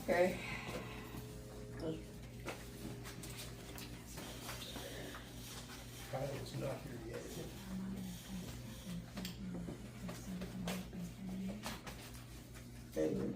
Okay. Kyle's not here yet. David.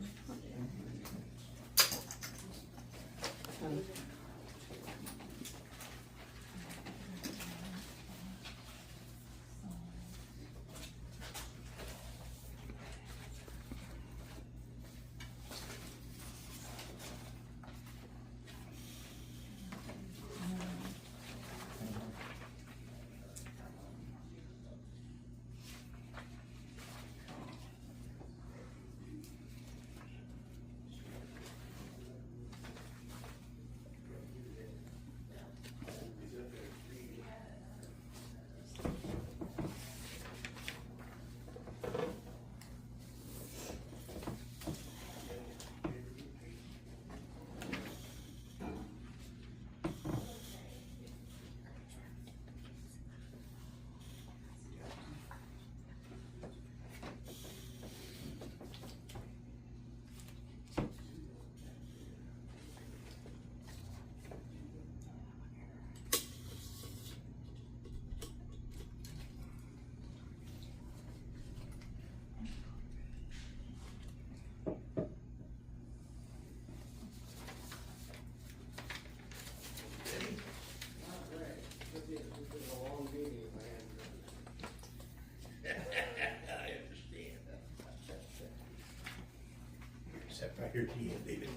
Step right here to the end, David.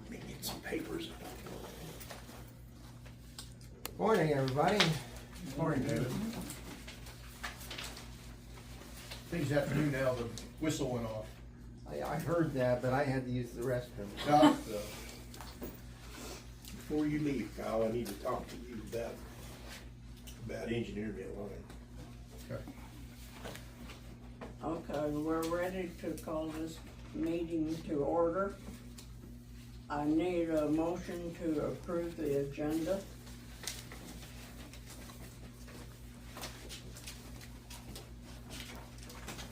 Let me get some papers. Morning, everybody. Morning, David. Things afternoon now, the whistle went off. I heard that, but I had to use the restroom. Doc, before you leave, Kyle, I need to talk to you about engineer line. Okay. Okay, we're ready to call this meeting to order. I need a motion to approve the agenda.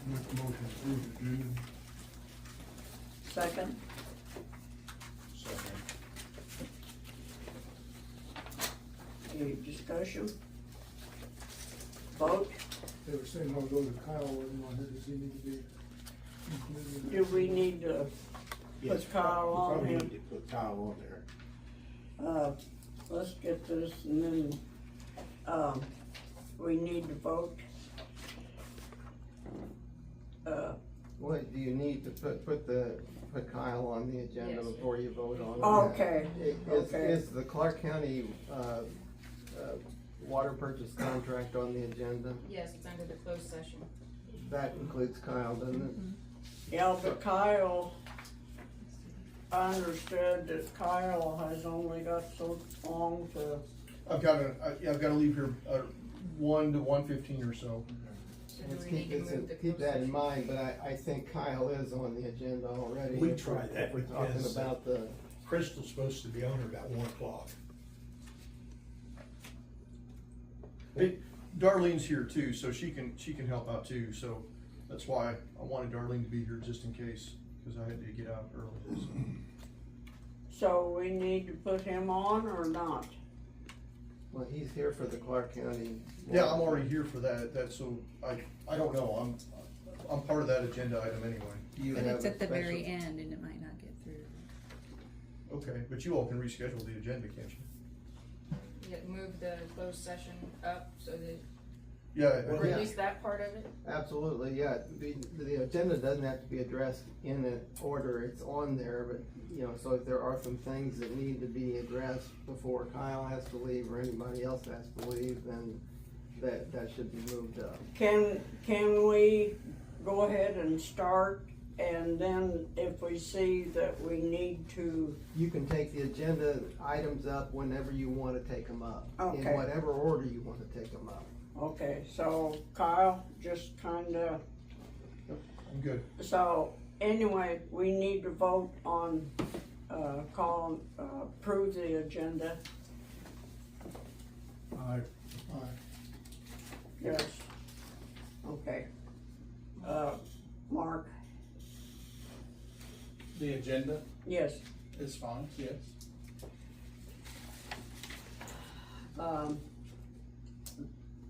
Make the motion to approve the agenda. Second, Second. any discussion? Vote, They were saying I'll go to Kyle, wasn't on here, does he need to be included? do we need to, Yes, Kyle we on probably here. need to put Kyle on there. let's get this and then, we need to vote. What do you need to put Kyle on the agenda Yes. before you vote on it? Okay, okay. Is the Clark County, water purchase contract on the agenda? Yes, it's under the closed session. That includes Kyle, doesn't it? Yeah, but Kyle, I understood that Kyle has only got so long to, I've gotta leave here, 1 to 1:15 or so. So do Let's we keep need to this, move the keep closed that in session? mind, but I think Kyle is on the agenda already. We If we're- tried that if we're talking because, about the, Crystal's supposed to be on her about 1 o'clock. Hey, Darlene's here too, so she can help out too, so that's why I wanted Darlene to be here just in case, cause I had to get out early, so. so we need to put him on or not? well, he's here for the Clark County. Yeah, I'm already here for that, so I don't know, I'm part of that agenda item anyway. You But have it's a at the very special- end and it might not get through. Okay, but you all can reschedule the agenda, can't you? Yeah, move the closed session up so that, Yeah, or Yeah. at least that part of it? Absolutely, yeah, the agenda doesn't have to be addressed in an order, it's on there, but, you know, so if there are some things that need to be addressed before Kyle has to leave or anybody else has to leave, then that should be moved up. Can we go ahead and start, and then if we see that we need to, You can take the agenda items up whenever you wanna take them up, in Okay. whatever order you wanna take them up. okay, so Kyle, just kinda, I'm good. so anyway, we need to vote on, approve the agenda. Aye. Yes. Okay. Mark, The agenda, yes, is fine, yes.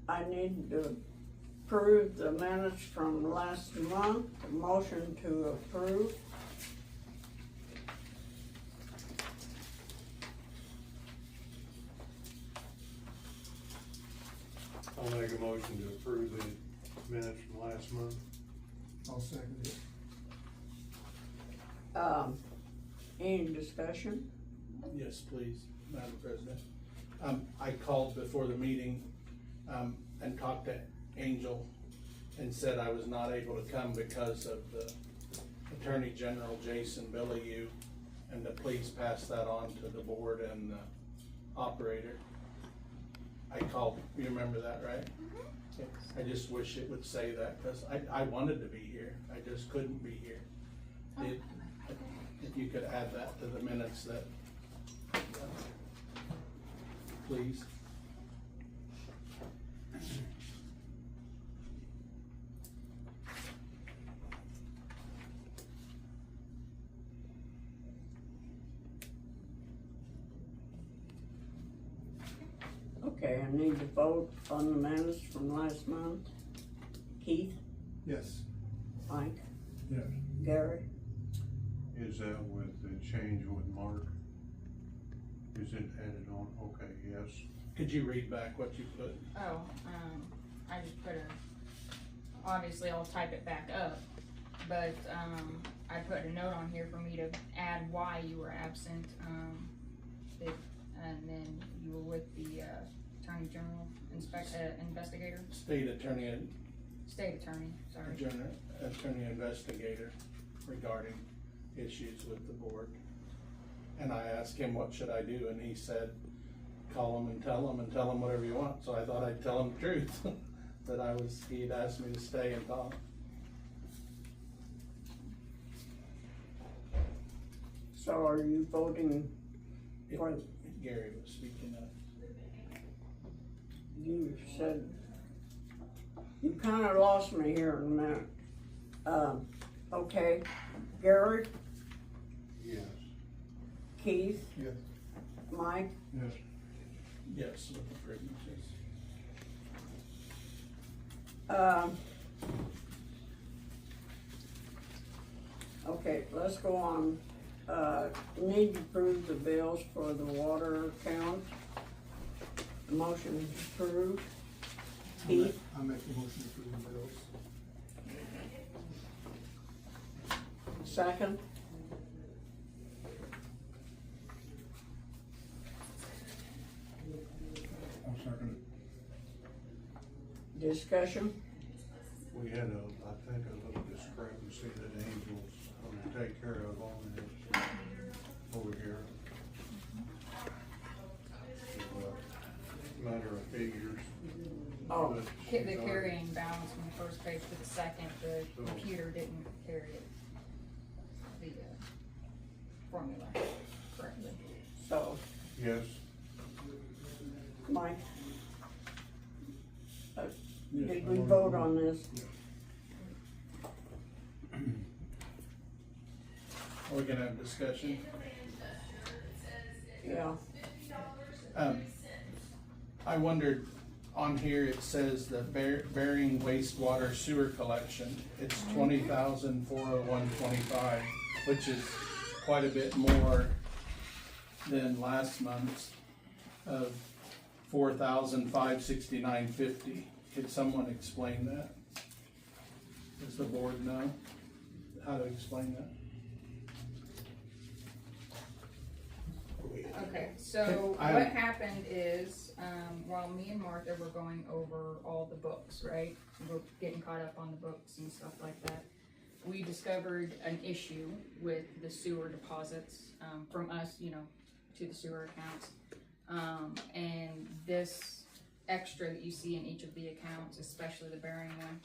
I need to approve the minutes from last month, motion to approve. I'll make a motion to approve the minutes from last month. I'll second it. Any discussion? Yes, please, Madam President. I called before the meeting, and talked to Angel and said I was not able to come because of the Attorney General Jason Billiou, and to please pass that on to the board and the operator. I called, you remember that, right? Yes. I just wish it would say that, cause I wanted to be here, I just couldn't be here. If you could add that to the minutes that, please. Okay, I need to vote on the minutes from last month. Keith, Yes. Mike, Yes. Gary, Is that with the change with Mark? Is it added on? Okay, yes. Could you read back what you put? Oh, I just put obviously I'll type it back up, but, I put a note on here for me to add why you were absent, and then you were with the, Attorney General investigator, State Attorney and State Attorney, sorry. Attorney Investigator regarding issues with the board. And I asked him, what should I do? And he said, call him and tell him whatever you want. So I thought I'd tell him the truth, that he'd asked me to stay and talk. so are you voting for, Gary was speaking of. you said, you kinda lost me here in a minute. Okay, Gary, Yes. Keith, Yes. Mike, Yes. Yes, with the pregnancies. Okay, let's go on. Need to approve the bills for the water account. Motion approved. Keith, I'll make the motion to approve the bills. second. I'll second Discussion. We had I think a little discrepancy that Angel's gonna take care of on this over here. Matter of figures. Oh, But The she's already- carrying balance from the first page to the second, the So- computer didn't carry it, the, formula correctly. so, Yes. Mike, it. did we vote on this? Are we gonna have discussion? Yeah, I wondered, on here it says the Bering wastewater sewer collection, it's 20,401.25, which is quite a bit more than last month's of 4,569.50. Could someone explain that? Does the board know how to explain that? Okay, so I- what happened is, while me and Martha were going over all the books, right? We're getting caught up on the books and stuff like that. We discovered an issue with the sewer deposits, from us, to the sewer accounts. And this extra that you see in each of the accounts, especially the Bering one,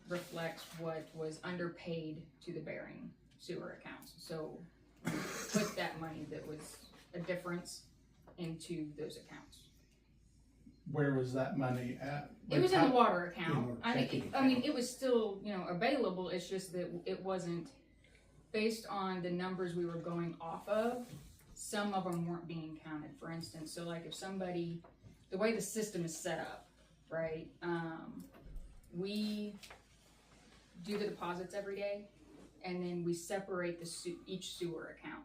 reflects what was underpaid to the Bering sewer accounts. So we put that money that was a difference into those accounts. Where was that money at? It was in the water account. water I checking mean, it was still, available. It's just that it wasn't based on the numbers we were going off of. some of them weren't being counted, for instance. So like if somebody, the way the system is set up, right? We do the deposits every day, and then we separate each sewer account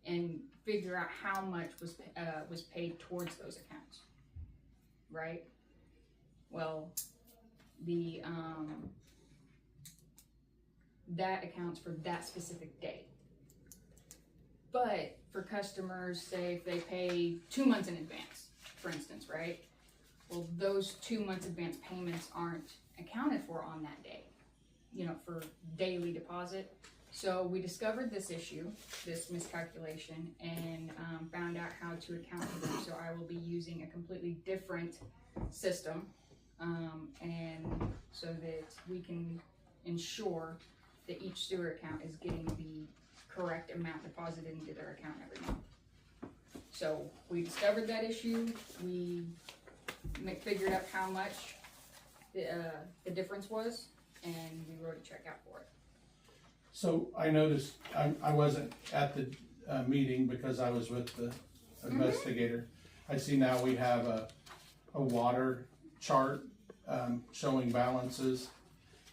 and figure out how much was paid towards those accounts, right? Well, the that accounts for that specific day. But for customers, say if they pay 2 months in advance, for instance, right? Well, those 2 months advance payments aren't accounted for on that day, you know, for daily deposit. So we discovered this issue, this miscalculation, and found out how to account for them. So I will be using a completely different system, and so that we can ensure that each sewer account is getting the correct amount deposited into their account every month. So we discovered that issue. We figured out how much the difference was, and we wrote a check out for it. So I noticed, I wasn't at the meeting because I was with the investigator. I see now we have a water chart showing balances,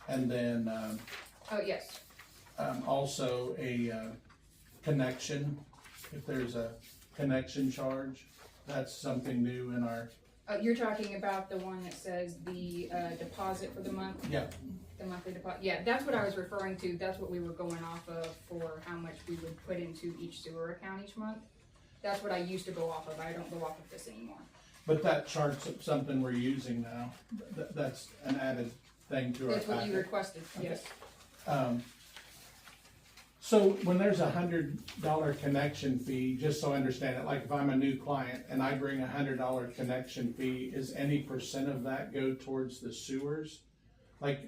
and then Oh, yes. Also a connection, if there's a connection charge. That's something new in our, You're talking about the one that says the deposit for the month? yeah. The monthly deposit, yeah, that's what I was referring to. That's what we were going off of for how much we would put into each sewer account each month. That's what I used to go off of. I don't go off of this anymore. But that chart's something we're using now. That's an added thing to our That's what you packet. requested, yes. So when there's $100 connection fee, just so I understand it, like if I'm a new client and I bring $100 connection fee, is any percent of that go towards the sewers? Like,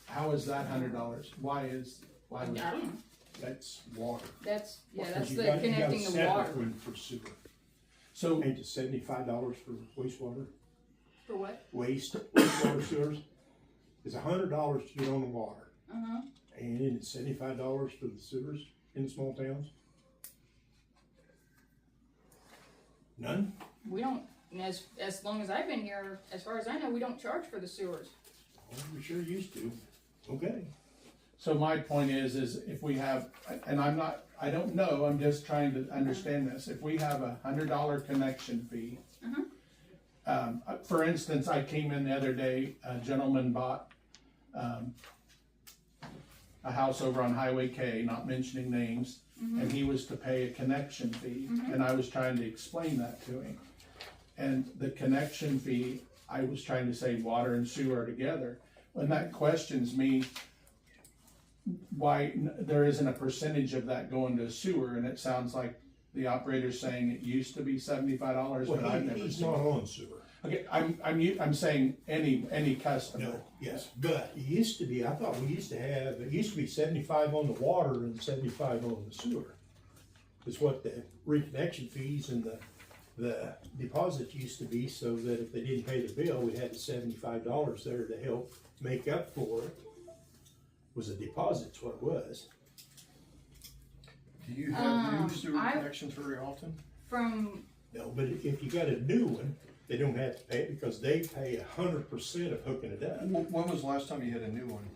how is that $100? Why I would don't know. That's water. That's Because the you got a connecting the separate water. one for sewer. so Ain't it $75 for wastewater? For what? Wastewater sewers? It's $100 to get on the water. Uh-huh. And it's $75 for the sewers in the small towns? None? We don't, as long as I've been here, as far as I know, we don't charge for the sewers. Well, we sure used to. Okay. So my point is if we have, and I don't know, I'm just trying to understand this. If we have $100 connection fee, for instance, I came in the other day, a gentleman bought a house over on Highway K, not mentioning names, and he was to pay a connection fee, and I was trying to explain that to him. And the connection fee, I was trying to say water and sewer are together. And that questions me why there isn't a percentage of that going to sewer, and it sounds like the operator's saying it used to be $75, but I've never He's seen not it. on sewer. Okay, I'm saying any customer. No, yes, but it used to be, I thought we used to have, it used to be 75 on the water and 75 on the sewer. Is what the reconnection fees and the deposits used to be, so that if they didn't pay the bill, we had the $75 there to help make up for it. Was a deposit's what it was. Do you have new sewer I- connections very often? From, No, but if you got a new one, they don't have to pay it because they pay 100% of hooking it up. When was the last time you had a new one?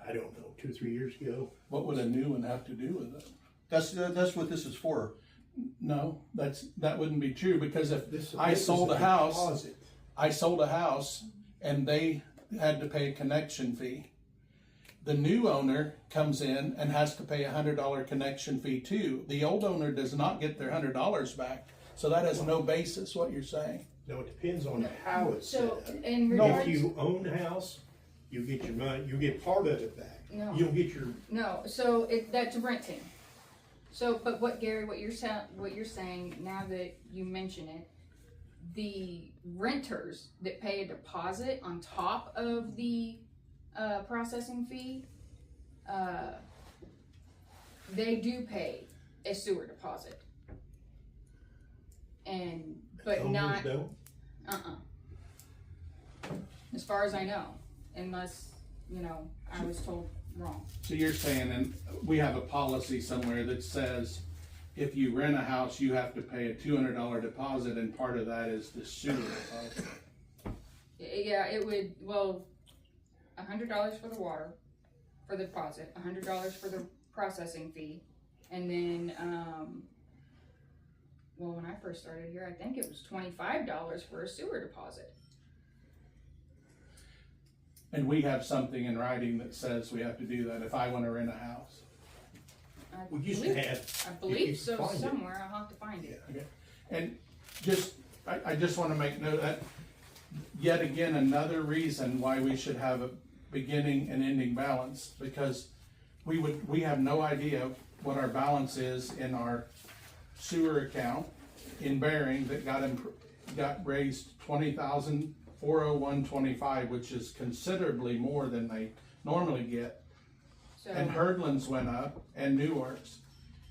I don't know, 2 or 3 years ago. What would a new one have to do with it? That's what this is for. No, that wouldn't be true, because if This I is sold a house, deposit. I sold a house and they had to pay a connection fee. The new owner comes in and has to pay $100 connection fee too. The old owner does not get their $100 back. So that has no basis, what you're saying. No, it depends on how it's set so, up. in If regards, you own the house, you get your money, you get part of it back. No. You don't get your, no, so that's renting. So, but what Gary, what you're saying, now that you mention it, the renters that pay a deposit on top of the processing fee, they do pay a sewer deposit. But owners not, don't. as far as I know, unless, I was told wrong. So you're saying, and we have a policy somewhere that says if you rent a house, you have to pay a $200 deposit, and part of that is the sewer deposit. Yeah, it would, well, $100 for the water, for the deposit, $100 for the processing fee, and then, well, when I first started here, I think it was $25 for a sewer deposit. And we have something in writing that says we have to do that if I wanna rent a house. We used to have. I you believe can so find it. somewhere, I'll have to find it. Okay, and just, I just wanna make note that, yet again, another reason why we should have a beginning and ending balance, because we have no idea what our balance is in our sewer account in Bering that got raised $20,401.25, which is considerably more than they normally get. So, And Herdland's went up, and Newark's.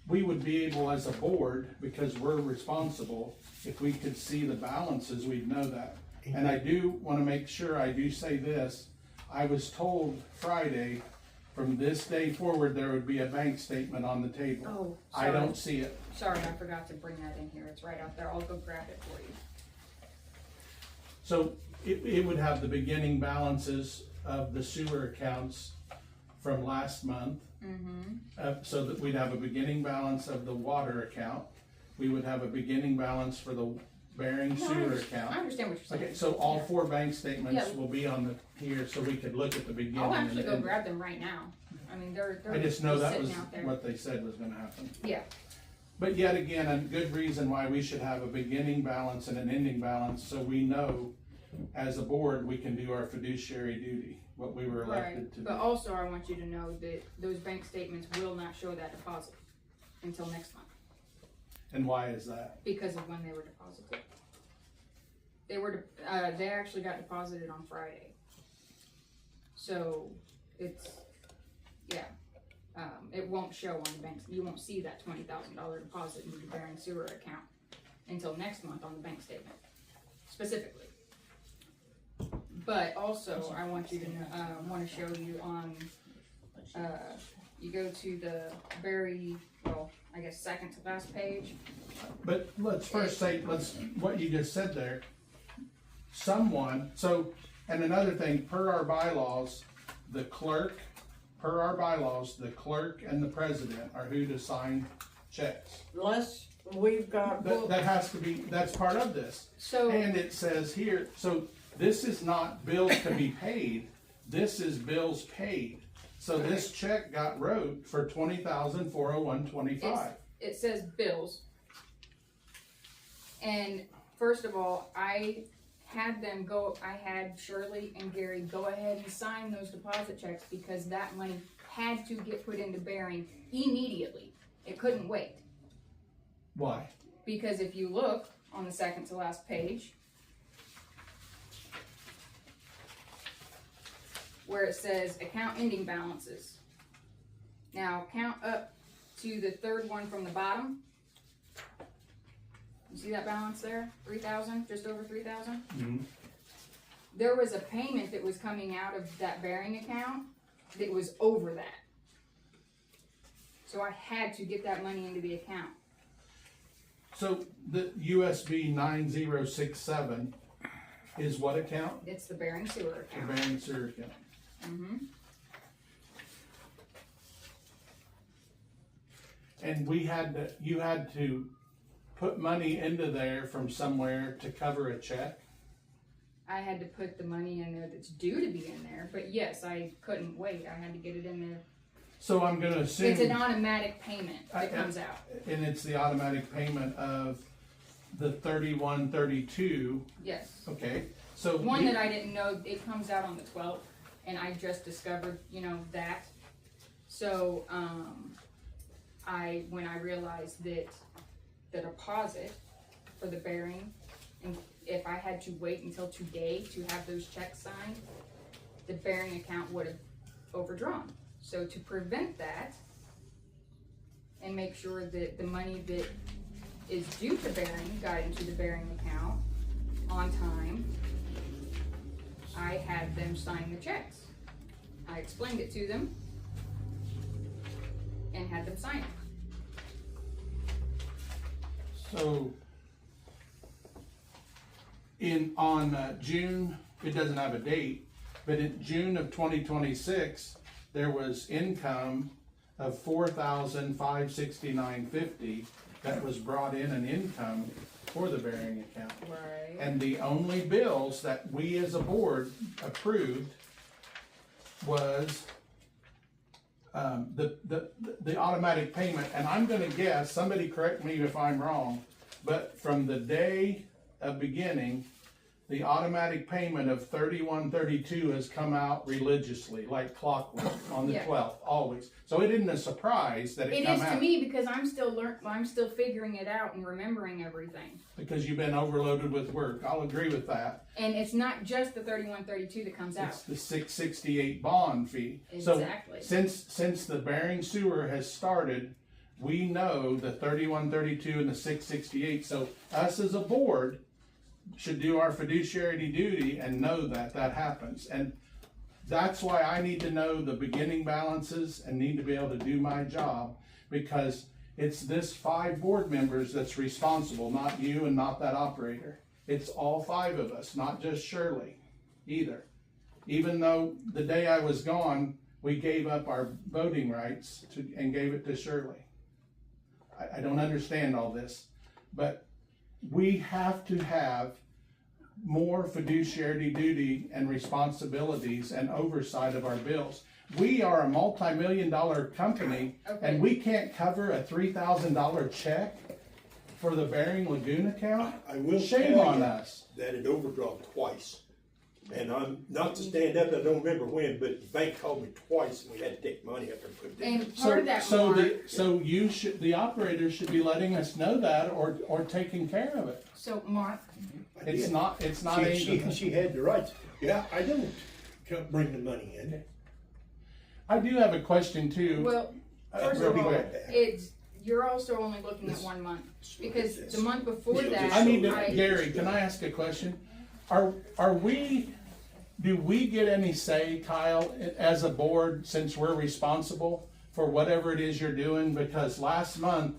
We would be able, as a board, because we're responsible, if we could see the balances, we'd know that. And I do wanna make sure I do say this, I was told Friday, from this day forward, there would be a bank statement on the table. oh, I sorry, don't see it. sorry, I forgot to bring that in here, it's right out there, I'll go grab it for you. So it would have the beginning balances of the sewer accounts from last month. So that we'd have a beginning balance of the water account. We would have a beginning balance for the Bering No, sewer I account. understand what you're saying. Okay, so all four bank statements Yeah. will be on the, here, so we could look at the beginning. I'll actually and go end. grab them right now, I mean, they're I just know that sitting was out there. what they said was gonna happen. Yeah, But yet again, a good reason why we should have a beginning balance and an ending balance, so we know as a board, we can do our fiduciary duty, what we were elected right, to do. but also I want you to know that those bank statements will not show that deposit until next month, And why is that? because of when they were deposited. They actually got deposited on Friday. So, it's, yeah, it won't show on the banks, you won't see that $20,000 deposit in the Bering sewer account until next month on the bank statement, specifically. But also, I want you to, wanna show you on, you go to the very, well, I guess second to last page. But let's first say, what you just said there, and another thing, per our bylaws, the clerk and the president are who to sign checks. Unless we've got, That has to be, that's part of this. So, And it says here, so this is not bills to be paid, this is bills paid. So this check got wrote for $20,401.25. it says bills. And first of all, I had Shirley and Gary go ahead and sign those deposit checks because that money had to get put into Bering immediately. It couldn't wait. Why? Because if you look on the second to last page, where it says account ending balances. Now count up to the third one from the bottom. You see that balance there? 3,000, just over 3,000? Mhm. There was a payment that was coming out of that Bering account that was over that. So I had to get that money into the account. So the USB 9067 is what account? It's the Bering sewer The account. Bering sewer account. And you had to put money into there from somewhere to cover a check? I had to put the money in there that's due to be in there, but yes, I couldn't wait. I had to get it in there. So I'm gonna assume. It's an automatic payment that comes out. And it's the automatic payment of the 3132, Yes. okay? So. One that I didn't know, it comes out on the 12th, and I just discovered, that. So, when I realized that the deposit for the Bering, and if I had to wait until today to have those checks signed, the Bering account would have overdrawn. So to prevent that, and make sure that the money that is due to Bering got into the Bering account on time, I had them sign the checks. I explained it to them and had them sign it. So, on June, it doesn't have a date, but in June of 2026, there was income of $4,569.50 that was brought in an income for the bearing account. Right. And the only bills that we as a board approved was the automatic payment. And I'm gonna guess, somebody correct me if I'm wrong, but from the day of beginning, the automatic payment of 3132 has come out religiously, like clockwork, on the Yeah. 12th, always. So it isn't a surprise that it It come is to out, me because I'm still figuring it out and remembering everything. because you've been overloaded with work. I'll agree with that. And it's not just the 3132 that comes out. It's the 668 bond fee. Exactly. So since the Bering sewer has started, we know the 3132 and the 668. So us as a board should do our fiduciary duty and know that that happens. And that's why I need to know the beginning balances and need to be able to do my job, because it's this 5 board members that's responsible, not you and not that operator. It's all 5 of us, not just Shirley either. Even though the day I was gone, we gave up our voting rights and gave it to Shirley. I don't understand all this, but we have to have more fiduciary duty and responsibilities and oversight of our bills. We are a multi-million-dollar company, Okay. and we can't cover a $3,000 check for the Bering Lagoon account? I will Shame tell on you us. that it overdrawn twice. And I'm not to stand up, I don't remember when, but the bank called me twice and we had to take money up and put it in. And part of that, So Mark, you should, the operator should be letting us know that or taking care of it. so Mark, I It's did. not She had the rights. Yeah, I don't bring the money in. I do have a question too. well, first real of all, quick. you're also only looking at 1 month. Because the month before that, I need to, Gary, can I ask a question? Do we get any say, Kyle, as a board, since we're responsible for whatever it is you're doing? Because last month,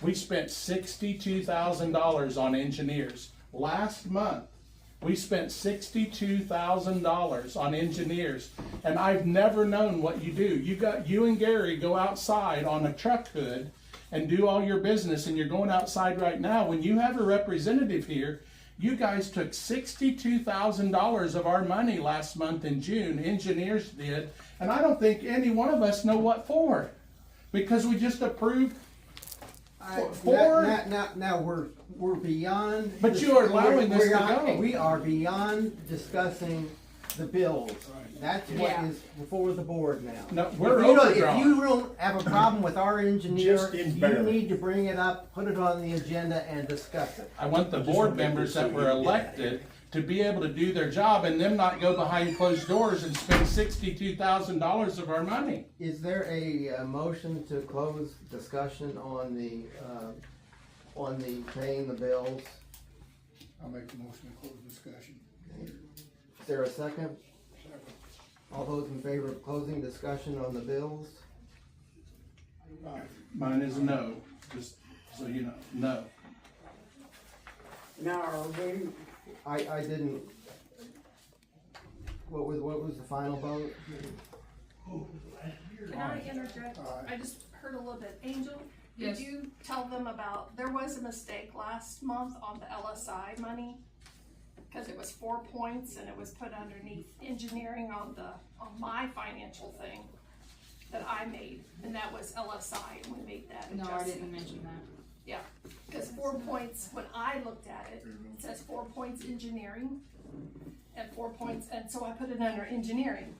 we spent $62,000 on engineers. Last month, we spent $62,000 on engineers, and I've never known what you do. You and Gary go outside on a truck hood and do all your business, and you're going outside right now. When you have a representative here, you guys took $62,000 of our money last month in June, engineers did, and I don't think any one of us know what for, because we just approved Now we're beyond. But you are allowing this to go. We are beyond discussing the bills. That's what Yeah. is before the board now. No, we're If overdrawn. you don't have a problem with our engineer, Just in you barely. need to bring it up, put it on the agenda and discuss it. I want the I just board want to make members this so that we were can get out of elected to be able to do their job and them not go behind closed doors and spend $62,000 of our money. Is there a motion to close discussion on the paying the bills? I'll make the motion to close discussion. Is there a second? All those in favor of closing discussion on the bills? Mine is no, just so you know, no. Now, are we, I didn't. What was the final vote? Can I interject? I just heard a little bit. Angel, Yes. did you tell them about, there was a mistake last month on the LSI money? Cause it was 4 points and it was put underneath engineering on my financial thing that I made, and that was LSI, and we made that no, adjustment. I didn't mention that. Yeah, cause 4 points, when I looked at it, it says 4 points engineering and 4 points, and so I put it under engineering.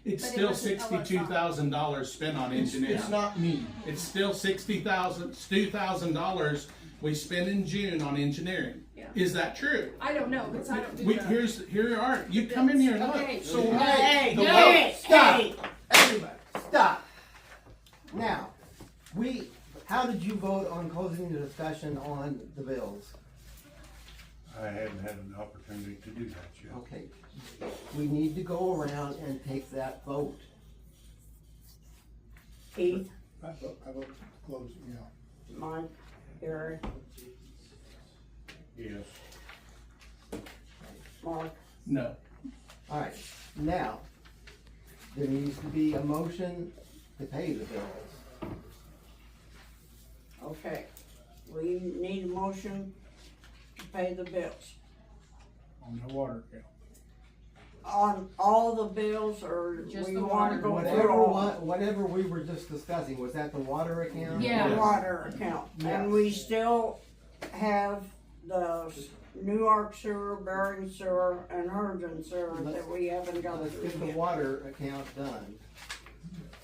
It's But it still wasn't $62,000 spent on engineering. It's not me. It's still $2,000 we spent in June on engineering. Yeah. Is that true? I don't know, because I don't do We, that. here are, you come in here and look. Okay. So Hey, the hey, stop! Everybody, stop! Now, how did you vote on closing the discussion on the bills? I hadn't had an opportunity to do that yet. Okay, we need to go around and take that vote. Keith, I vote close, yeah. Mike, Gary, Yes. Mark, No. Alright, now, there needs to be a motion to pay the bills. okay. We need a motion to pay the bills. On the water account. On all the bills, or Just we the wanna water. go Whatever, through all? whatever we were just discussing, was that the water account? Yeah. The water account, and we still have the Newark sewer, Bering sewer, and Hergen sewer that we haven't got Let's through get the yet. water account done.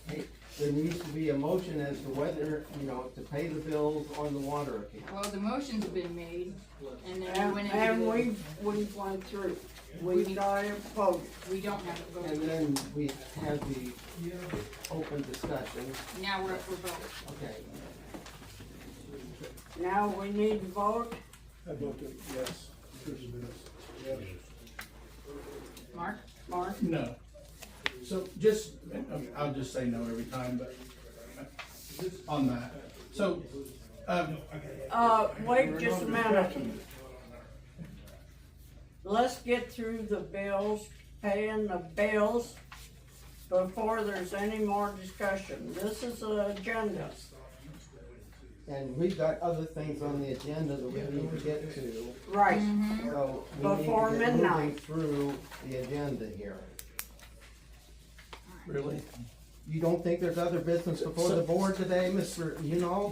Hey, there needs to be a motion as to whether, to pay the bills on the water account. Well, the motion's been made, and then we went into And the, we've went through, we've got it voted. we don't have it voted And yet. then we have the open discussion, Now we're up for vote. okay. Now we need to vote. I voted yes. Approve the minutes. Yes. Mark? Mark, No. So just, okay, I'll just say no every time, but on that. So, wait just a minute. Let's get through the bills, paying the bills before there's any more discussion. This is an agenda. And we've got other things on the agenda that we need to get to, Right, so we need Before to get moving midnight. through the agenda here. really? You don't think there's other business before the board today, Mr.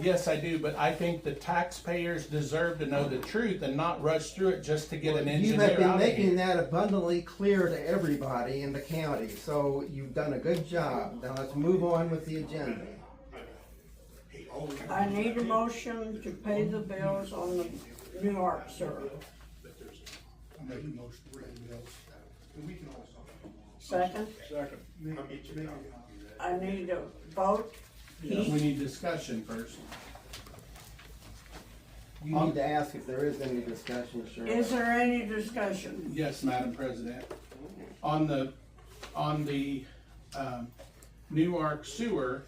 Yes, I do, but I think the taxpayers deserve to know the truth and not rush through it just to get an You have engineer been out of making here. that abundantly clear to everybody in the county, so you've done a good job. Now let's move on with the agenda. I need a motion to pay the bills on the Newark sewer. I make a motion to pay the bills. Second, Second. I need a vote. We need discussion first. You need to ask if there is any discussion, Shirley. Is there any discussion? Yes, Madam President. On the, Newark sewer,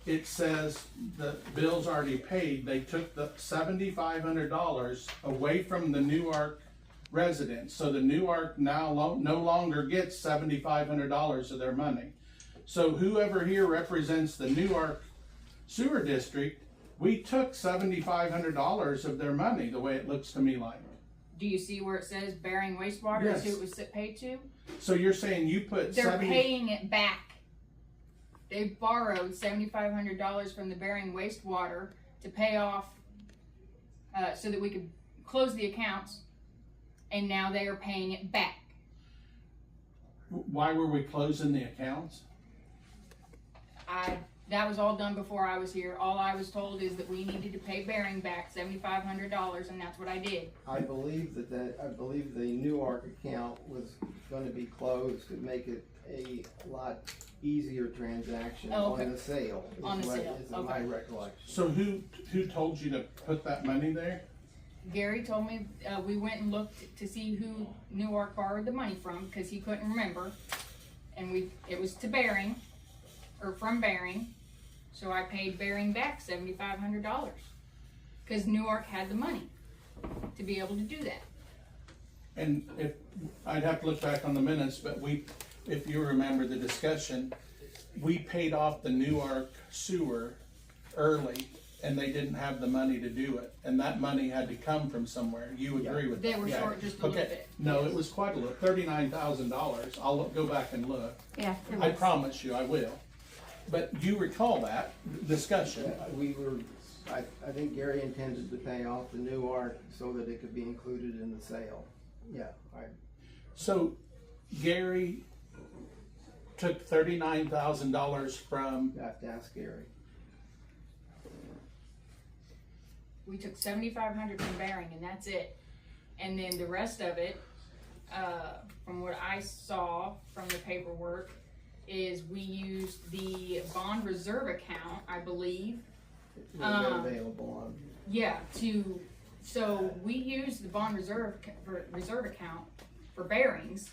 it says the bill's already paid. They took the $7,500 away from the Newark residents. So the Newark now no longer gets $7,500 of their money. So whoever here represents the Newark sewer district, we took $7,500 of their money, the way it looks to me like. Do you see where it says Bering wastewater is who it was paid to? So you're saying you put They're paying it back. They borrowed $7,500 from the Bering wastewater to pay off, so that we could close the accounts, and now they are paying it back. Why were we closing the accounts? That was all done before I was here. All I was told is that we needed to pay Bering back $7,500, and that's what I did. I believe I believe the Newark account was gonna be closed to make it a lot easier transaction Oh, okay. on the sale. On the sale, Is my okay. recollection. So who told you to put that money there? Gary told me, we went and looked to see who Newark borrowed the money from, because he couldn't remember. And it was to Bering, or from Bering, so I paid Bering back $7,500. Because Newark had the money to be able to do that. And if, I'd have to look back on the minutes, but if you remember the discussion, we paid off the Newark sewer early, and they didn't have the money to do it, and that money had to come from somewhere. You agree with that? They were Yeah. short just a little Okay. bit. No, it was quite a little, $39,000. I'll go back and look. Yeah. I promise you, I will. But you recall that discussion. I think Gary intended to pay off the Newark so that it could be included in the sale. Yeah, So Gary took $39,000 from, you have to ask Gary. We took $7,500 from Bering, and that's it. And then the rest of it, from what I saw from the paperwork, is we used the bond reserve account, I believe. It would have been available on. Yeah, so we used the bond reserve account for Bering's,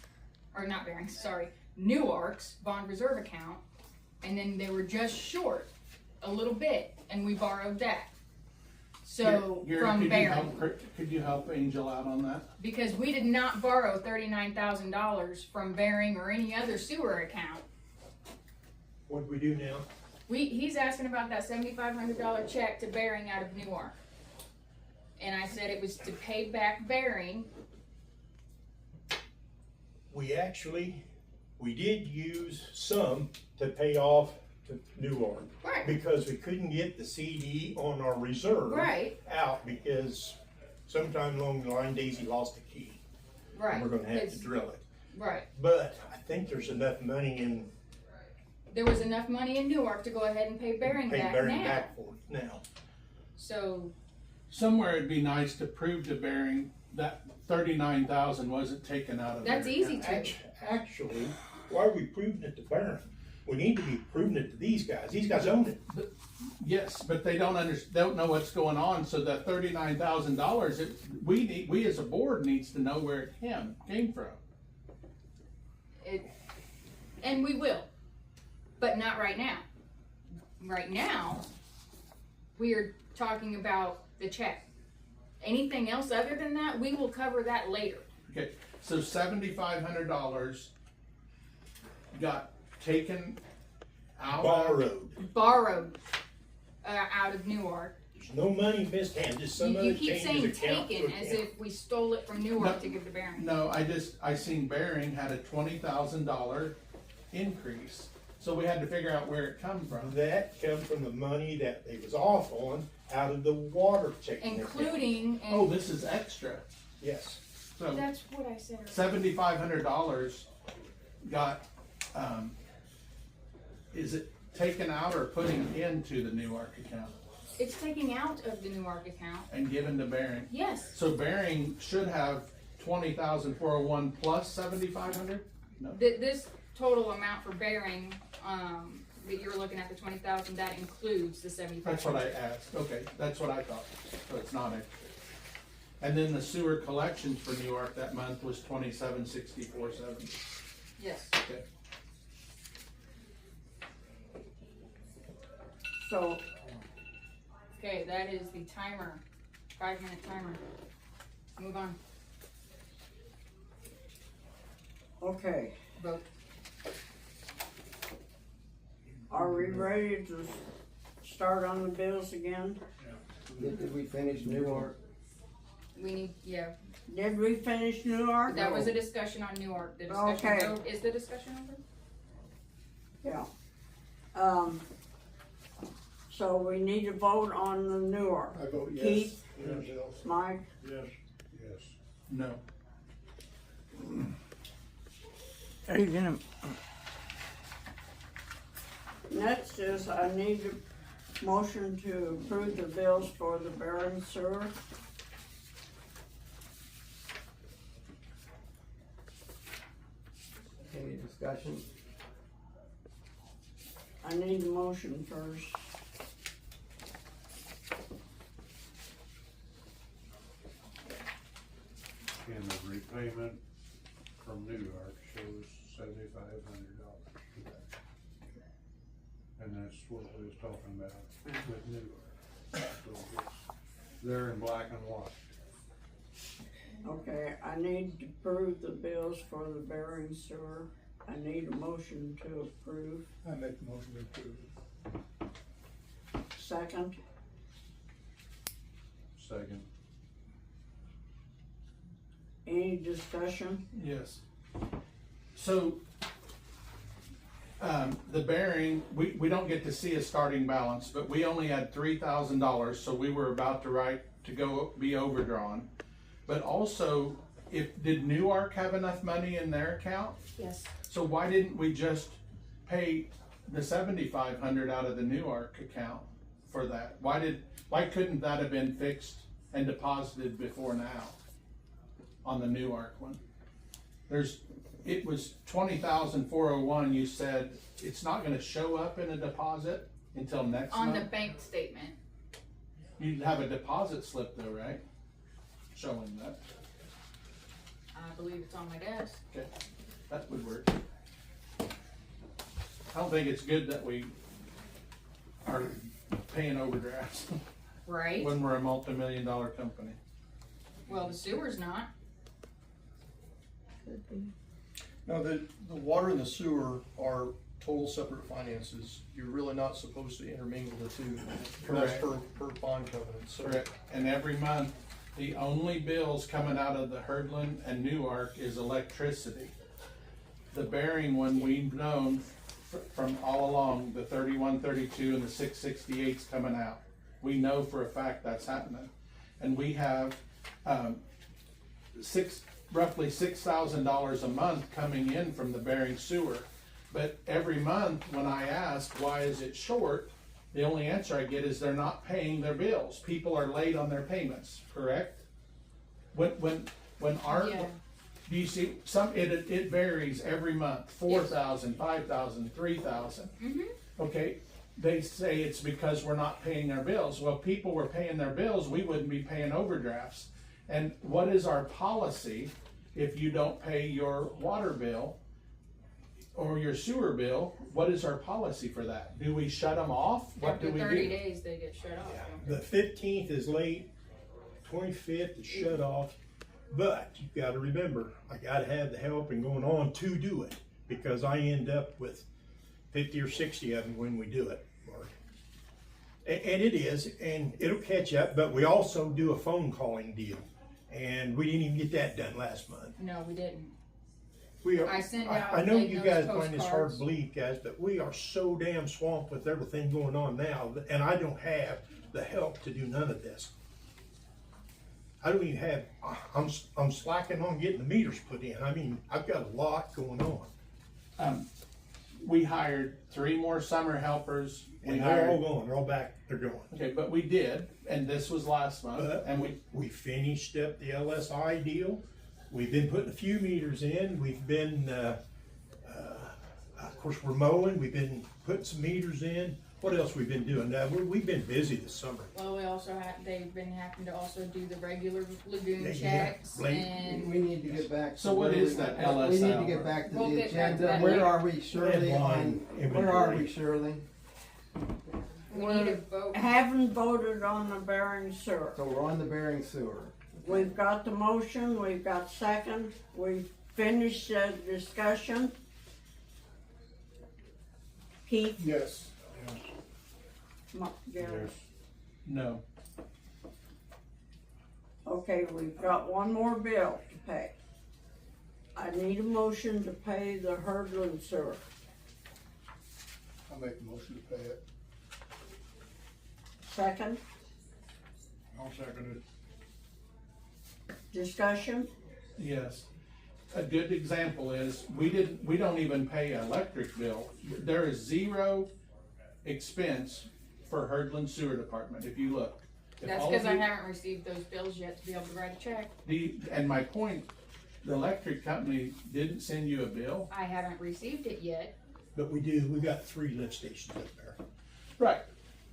or not Bering's, sorry, Newark's bond reserve account, and then they were just short a little bit, and we borrowed that. So Gary, from could you Barron, help- Could you help Angel out on that? because we did not borrow $39,000 from Bering or any other sewer account. What do we do now? He's asking about that $7,500 check to Bering out of Newark. And I said it was to pay back Bering. We did use some to pay off to Newark. Right. Because we couldn't get the CD on our reserve. Right. Out because sometime along the line Daisy lost the key. Right. And we're gonna have to It's- drill it. Right. But I think there's enough money in There was enough money in Newark to go ahead and pay Bering pay back Barry now. back for it now. So, Somewhere it'd be nice to prove to Bering that 39,000 wasn't taken out of their that's easy account. to. Actually, why are we proving it to Barron? We need to be proving it to these guys. These guys own it. Yes, but they don't don't know what's going on, so that $39,000, we as a board needs to know where it came from. And we will, but not right now. Right now, we are talking about the check. Anything else other than that, we will cover that later. Okay, so $7,500 got taken out. Borrowed out of Newark. There's no money mishandled, just some You other keep changes saying account to taken as account. if we stole it from Newark to give to Bering. No, I seen Bering had a $20,000 increase, so we had to figure out where it come from. That come from the money that they was off on out of the water taking account. Including, Oh, and this is extra. Yes. So that's what I said earlier. $7,500 got, is it taken out or putting into the Newark account It's taking out of the Newark account. and given to Bering? Yes, So Bering should have 20,401 plus 7,500? No. this total amount for Bering, that you're looking at, the 20,000, that includes the 7,500. That's what I asked. Okay, that's what I thought. So it's not extra. And then the sewer collections for Newark that month was 2764.70. Yes. Okay. So, Okay, that is the timer, 5-minute timer. Move on, okay, vote. are we ready to start on the bills again? Did we finish Newark? We need, yeah, Did we finish Newark? that was a discussion on Newark. The discussion, Okay. is the discussion over? Yeah. So we need to vote on the Newark. I vote yes. Keith? Yes. Mike? Yes. Yes. No. Are you gonna, Next is I need a motion to approve the bills for the Barron Sewer. Any discussion? I need a motion first. And the repayment from New York shows $7,500. And that's what we was talking about with New York. So it's there in black and white. Okay, I need to approve the bills for the Barron Sewer. I need a motion to approve. I make the motion to approve. Second, Second. any discussion? Yes. So, the Bering, we don't get to see a starting balance, but we only had $3,000, so we were about to go be overdrawn. But also, did Newark have enough money in their account? Yes. So why didn't we just pay the $7,500 out of the Newark account for that? Why couldn't that have been fixed and deposited before now on the Newark one? It was 20,401. You said it's not going to show up in a deposit until next On month. the bank statement. You'd have a deposit slip though, right? Showing that. I believe it's on my desk. Okay, that would work. I don't think it's good that we are paying overdrafts. right? when we're a multi-million-dollar company. Well, the sewer's not. Now, the water and the sewer are total separate finances. You're really not supposed to intermingle the two. That's per bond covenant, so. Correct. And every month, the only bills coming out of the Herdland and Newark is electricity. The Bering one, we've known from all along, the 31, 32, and the 668's coming out. We know for a fact that's happening. And we have, roughly $6,000 a month coming in from the Bering sewer. But every month, when I ask, why is it short? The only answer I get is they're not paying their bills. People are late on their payments, correct? When our, Yeah. do you see, it varies every month, 4,000, 5,000, 3,000. Okay, they say it's because we're not paying our bills. Well, people were paying their bills, we wouldn't be paying overdrafts. And what is our policy if you don't pay your water bill or your sewer bill? What is our policy for that? Do we shut them off? What do After we 30 do? days, they get shut off. don't The 15th is late, 25th is shut off, but you gotta remember, I gotta have the help and going on to do it, because I end up with 50 or 60 of them when we do it, Mark. And it is, and it'll catch up, but we also do a phone calling deal, and we didn't even get that done last month. they? No, we didn't. We are, I sent out, I know like, you those guys find this hard postcards. to believe, guys, but we are so damn swamped with everything going on now, and I don't have the help to do none of this. I don't even have, I'm slacking on getting the meters put in. I mean, I've got a lot going on. We hired 3 more summer helpers. We And they're all hired, going, they're all back, they're going. okay, but we did, and this was last month, But and we, we finished up the LSI deal. We've been putting a few meters in. We've been, of course, we're mowing. We've been putting some meters in. What else we've been doing? We've been busy this summer. Well, we also they've been having to also do the regular lagoon Yeah, checks We and need to get back. So to what where is we- that We need to LSL? get back to We'll the get back to agenda. that Where later. are we, Shirley, on, where are we, Inventory. Shirley? we need a vote. Haven't voted on the Bering sewer. So we're on the Bering sewer. We've got the motion, we've got second, we've finished the discussion. Keith, Yes. Gary. no. Okay, we've got one more bill to pay. I need a motion to pay the Herdland sewer. I'll make the motion to pay it. Second, I'll second it. discussion, Yes. A good example is, we don't even pay an electric bill. There is 0 expense for Herdland Sewer Department, if you look. If That's all because of I you- haven't received those bills yet to be able to write a check. And my point, the electric company didn't send you a bill? I haven't received it yet. But we do, we got 3 lift stations up there. Right.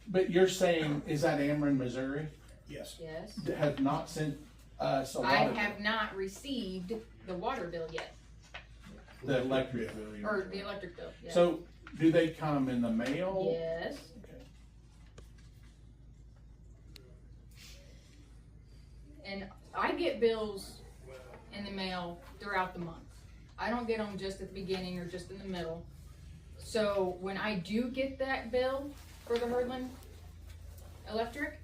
But you're saying, is that Ameren, Missouri? Yes. Yes. Have not sent us a I water have bill? not received the water bill yet, The electric bill. you or mean. the electric bill, yes. So, do they come in the mail? Yes. Okay. And I get bills in the mail throughout the month. I don't get them just at the beginning or just in the middle. So when I do get that bill for the Herdland Electric,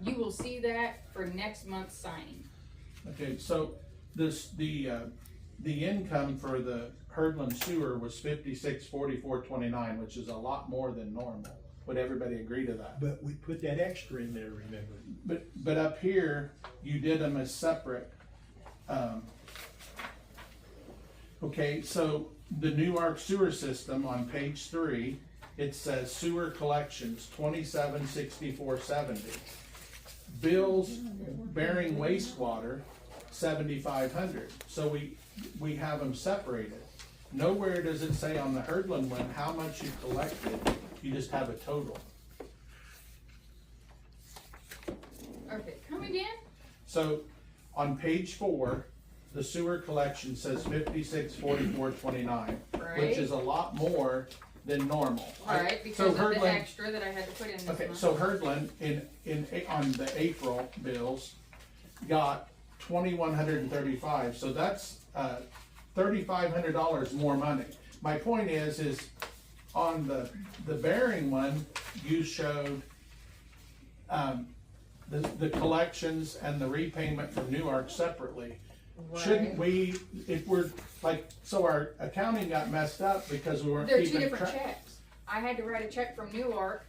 you will see that for next month's signing. Okay, so the income for the Herdland sewer was 5644.29, which is a lot more than normal. Would everybody agree to that? But we put that extra in there, remember? But up here, you did them as separate. Okay, so the Newark sewer system on page 3, it says sewer collections 2764.70. Bills bearing wastewater 7,500. So we have them separated. Nowhere does it say on the Herdland one how much you collected. You just have a total. Okay, come again? So on page 4, the sewer collection says 5644.29, Right. which is a lot more than normal. Right, So because of the Herdland- extra that I had to put in this Okay, month. so Herdland on the April bills got $2,135, so that's $3,500 more money. My point is on the Bearing one, you showed the collections and the repayment from Newark separately. Shouldn't we, if we're like, so our accounting got messed up because we weren't They're two keeping different track. checks. I had to write a check from Newark,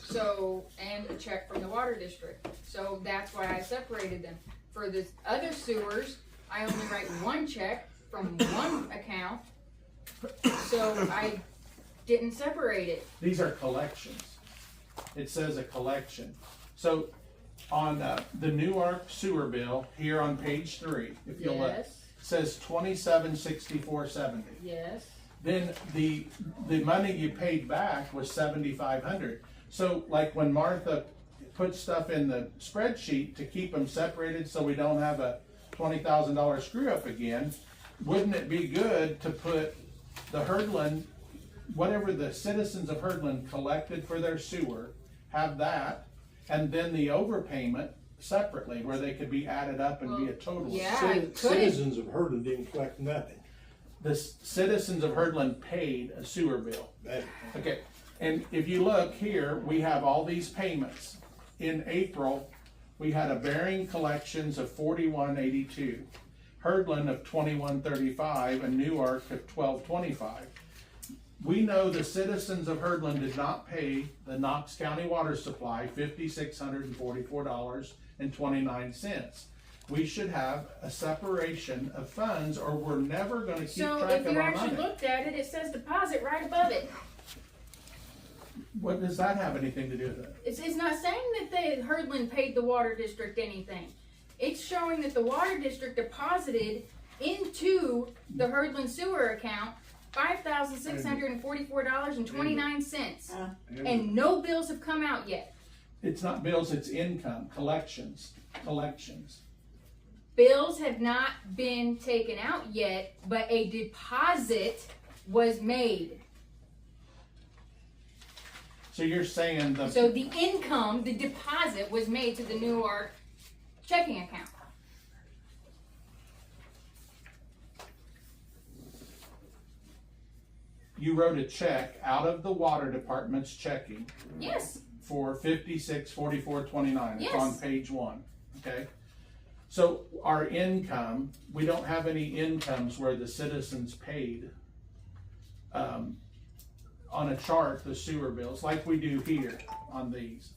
so, and a check from the water district. So that's why I separated them. For the other sewers, I only write one check from one account, so I didn't separate it. These are collections. It says a collection. So on the Newark sewer bill, here on page 3, if you'll look, Yes, says $2764.70. yes. Then the money you paid back was $7,500. So like when Martha put stuff in the spreadsheet to keep them separated so we don't have a $20,000 screw up again, wouldn't it be good to put the Herdland, whatever the citizens of Herdland collected for their sewer, have that, and then the overpayment separately where they could be added up and be a total? Yeah. I couldn't. Citizens of Herdland didn't collect nothing. The citizens of Herdland paid a sewer bill. That- Okay, and if you look here, we have all these payments. In April, we had a Bearing collections of $41.82, Herdland of $21.35, and Newark of $12.25. We know the citizens of Herdland did not pay the Knox County Water Supply $5,644.29. We should have a separation of funds, or we're never gonna keep So track if of you our actually money. looked at it, it says deposit right above it. What does that have anything to do with it? It's not saying that the Herdland paid the water district anything. It's showing that the water district deposited into the Herdland sewer account $5,644.29. And no bills have come out yet. It's not bills, it's income, collections. Bills have not been taken out yet, but a deposit was made. So you're saying So the income, the deposit was made to the Newark checking account. you wrote a check out of the water department's checking Yes, for $56.44.29. It's Yes. on page 1, okay? So our income, we don't have any incomes where the citizens paid on a chart the sewer bills like we do here on these.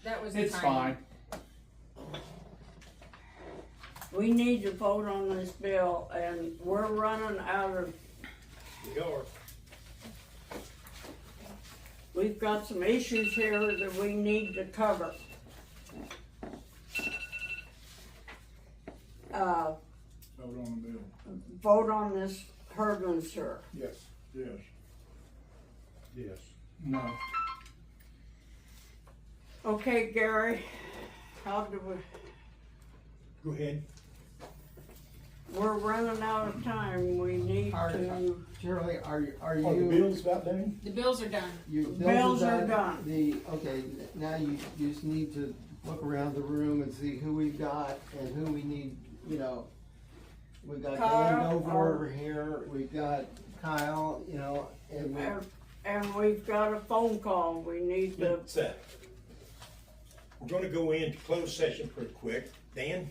that was the It's timing. fine. We need to vote on this bill, and we're running out of, We are. we've got some issues here that we need to cover. Vote on the bill. Vote on this Herdland sewer. Yes. Yes. Yes. No. Okay, Gary, how do we, Go ahead. we're running out of time, we need to, Shirley, are Are the you, bills about done? The bills are done. you? Bills are done. Okay, now you just need to look around the room and see who we've got and who we need, you know. We've got Dan Kyle, Dover or- over here, we've got Kyle, you know, and we, and we've got a phone call, we need to, It's, we're gonna go into closed session pretty quick. Dan,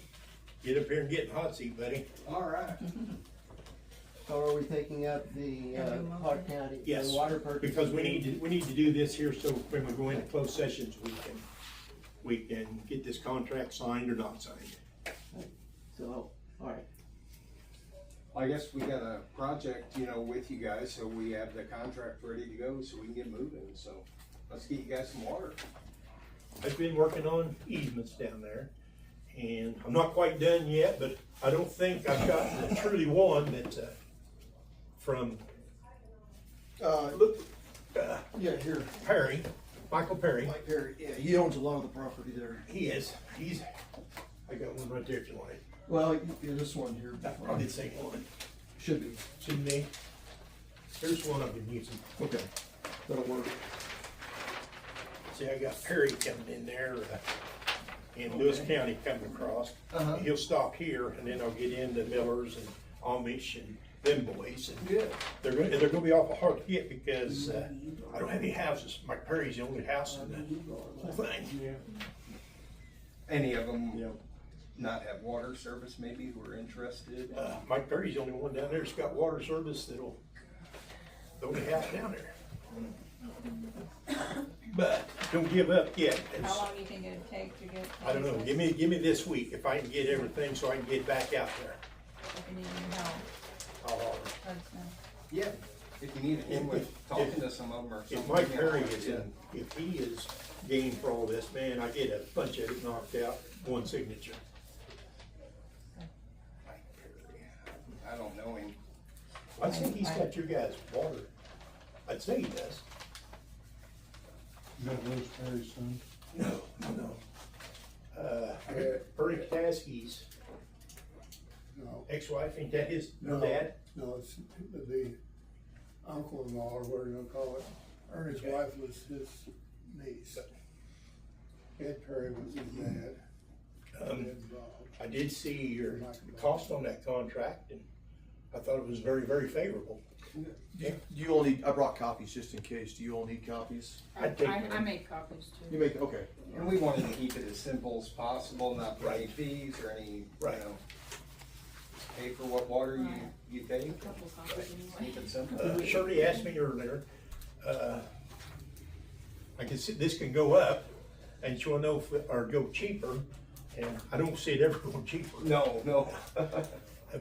get up here and get in the hot seat, buddy. All right. so are we taking up the, Clark County, the Yes, water purchase? because we need to do this here so when we go into closed sessions, we can get this contract signed or not signed. So, alright. I guess we got a project, with you guys, so we have the contract ready to go, so we can get moving, so let's get you guys some water. I've been working on easements down there, and I'm not quite done yet, but I don't think I've got the truly one that, from, Yeah, here, Perry, Michael Perry. Gary, yeah, he owns a lot of the property there. He is, I got one right there if you want it. Well, yeah, this one here. Probably the same one. Should be. Shouldn't they? Here's one I've been using. Okay, that'll work. See, I got Perry coming in there, in Lewis County coming across. He'll stop here, and then I'll get into Millers and Amish and them boys. And Good. they're gonna be awful hard to get because, I don't have any houses. Mike Perry's the only house in the whole thing. Any of them, not have water service maybe who are interested? Mike Perry's the only one down there that's got water service that'll, the only house down there. But don't give up yet. It's- How long do you think it'd take to get? I don't know, give me this week, if I can get everything so I can get back out there. If you need any help, I'll holler. let us know. Yeah, if you need him with talking to some of them or something. If Mike Perry yeah, is in, if he is game for all this, man, I get a bunch of it knocked out, one signature. Mike Perry, I don't know him. I think he's got your guys' water. I'd say he does. You got Louis Perry's son? No. Bernie Kataski's No, ex-wife, ain't that his No. dad? no, it's the uncle-in-law, or whatever you wanna call it. Ernie's Okay. wife was his niece. Ed Perry was his dad. Um, involved. I did see your cost on that contract, and I thought it was very, very favorable. Do you all need, I brought copies just in case, do you all need copies? I'd take I one. make copies too. You make, okay. And we wanted to keep it as simple as possible, not pay any fees or any, Right. pay for what water you take. A couple copies anyway. Keep it simple. Shirley asked me earlier, I can see, this can go up, and she wanna know if, or go cheaper, and I don't see it ever going cheaper. No.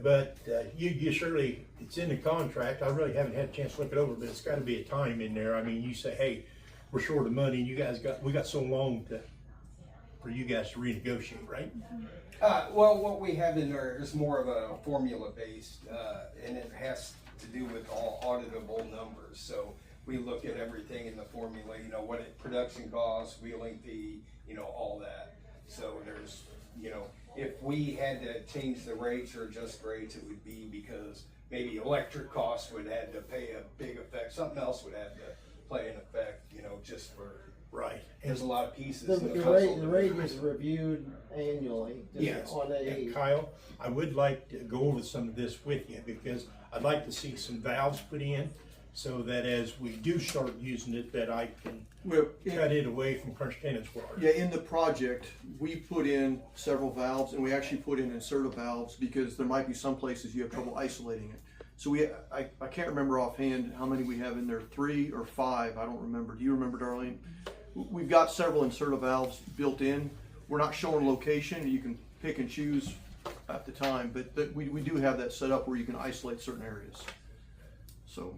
But, you surely, it's in the contract, I really haven't had a chance to look it over, but it's gotta be a time in there, I mean, you say, hey, we're short of money, and we got so long for you guys to renegotiate, right? Well, what we have in there is more of a formula based, and it has to do with all auditable numbers. So we look at everything in the formula, what it production costs, wheeling fee, all that. So there's, if we had to change the rates or adjust rates, it would be because maybe electric costs would have to pay a big effect, something else would have to play an effect, just for, Right. there's a lot of pieces. The, in the puzzle. rate is reviewed annually. just Yes, On and a, Kyle, I would like to go over some of this with you, because I'd like to see some valves put in, so that as we do start using it, that I can Well, cut it away from Crush Tenant's water. yeah, in the project, we put in several valves, and we actually put in insertive valves, because there might be some places you have trouble isolating it. So I can't remember offhand how many we have in there, 3 or 5, I don't remember. Do you remember, Darlene? We've got several insertive valves built in. We're not showing location, you can pick and choose at the time, but we do have that set up where you can isolate certain areas. So,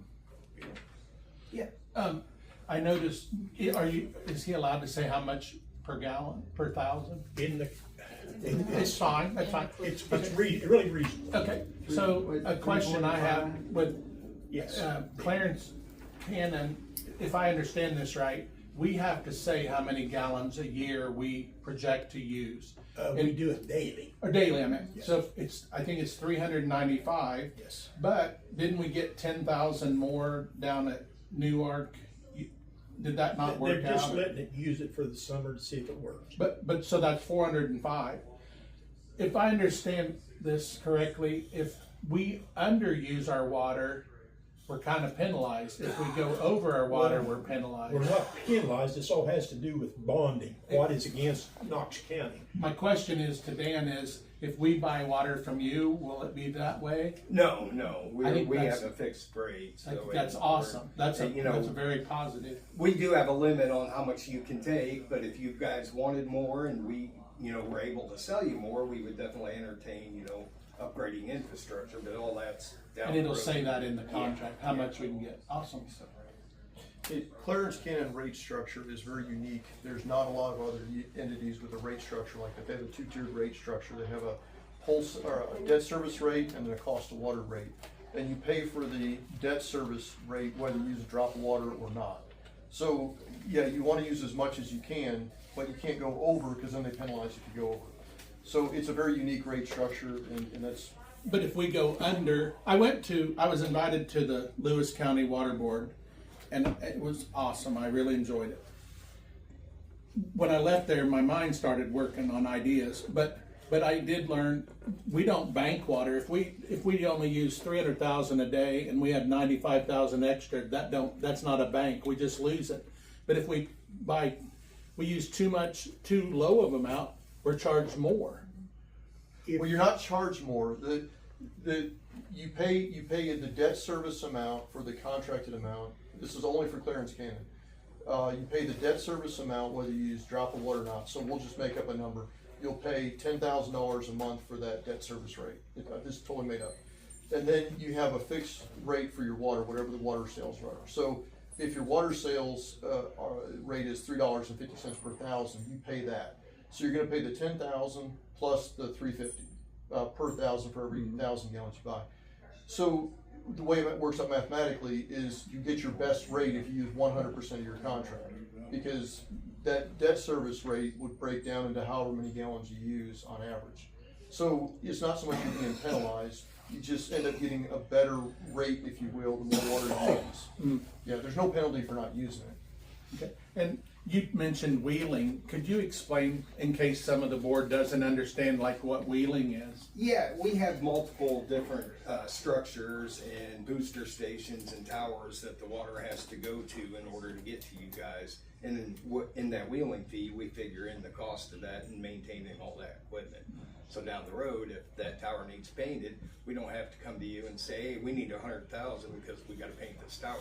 I noticed, is he allowed to say how much per gallon, per thousand? In the, It's fine, that's fine. it's really reasonable. Okay, so a question I have with Yes. Clarence Cannon, if I understand this right, we have to say how many gallons a year we project to use. We do it daily. Or daily, I meant. Yes. So I think it's 395. Yes. But didn't we get 10,000 more down at Newark? Did that not work They're just out? letting it use it for the summer to see if it works. But so that's 405. If I understand this correctly, if we underuse our water, we're kind of penalized. If we go over our water, we're penalized. We're not penalized, this all has to do with bonding, what is against Knox County. My question is to Dan is, if we buy water from you, will it be that way? No, I think we that's- have a fixed rate. I think So that's we're- awesome. That's and, that's a very positive. We do have a limit on how much you can take, but if you guys wanted more and we, were able to sell you more, we would definitely entertain, upgrading infrastructure, but all that's down And the it'll road. say that in the contract, how much we can get. Awesome. Clarence Cannon rate structure is very unique. There's not a lot of other entities with a rate structure like that. They have a 2-tiered rate structure. They have a or a debt service rate and then a cost of water rate. And you pay for the debt service rate whether you use a drop of water or not. So, yeah, you want to use as much as you can, but you can't go over because then they penalize if you go over. So it's a very unique rate structure, and that's, But if we go under, I was invited to the Lewis County Water Board, and it was awesome. I really enjoyed it. When I left there, my mind started working on ideas, but I did learn we don't bank water. If we only use 300,000 a day and we had 95,000 extra, that's not a bank. We just lose it. But if we use too low of amount, we're charged more. well, you're not charged more. You pay the debt service amount for the contracted amount. This is only for Clarence Cannon. You pay the debt service amount whether you use drop of water or not. So we'll just make up a number. You'll pay $10,000 a month for that debt service rate. This is totally made up. And then you have a fixed rate for your water, whatever the water sales are. So if your water sales rate is $3.50 per thousand, you pay that. So you're going to pay the $10,000 plus the $3.50 per thousand for every 1,000 gallons you buy. So the way it works out mathematically is you get your best rate if you use 100% of your contract, because that debt service rate would break down into however many gallons you use on average. So it's not so much you're being penalized, you just end up getting a better rate, if you will, the more water you use. Yeah, there's no penalty for not using it. Okay. And you mentioned wheeling. Could you explain, in case some of the board doesn't understand, like what wheeling is? Yeah, we have multiple different structures and booster stations and towers that the water has to go to in order to get to you guys. And in that wheeling fee, we figure in the cost of that and maintaining all that equipment. So down the road, if that tower needs painted, we don't have to come to you and say, hey, we need 100,000 because we got to paint this tower.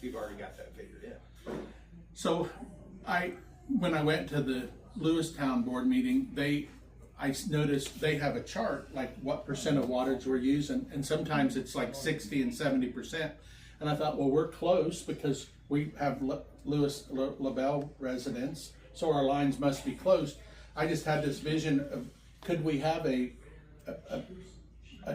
We've already got that figured in. So when I went to the Lewistown board meeting, I noticed they have a chart, like what percent of wattage we're using, and sometimes it's like 60 and 70%. And I thought, well, we're close because we have Lewis LaBelle residents, so our lines must be close. I just had this vision of, could we have a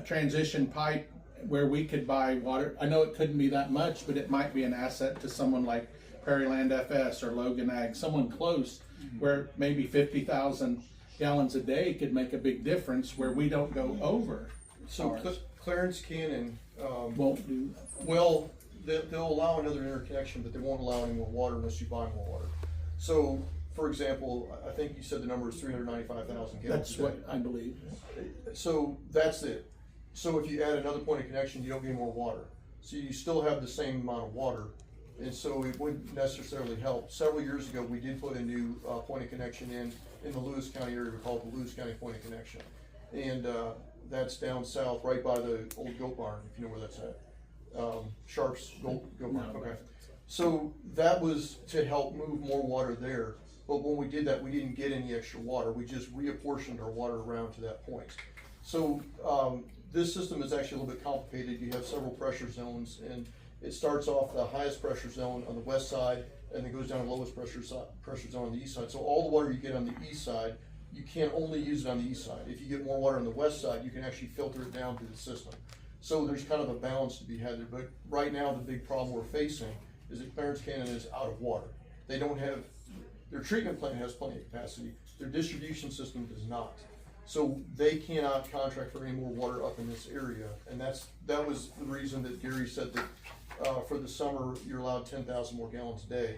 transition pipe where we could buy water? I know it couldn't be that much, but it might be an asset to someone like Prairieland FS or Logan Ag, someone close where maybe 50,000 gallons a day could make a big difference where we don't go over. So Clarence Cannon Won't do that. well, they'll allow another interconnection, but they won't allow any more water unless you buy more water. So, for example, I think you said the number is 395,000 gallons. That's what I believe. So that's it. So if you add another point of connection, you don't get more water. So you still have the same amount of water, and so it wouldn't necessarily help. Several years ago, we did put a new point of connection in the Lewis County area. We call it the Lewis County Point of Connection, and that's down south, right by the old goat barn, if you know where that's at. Sharp's goat barn. Okay. So that was to help move more water there. But when we did that, we didn't get any extra water. We just reapportioned our water around to that point. So this system is actually a little bit complicated. You have several pressure zones, and it starts off the highest pressure zone on the west side, and then goes down to the lowest pressure zone on the east side. So all the water you get on the east side, you can only use it on the east side. If you get more water on the west side, you can actually filter it down through the system. So there's kind of a balance to be had there. But right now, the big problem we're facing is that Clarence Cannon is out of water. They don't have, their treatment plant has plenty of capacity. Their distribution system does not. So they cannot contract for any more water up in this area. And that was the reason that Gary said that for the summer, you're allowed 10,000 more gallons a day.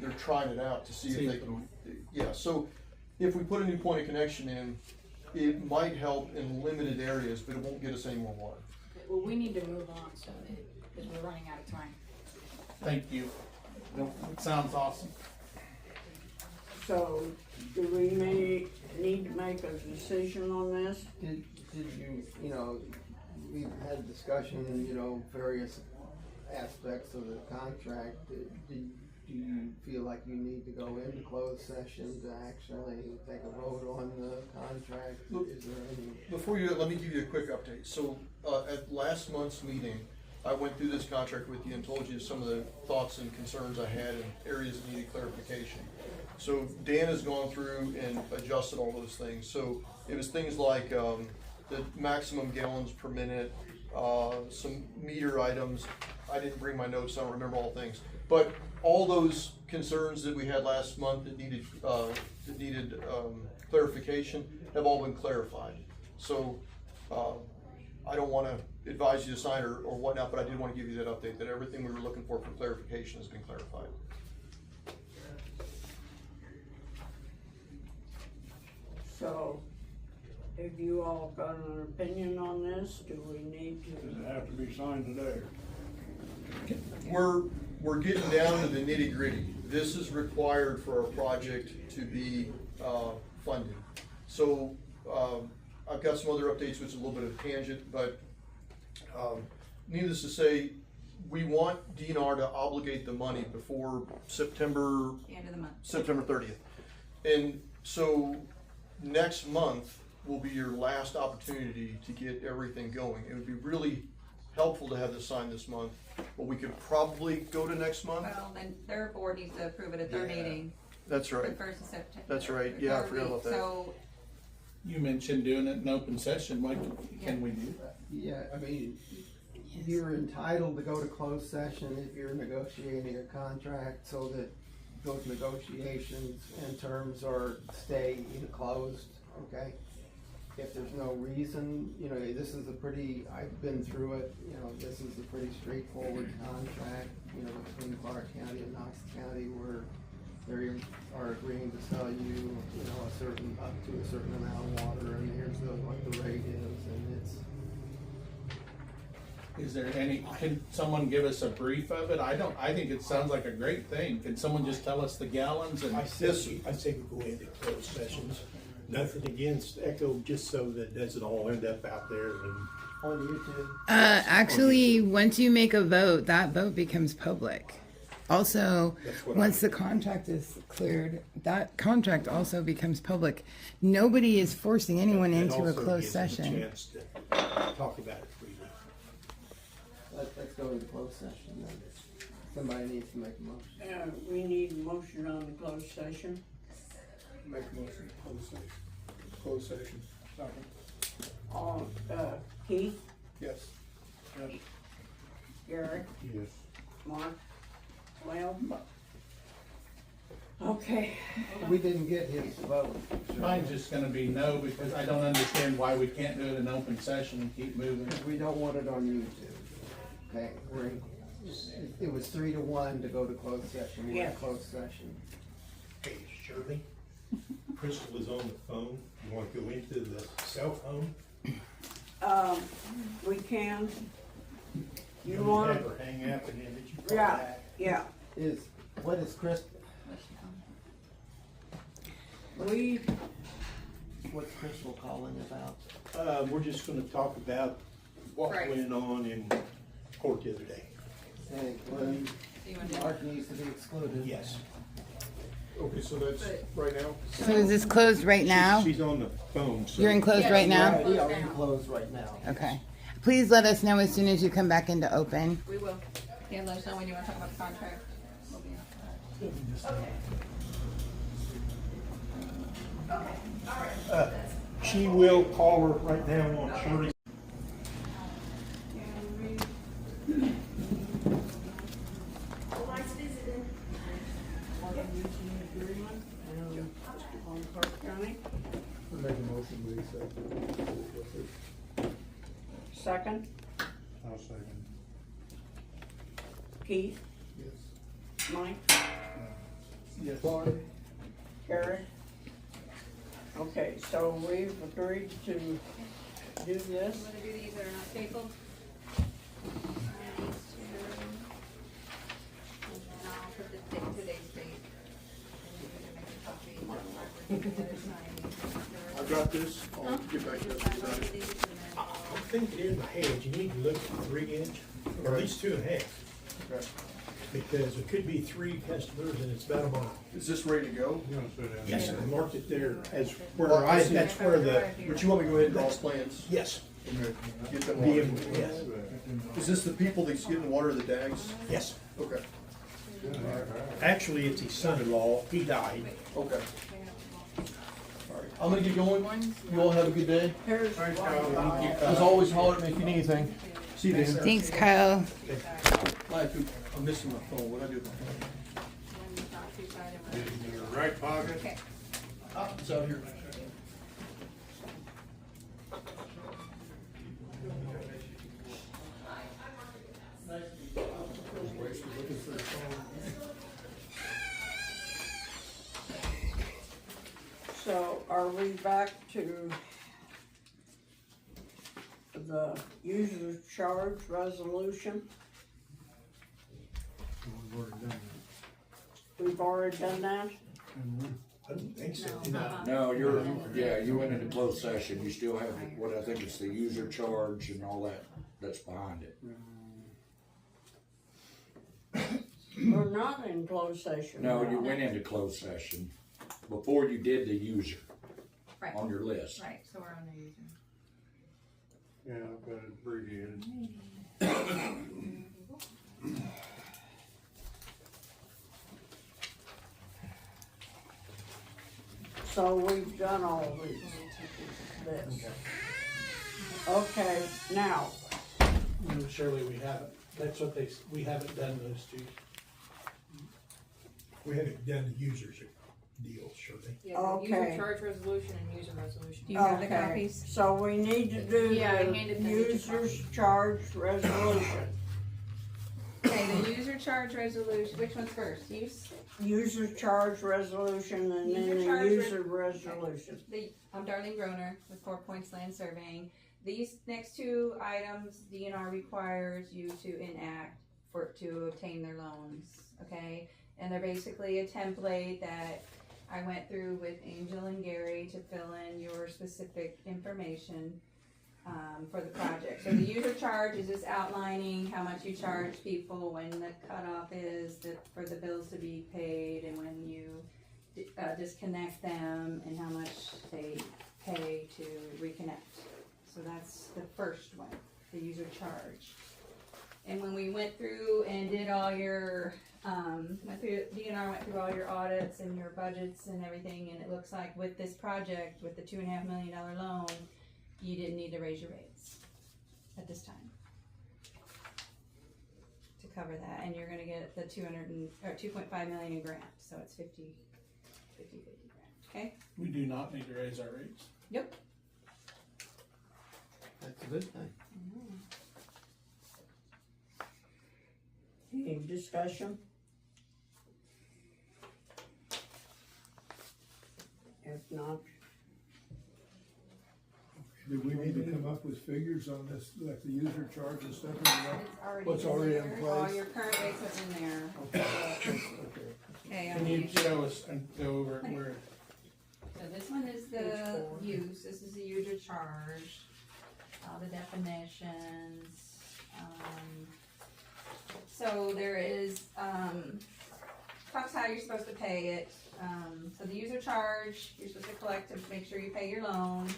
They're trying it out to see if they can, yeah. So if we put a new point of connection in, it might help in limited areas, but it won't get us any more water. Well, we need to move on soon, because we're running out of time. Thank you. It sounds awesome. So, do we need to make a decision on this? Did you, we've had discussion, various aspects of the contract. Do you feel like you need to go into closed session to actually take a vote on the contract? Is there any? Before you, let me give you a quick update. So at last month's meeting, I went through this contract with you and told you some of the thoughts and concerns I had and areas that needed clarification. So Dan has gone through and adjusted all those things. So it was things like the maximum gallons per minute, some meter items. I didn't bring my notes, so I don't remember all things. But all those concerns that we had last month that needed clarification have all been clarified. So, I don't wanna advise you to sign or whatnot, but I did wanna give you that update, that everything we were looking for clarification has been clarified. So, have you all got an opinion on this? Do we need Does to? it have to be signed today? We're getting down to the nitty gritty. This is required for our project to be, funded. So, I've got some other updates, which is a little bit of a tangent, but, needless to say, we want DNR to obligate the money before September The end of the month. September 30th. And so next month will be your last opportunity to get everything going. It would be really helpful to have this signed this month, but we could probably go to next month. Well, then their board needs to approve it at their Yeah. meeting, That's the right. 1st of September. That's right. Yeah, I forgot about that. So, You mentioned doing it in open session, why can we do that? Yeah, I mean, you're entitled to go to closed session if you're negotiating a contract, so that those negotiations and terms are stay closed, okay? If there's no reason, you know, this is a pretty, I've been through it, you know, this is a pretty straightforward contract, you know, between Clark County and Knox County, where they are agreeing to sell you, you know, a certain, up to a certain amount of water, and here's what the rate is, and it's, Is there any, can someone give us a brief of it? I think it sounds like a great thing. Can someone just tell us the gallons and? I say we go into closed sessions. Nothing against Echo, just so that doesn't all end up out there and. on YouTube. Actually, once you make a vote, that vote becomes public. Also, That's what once the contract is cleared, that contract also becomes public. Nobody is forcing anyone It into a also closed gives them a session. chance to talk about it freely. Let's go into closed session then. Somebody needs to make a motion. We need a motion on the closed session. Make a motion, closed session. Second. All, Keith, Yes. Yes. Gary, Yes. Mark, well, okay. We didn't get his vote. Mine's just gonna be no, because I don't understand why we can't do it in open session and keep moving. We don't want it on YouTube. Okay, it was 3-1 to go to closed session. We're in Yes. closed session. Hey, Shirley, Crystal is on the phone. You want to go into the cell phone? We can. You Have want, her hang up and then did you call yeah, back? yeah. What is Chris, what's Crystal calling about? We're just gonna talk about what Right. went on in court the other day. Hey, Glenn, do you want to? Mark needs to be excluded. Yes. Okay, so that's right now? So is this closed right now? She's on the phone, so. You're in closed Yes. right now? We are in closed right now. Okay. Please let us know as soon as you come back into open. We will. Yeah, let us know when you want to talk about the contract. We'll be on. She will call her right now on Shirley. On Park County, Make a motion, we accept it. second, I'll second. Keith, Yes. Mike, Yes. Gary. Okay, so we've agreed to do this. You want to do these that are not stapled? And I'll put the date, today's date. And then you can make a copy. I've got this. I'll get back to that. I'm thinking in my head, you need to look at 3-inch, or at least 2.5. Okay. Because there could be 3 customers and it's about a mile. Is this ready to go? You want to sit down? Yes, I marked it there as that's where the, But you want me to go ahead and draw plans? yes. Okay. Get them Be water. able- yes, Is this the people that's getting water, the DAGs? yes. Okay, Actually, it's his son-in-law, he died. okay. All right, I'm gonna get going. You all have a good day. Here's one. As always, holler at me if you need anything. See you, Dan. Thanks, Kyle. I'm missing my phone. What do I do with my phone? In your right pocket. Okay. Ah, it's out here. Just looking for the phone. So are we back to the user charge resolution? We've already done We've already done that? I don't think so. No, you went into closed session, you still have what I think it's the user charge and all that's behind it. We're not in closed session. No, now. you went into closed session before you did the user Right. on your list. Right, so we're on the user. Yeah, I've got it abbreviated. So we've done all this. Okay, now, No, surely we haven't. That's what we haven't done those two. We haven't done the users deal, surely. Yeah, the Okay. user charge resolution and user resolution. Do you have the okay, copies? so we need to do Yeah, I the handed them each a users charge resolution. Okay, the user charge resolution, which one's first? User charge resolution and then User the charge user resolution. I'm Darlene Groner with 4 Points Land Surveying. These next two items, DNR requires you to enact to obtain their loans, okay? And they're basically a template that I went through with Angel and Gary to fill in your specific information for the project. So the user charge is just outlining how much you charge people, when the cutoff is for the bills to be paid, and when you disconnect them, and how much they pay to reconnect. So that's the first one, the user charge. And when we went through and did all your, DNR went through all your audits and your budgets and everything, and it looks like with this project, with the $2.5 million loan, you didn't need to raise your rates at this time to cover that, and you're gonna get the 2.5 million in grant, so it's 50 grant, okay? We do not need to raise our rates. Yep. That's a good thing. Any discussion? If not, Do we need to come up with figures on this, like the user charge and stuff? Or It's What's already in there. All place? your current rates are in there. okay. Okay, Can you show us and go over where? so this one is the use, this is the user charge, all the definitions. So there is, talks how you're supposed to pay it. So the user charge, you're supposed to collect to make sure you pay your loan.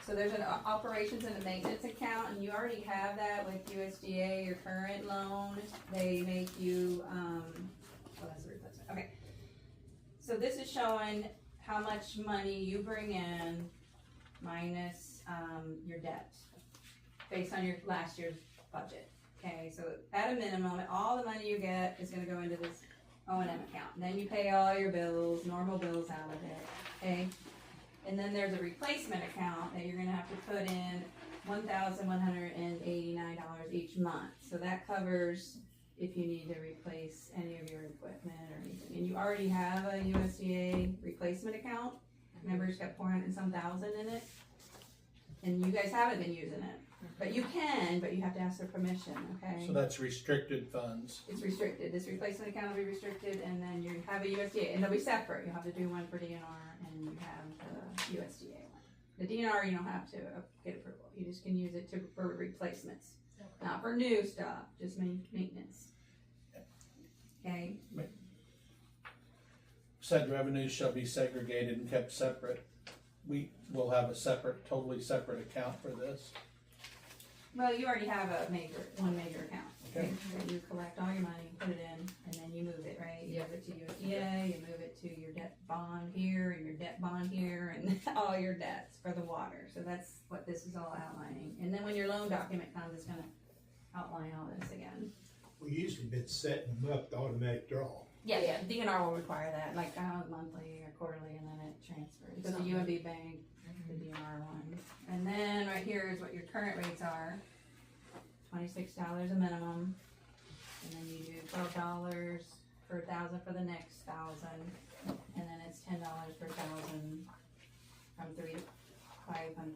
So there's an operations and a maintenance account, and you already have that with USDA, your current loan. They make you, that's the replacement, okay. So this is showing how much money you bring in minus, your debt, based on your last year's budget. Okay, so at a minimum, all the money you get is gonna go into this O&M account. And then you pay all your bills, normal bills out of it, okay? And then there's a replacement account that you're gonna have to put in $1,189 each month. So that covers if you need to replace any of your equipment or anything. And you already have a USDA replacement account. Remember, it's got 400 and some thousand in it. And you guys haven't been using it. But you can, but you have to ask their permission, okay? So that's restricted funds. It's restricted. This replacement account will be restricted, and then you have a USDA, and they'll be separate. You'll have to do one for DNR, and you have the USDA one. The DNR, you don't have to get approval. You just can use it for replacements, not for new stuff, just maintenance. Okay? Said revenues shall be segregated and kept separate. We will have a totally separate account for this. Well, you already have one major account. Okay. So you collect all your money, put it in, and then you move it, right? You move it to USDA, you move it to your debt bond here, and your debt bond here, and all your debts for the water. So that's what this is all outlining. And then when your loan document comes, it's gonna outline all this again. We usually been setting them up to automatic draw. Yeah, DNR will require that, like monthly or quarterly, and then it transfers. So the UMB bank, the DNR one. And then right here is what your current rates are. $26 a minimum. $12 per 1,000 for the next 1,000, and then it's $10 per 1,000 from 3 to 5,000,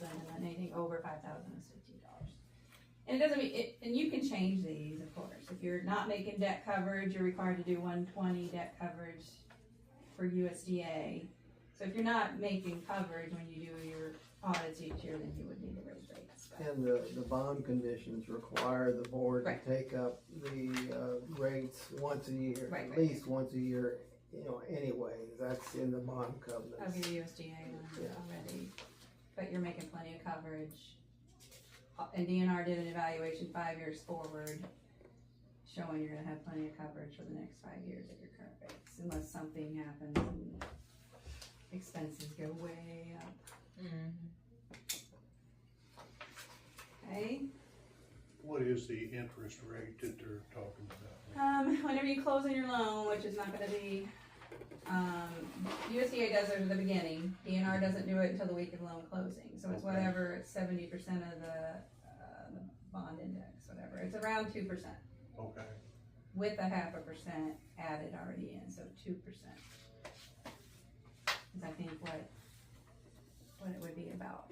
and then anything over 5,000 is $15. And it doesn't mean it, and you can change these, of course. If you're not making debt coverage, you're required to do 120 debt coverage for USDA. So if you're not making coverage when you do your audits each year, then you would need to raise rates. But And the bond conditions require the board to Right. take up the rates once a year, Right, at right. least once a year, anyway, that's in the bond of covenants. your USDA one Yeah. already, but you're making plenty of coverage. And DNR did an evaluation 5 years forward, showing you're gonna have plenty of coverage for the next 5 years at your current rates, unless something happens and expenses go way up. Okay, What is the interest rate that they're talking about? whenever you close on your loan, which is not gonna be, USDA does it at the beginning, DNR doesn't do it until the week of loan closing, so it's Okay. whatever, it's 70% of the bond index, whatever, it's around 2%, Okay, with a 0.5% added already in, so 2%. Is I think what it would be about.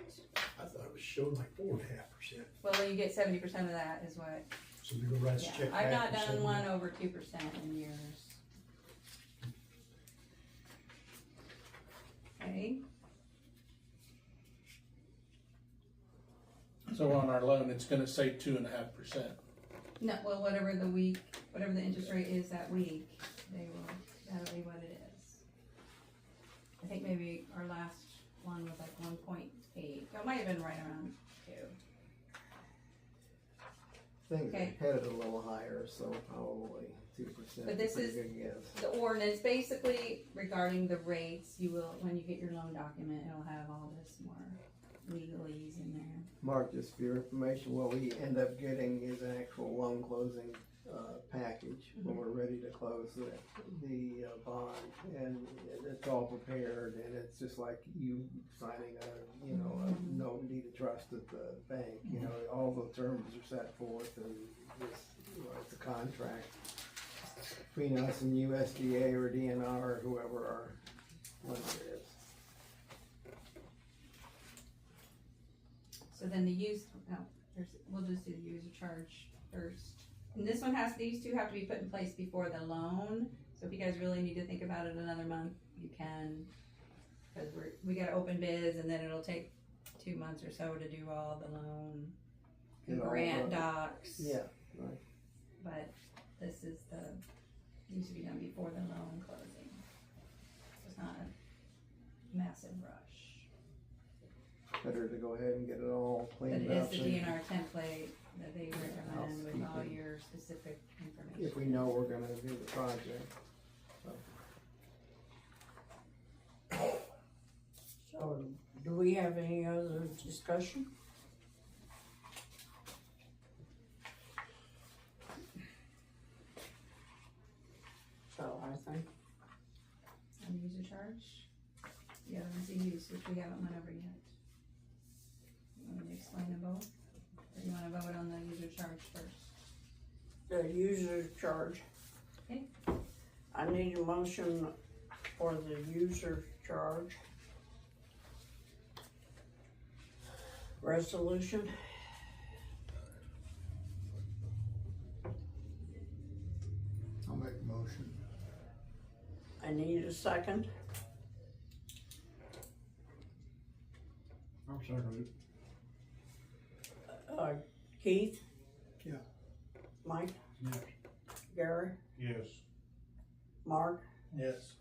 I thought it was showing like 4.5%. Well, then you get 70% of that is what, So we go write a yeah, check I've back not and done say, one over 2% in years. Okay, So on our loan, it's gonna say 2.5%. no, well, whatever the interest rate is that week, that'll be what it is. I think maybe our last one was like 1.8, it might have been right around 2. Things are Okay. headed a little higher, so probably 2%. But this Pretty is- good guess. The ordinance, basically regarding the rates, you will, when you get your loan document, it'll have all this more legalese in there. Mark, just for your information, what we end up getting is an actual loan closing package when we're ready to close the bond, and it's all prepared, and it's just like you signing a note and deed of trust at the bank. All the terms are set forth, and it's a contract between us and USDA or DNR or whoever our lender is. So then we'll just do the user charge first. And this one these two have to be put in place before the loan, so if you guys really need to think about it another month, you can. Cause we gotta open bids, and then it'll take 2 months or so to do all the loan and Get all grant the- docs. Yeah, right. But this is needs to be done before the loan closing. So it's not a massive rush. Better to go ahead and get it all But cleaned it up. is the so you- DNR template that they recommend with all your specific information. If we know we're gonna do the project. So, do we have any other discussion? So, I think, On user charge, the other one's the use, which we haven't went over yet. You want me to explain them both? Or you wanna vote on the user charge first? the user charge. Okay. I need a motion for the user charge. Resolution. I'll make a motion. I need a second. I'm second Keith? Yeah. Mike? Yes. Gary? Yes. Mark? Yes.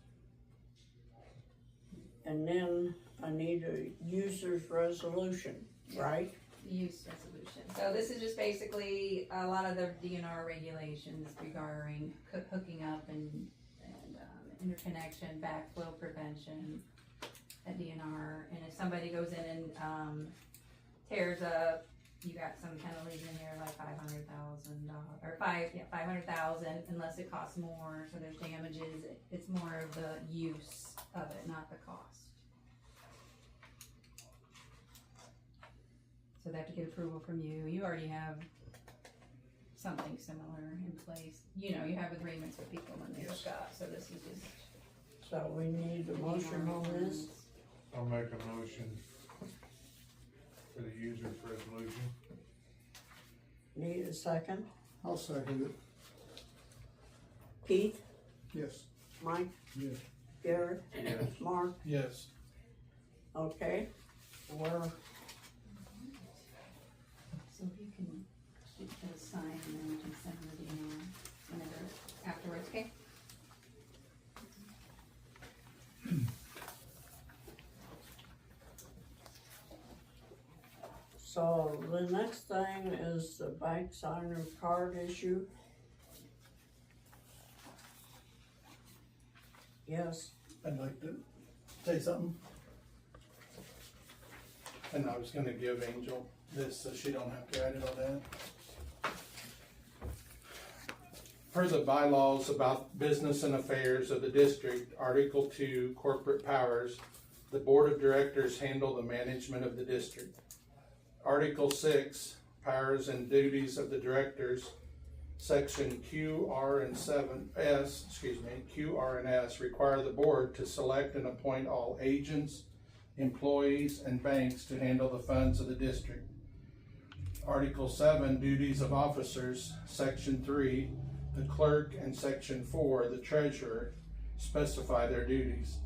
And then I need a user's resolution, right? Use resolution. So this is just basically a lot of the DNR regulations regarding hooking up and interconnection, backflow prevention at DNR. And if somebody goes in and tears up, you got some penalties in here like $500,000 or $500,000 unless it costs more. So there's damages. It's more of the use of it, not the cost. So they have to get approval from you. You already have something similar in place you know, you have agreements with people when they look up, so this is just. So we need a motion on this. I'll make a motion for the user's resolution. Need a second? I'll second it. Keith, Yes. Mike, Yes. Gary, Yes. Mark, Yes. okay? We're, So if you can get those signed and then we can send them the email whenever, afterwards, okay? so the next thing is the bank signer card issue. Yes, I'd like to say something. And I was gonna give Angel this so she don't have to write it all down. Per the bylaws about business and affairs of the district, Article 2, corporate powers, the board of directors handle the management of the district. Article 6, powers and duties of the directors, Section Q, R, and Q, R, and S require the board to select and appoint all agents, employees, and banks to handle the funds of the district. Article 7, duties of officers, Section 3, the clerk, and Section 4, the treasurer, specify their duties.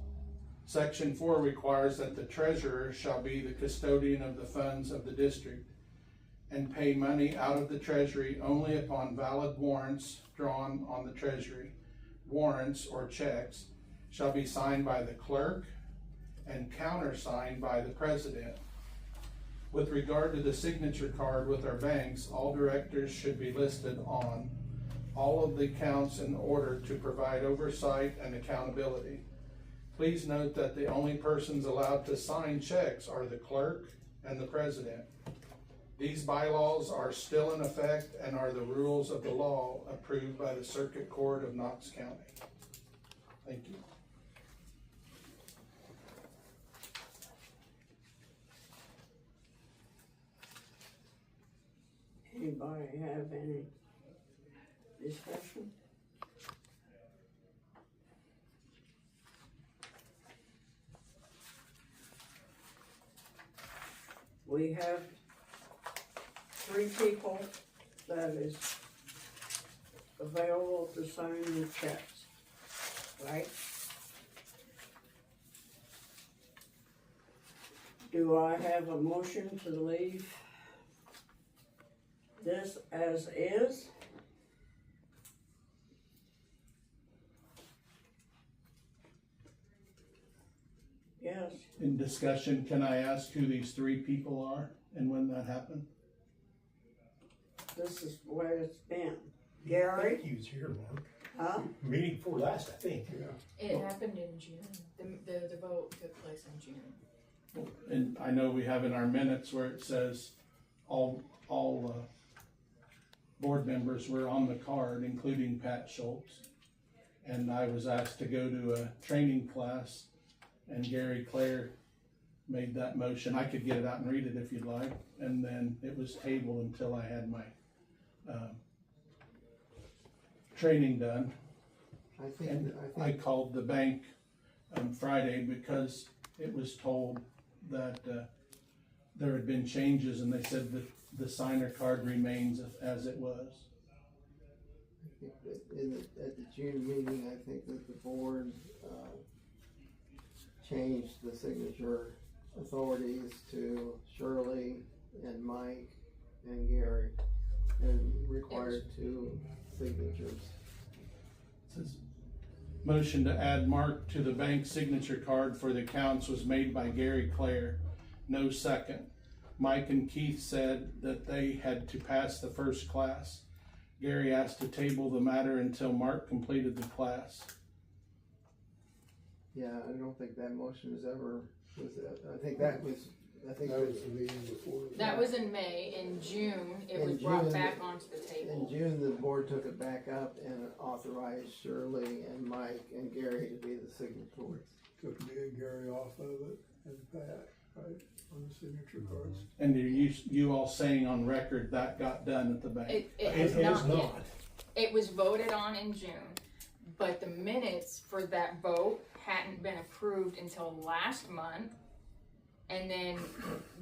Section 4 requires that the treasurer shall be the custodian of the funds of the district and pay money out of the treasury only upon valid warrants drawn on the treasury. Warrants or checks shall be signed by the clerk and countersigned by the president. With regard to the signature card with our banks, all directors should be listed on all of the accounts in order to provide oversight and accountability. Please note that the only persons allowed to sign checks are the clerk and the president. These bylaws are still in effect and are the rules of the law approved by the Circuit Court of Knox County. Thank you. anybody have any discussion? We have 3 people that is available to sign the checks, right? Do I have a motion to leave this as is? Yes. In discussion, can I ask who these 3 people are and when that happened? This is where it's been. I Gary? think he was here, Mark. Huh? Meeting before last, I think. It happened in June. The vote took place in June. And I know we have in our minutes where it says all board members were on the card, including Pat Schultz. And I was asked to go to a training class, and Gary Clare made that motion. I could get it out and read it if you'd like. And then it was tabled until I had my training done. And I called the bank Friday because it was told that there had been changes, and they said that the signer card remains as it was. I think that at the June meeting, I think that the board changed the signature authorities to Shirley and Mike and Gary, and required 2 signatures. It says, motion to add Mark to the bank signature card for the accounts was made by Gary Clare. No second. Mike and Keith said that they had to pass the first class. Gary asked to table the matter until Mark completed the class. Yeah, I don't think that motion was ever, I think that was the meeting before. That was in May. In June, it was In brought June, back onto the in table. June, the board took it back up and authorized Shirley and Mike and Gary to be the signatories. Took me and Gary off of it and Pat, right, on the signature cards. And are you all saying on record that got done at the bank? It It has has not not. yet. It was voted on in June, but the minutes for that vote hadn't been approved until last month. And then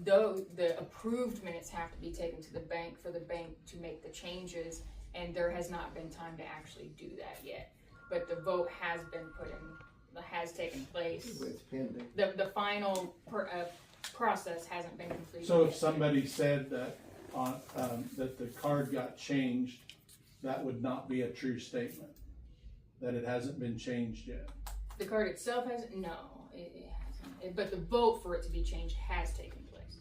the approved minutes have to be taken to the bank for the bank to make the changes, and there has not been time to actually do that yet. But the vote has been has taken place. It's pending. The final process hasn't been completed. So if yet. somebody said that that the card got changed, that would not be a true statement, that it hasn't been changed yet. The card itself hasn't, it hasn't. But the vote for it to be changed has taken place.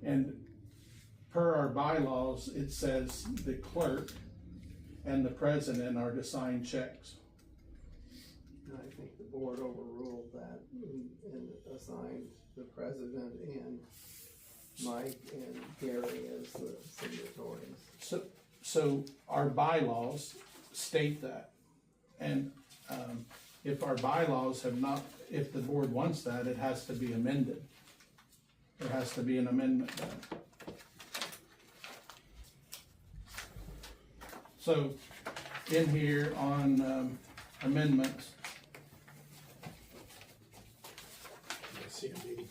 And per our bylaws, it says the clerk and the president are to sign checks. And I think the board overruled that and assigned the president and Mike and Gary as the signatories. So our bylaws state that. And if our bylaws have not, if the board wants that, it has to be amended. There has to be an amendment done. So in here on amendments, CMD.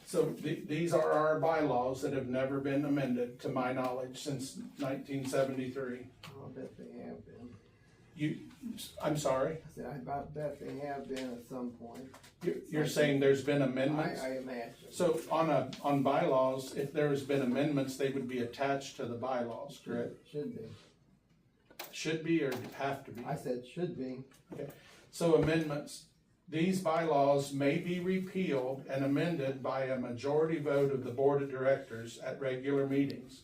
so these are our bylaws that have never been amended, to my knowledge, since 1973. I'll bet they have been. I'm sorry, I said, I about bet they have been at some point. you're saying there's been amendments? I imagine. So on bylaws, if there's been amendments, they would be attached to the bylaws, correct? Should be. Should be or have to be? I said should be. Okay. So amendments, these bylaws may be repealed and amended by a majority vote of the board of directors at regular meetings,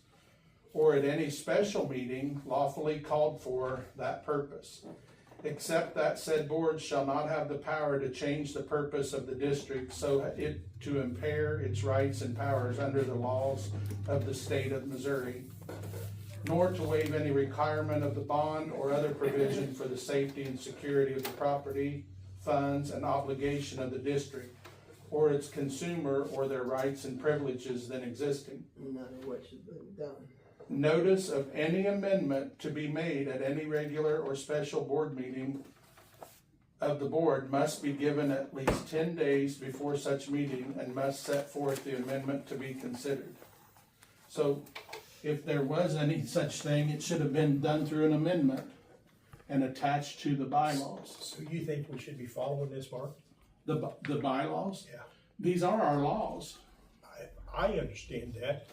or at any special meeting lawfully called for that purpose, except that said board shall not have the power to change the purpose of the district so it to impair its rights and powers under the laws of the state of Missouri, nor to waive any requirement of the bond or other provision for the safety and security of the property, funds, and obligation of the district, or its consumer, or their rights and privileges then existing. None of what should be done. Notice of any amendment to be made at any regular or special board meeting of the board must be given at least 10 days before such meeting and must set forth the amendment to be considered. So if there was any such thing, it should have been done through an amendment and attached to the bylaws. So you think we should be following this, Mark? The bylaws? Yeah. These are our laws. I understand that.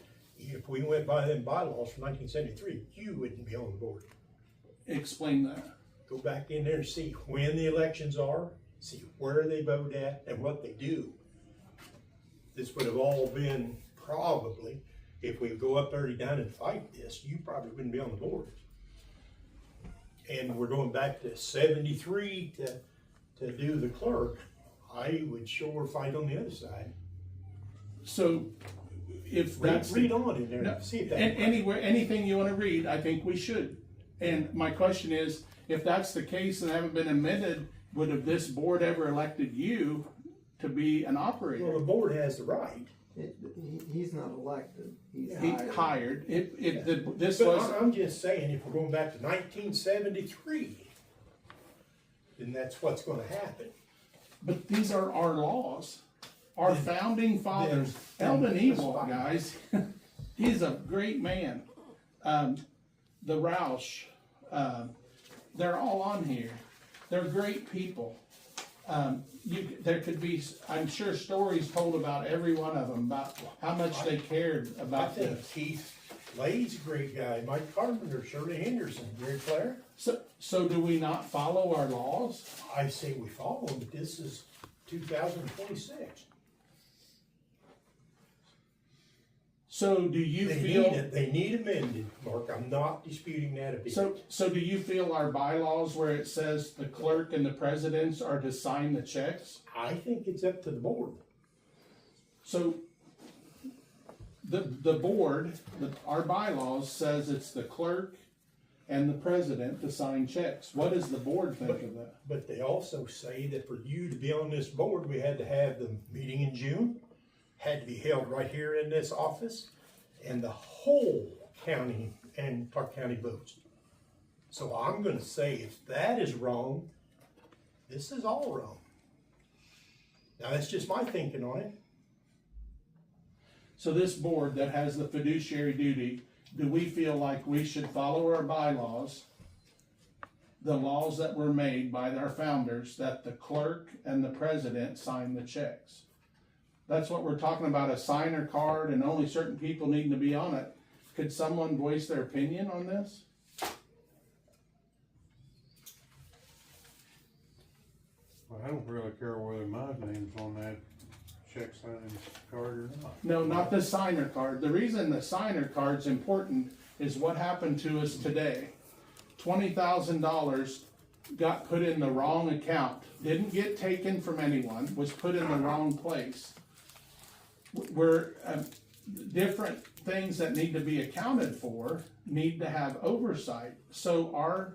If we went by them bylaws from 1973, you wouldn't be on the board. Explain that. Go back in there and see when the elections are, see where they vote at, and what they do. This would have all been probably, if we go up there down and fight this, you probably wouldn't be on the board. And we're going back to 73 to do the clerk. I would sure fight on the other side. So if that's read on in there, see if that. Anywhere, anything you want to read, I think we should. And my question is, if that's the case and haven't been amended, would have this board ever elected you to be an operator? Well, the board has the right. He's not elected. He's hired. This But was. I'm just saying, if we're going back to 1973, then that's what's going to happen. But these are our laws. Our founding fathers, Eldon Evil, guys, he's a great man. The Roush, they're all on here. They're great people. There could be, I'm sure, stories told about every one of them, about how much they cared about I think this. Keith Lay's a great guy. Mike Carpenter, Shirley Henderson, Gary Clare. So do we not follow our laws? I say we follow them, but this is 2026. So do you feel they need amended, Mark? I'm not disputing that a bit. So do you feel our bylaws where it says the clerk and the presidents are to sign the checks? I think it's up to the board. So the board, our bylaws says it's the clerk and the president to sign checks. What does the board think of that? But they also say that for you to be on this board, we had to have the meeting in June, had to be held right here in this office, and the whole county and Clark County votes. So I'm gonna say if that is wrong, this is all wrong. Now, that's just my thinking on it. So this board that has the fiduciary duty, do we feel like we should follow our bylaws, the laws that were made by our founders, that the clerk and the president sign the checks? That's what we're talking about, a signer card and only certain people need to be on it. Could someone voice their opinion on this? Well, I don't really care whether my name's on that check signing card or not. No, not the signer card. The reason the signer card's important is what happened to us today. $20,000 got put in the wrong account, didn't get taken from anyone, was put in the wrong place. We're, different things that need to be accounted for need to have oversight. So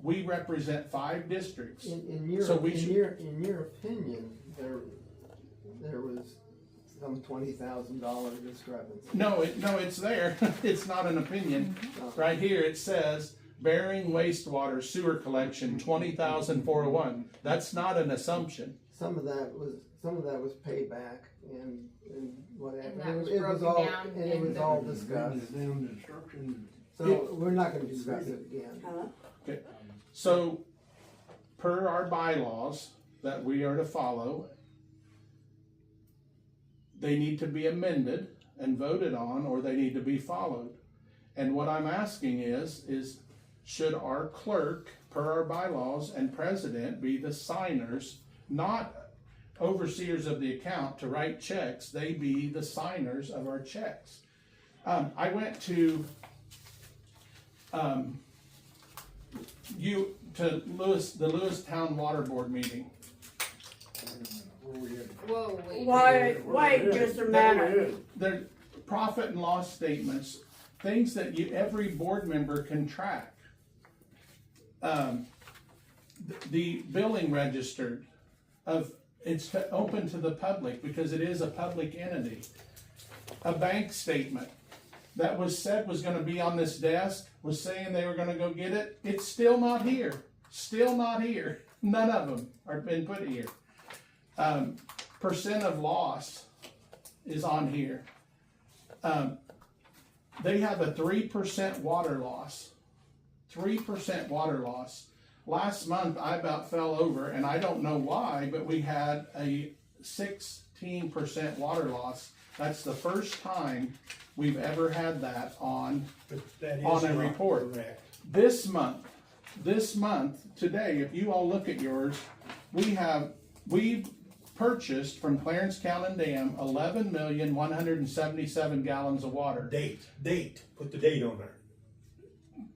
we represent 5 districts. In your opinion, there was some $20,000 discrepancy. No, it's there. It's not an opinion. Right here, it says Bering wastewater sewer collection, 20,401. That's not an assumption. Some of that was payback and whatever. And that was It broken all, down and it in was the- all discussed. So we're not gonna discuss it again. Okay. So, per our bylaws that we are to follow, they need to be amended and voted on, or they need to be followed. And what I'm asking is should our clerk, per our bylaws, and president be the signers, not overseers of the account to write checks, they be the signers of our checks. I went to the Lewistown Water Board meeting. Whoa, Wait just a minute. They're profit and loss statements, things that every board member can track. The billing register it's open to the public because it is a public entity. A bank statement that was said was gonna be on this desk, was saying they were gonna go get it. It's still not here. Still not here. None of them are been put here. Percent of loss is on here. They have a 3% water loss. 3% water loss. Last month, I about fell over, and I don't know why, but we had a 16% water loss. That's the first time we've ever had that on a report. Correct. This month, today, if you all look at yours, we've purchased from Clarence Callan Dam 11,177 gallons of water. Date, put the date on there.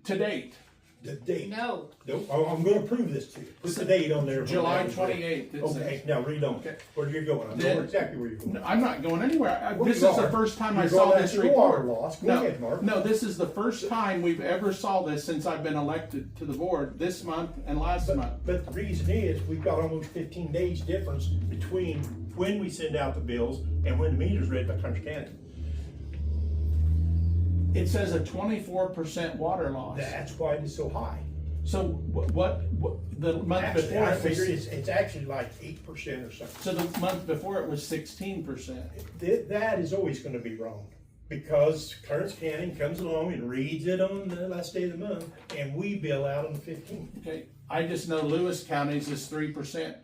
To date. The date. No. I'm gonna prove this to you. Put the date on there. July 28th. it Okay, says. now read on. Okay. Where you're going, I know exactly where you're going. No, I'm not going anywhere. Well, This you is the are. first time I You're saw going this after your water report. loss. Go No, ahead, Mark. no, this is the first time we've ever saw this since I've been elected to the board, this month and last month. But the reason is, we've got almost 15 days difference between when we send out the bills and when the meter's read by Clarence County. It says a 24% water loss. That's why it is so high. So what the month Actually, before I it figured was, it's actually like 8% or something. so the month before it was 16%. That is always gonna be wrong, because Clarence County comes along and reads it on the last day of the month, and we bill out on the 15th. Okay, I just know Lewis County's is 3%.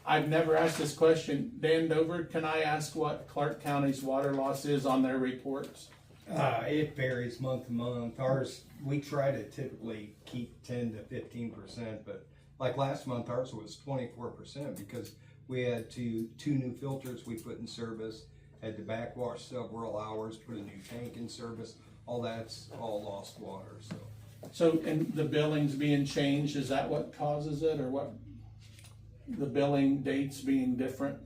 I've never asked this question. Dan Dover, can I ask what Clark County's water loss is on their reports? It varies month to month. Ours, we try to typically keep 10 to 15%, but like last month, ours was 24% because we had two new filters we put in service, had to backwash several hours, put a new tank in service. All that's all lost water. So, and the billing's being changed, is that what causes it, or what? The billing dates being different?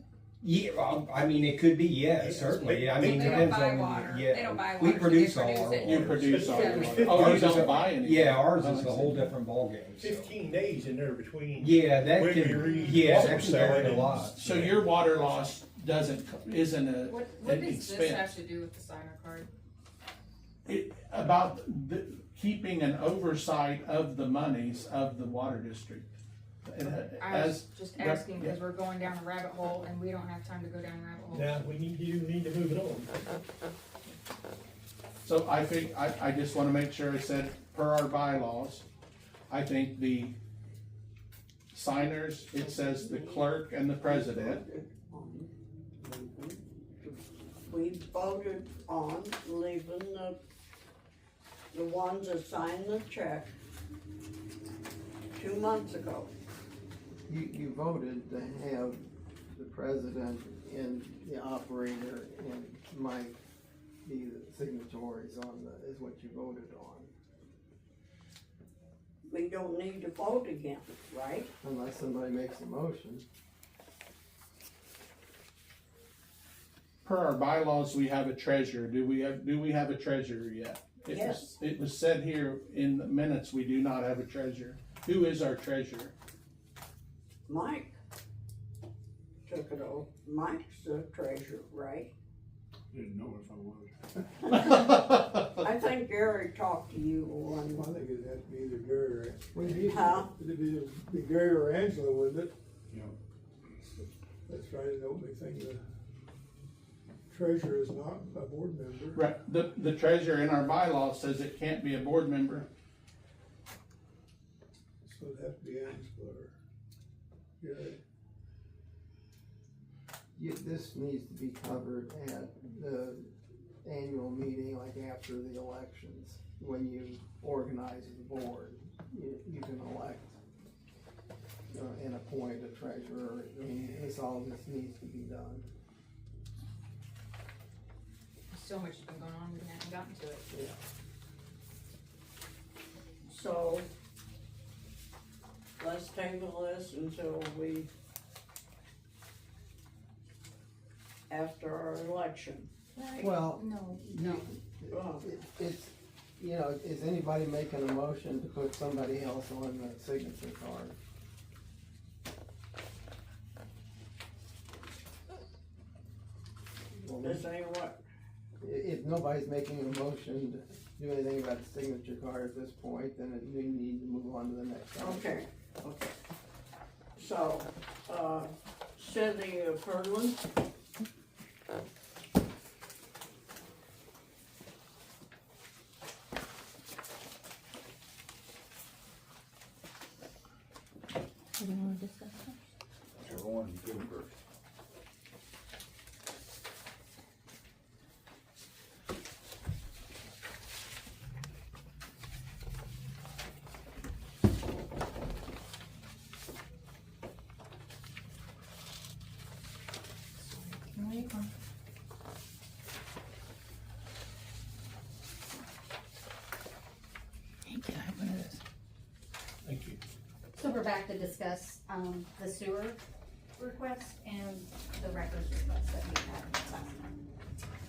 Yeah, I mean, it could be, yeah, certainly. I mean, They don't depends buy on, water. yeah. They don't buy We water, so produce they all produce our it. water. You produce all your Yeah. water. Oh, you don't buy any? Yeah, ours Oh, is I a see. whole different ballgame. So. 15 days in there between. Yeah, that when we can, read yeah, water that can selling vary a and- lot. So your water loss isn't What an does this have expense. to do with the signer card? About keeping an oversight of the monies of the water district. I was just asking yeah. because we're going down a rabbit hole and we don't have time to go down a rabbit hole. Now, you need to move it on. So I think, I just wanna make sure I said, per our bylaws, I think the signers, it says the clerk and the president. We voted on leaving the ones that signed the check 2 months ago. You voted to have the president and the operator and Mike be the signatories on is what you voted on. We don't need to vote again, right? Unless somebody makes a motion. Per our bylaws, we have a treasurer. Do we have a treasurer yet? Yes. It was said here in the minutes, we do not have a treasurer. Who is our treasurer? Mike took it over. Mike's the treasurer, right? Didn't know if I was. I think Gary talked to you one. I think it'd have to be either Gary or, Huh? it'd be Gary or Angela, wouldn't it? Yeah. That's right, the only thing, the treasurer is not a board member. Right, the treasurer in our bylaws says it can't be a board member. So it'd have to be Angela or Gary. This needs to be covered at the annual meeting, like after the elections, when you organize the board. You can elect and appoint a treasurer. I mean, this needs to be done. So much has been going on, we haven't gotten to it. Yeah. So let's table this until after our election. Well, No. It's, is anybody making a motion to put somebody else on the signature card? This ain't what, If nobody's making a motion to do anything about the signature card at this point, then we need to move on to the next item. okay. So, City of Portland. Do you want to discuss that? Everyone, you go first. Where you going? Hey, can I have one of those? Thank you. So we're back to discuss, the sewer request and the records request that we had last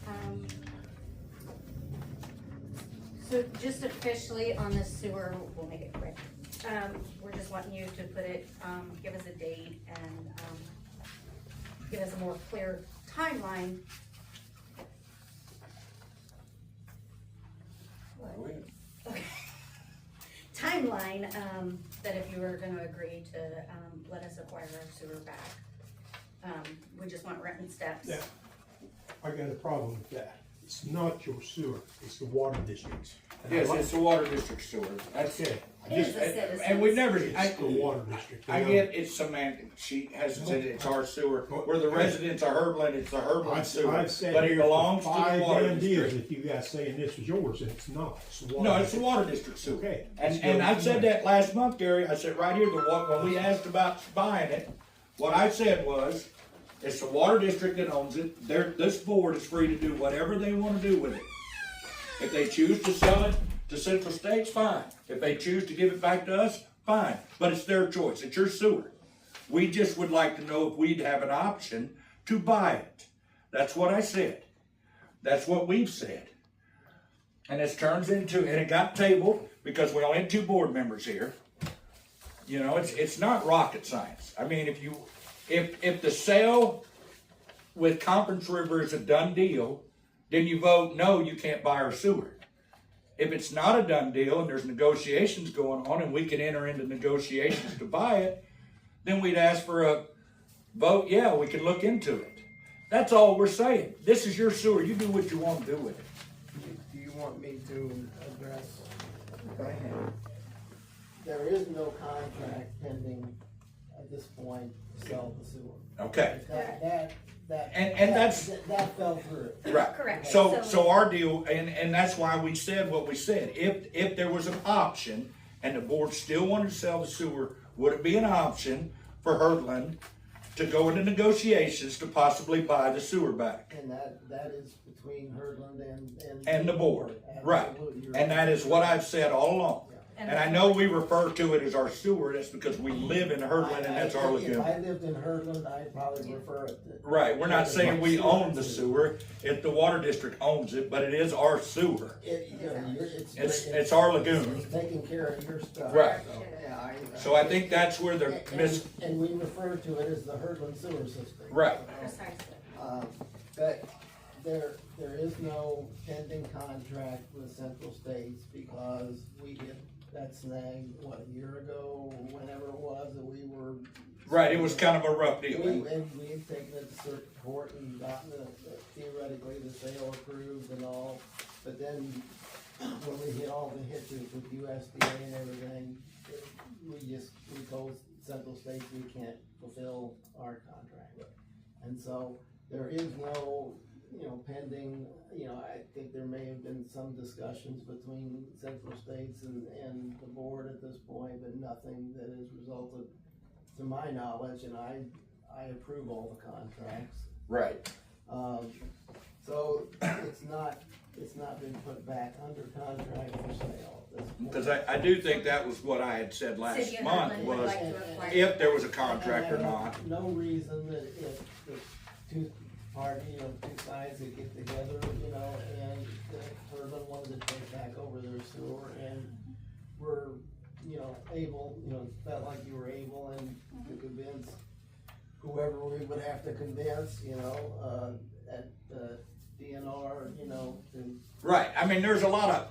time. So just officially on the sewer, we'll make it quick. We're just wanting you to put it, give us a date and, give us a more clear timeline. Okay. Timeline, that if you were gonna agree to, let us acquire our sewer back. We just want written steps. Yeah. I got a problem with that. It's not your sewer, it's the water district's. And I Yes, like- it's the water district sewer. That's Okay. It is the citizens. And we never, It's the water district. I get it's semantic. She hasn't said it's our sewer. Where the residents are Herbland, it's the Herbland sewer. I've sat But it here for belongs to the 5 water damn years district. with you guys saying this was yours, and it's not. It's the water No, it's the district. water district sewer. Okay. And I said that last month, Gary. I said right here, when we asked about buying it, what I said was, it's the water district that owns it. This board is free to do whatever they want to do with it. If they choose to sell it to Central States, fine. If they choose to give it back to us, fine. But it's their choice. It's your sewer. We just would like to know if we'd have an option to buy it. That's what I said. That's what we've said. And it turns into, and it got tabled because we only had 2 board members here. You know, it's not rocket science. I mean, if the sale with Conference River is a done deal, then you vote no, you can't buy our sewer. If it's not a done deal and there's negotiations going on and we can enter into negotiations to buy it, then we'd ask for a vote, yeah, we can look into it. That's all we're saying. This is your sewer, you do what you want to do with it. Do you want me to address? Go ahead. There is no contract pending at this point to sell the sewer. Okay. That fell through. Right. Correct. So our deal, and that's why we said what we said. If there was an option and the board still wanted to sell the sewer, would it be an option for Heartland to go into negotiations to possibly buy the sewer back? And that is between Heartland And the board, right. Absolutely. And that is what I've said all along. And I know we refer to it as our sewer, that's because we live in Heartland and that's our lagoon. If I lived in Heartland, I'd probably refer it to. Right, we're not saying we own the sewer, if the water district owns it, but it is our sewer. It's our lagoon. It's taking care of your stuff. Right. So I think that's where the And we refer to it as the Heartland sewer system. Right. But there is no pending contract with Central States because we get that snag, what, a year ago, or whenever it was, that we were. Right, it was kind of a rough deal. And we had taken it to circuit court and gotten theoretically the sale approved and all, but then when we hit all the hitches with USDA and everything, we told Central States we can't fulfill our contract. And so there is no, pending, I think there may have been some discussions between Central States and the board at this point, but nothing that has resulted to my knowledge, and I approve all the contracts. Right. So it's not been put back under contract for sale at this point. Because I do think that was what I had said last month, was if there was a contract or not. No reason that if the two sides that get together, and Heartland wanted to take back over their sewer and were, able, felt like you were able and to convince whoever we would have to convince, at the DNR, to. Right, I mean, there's a lot of,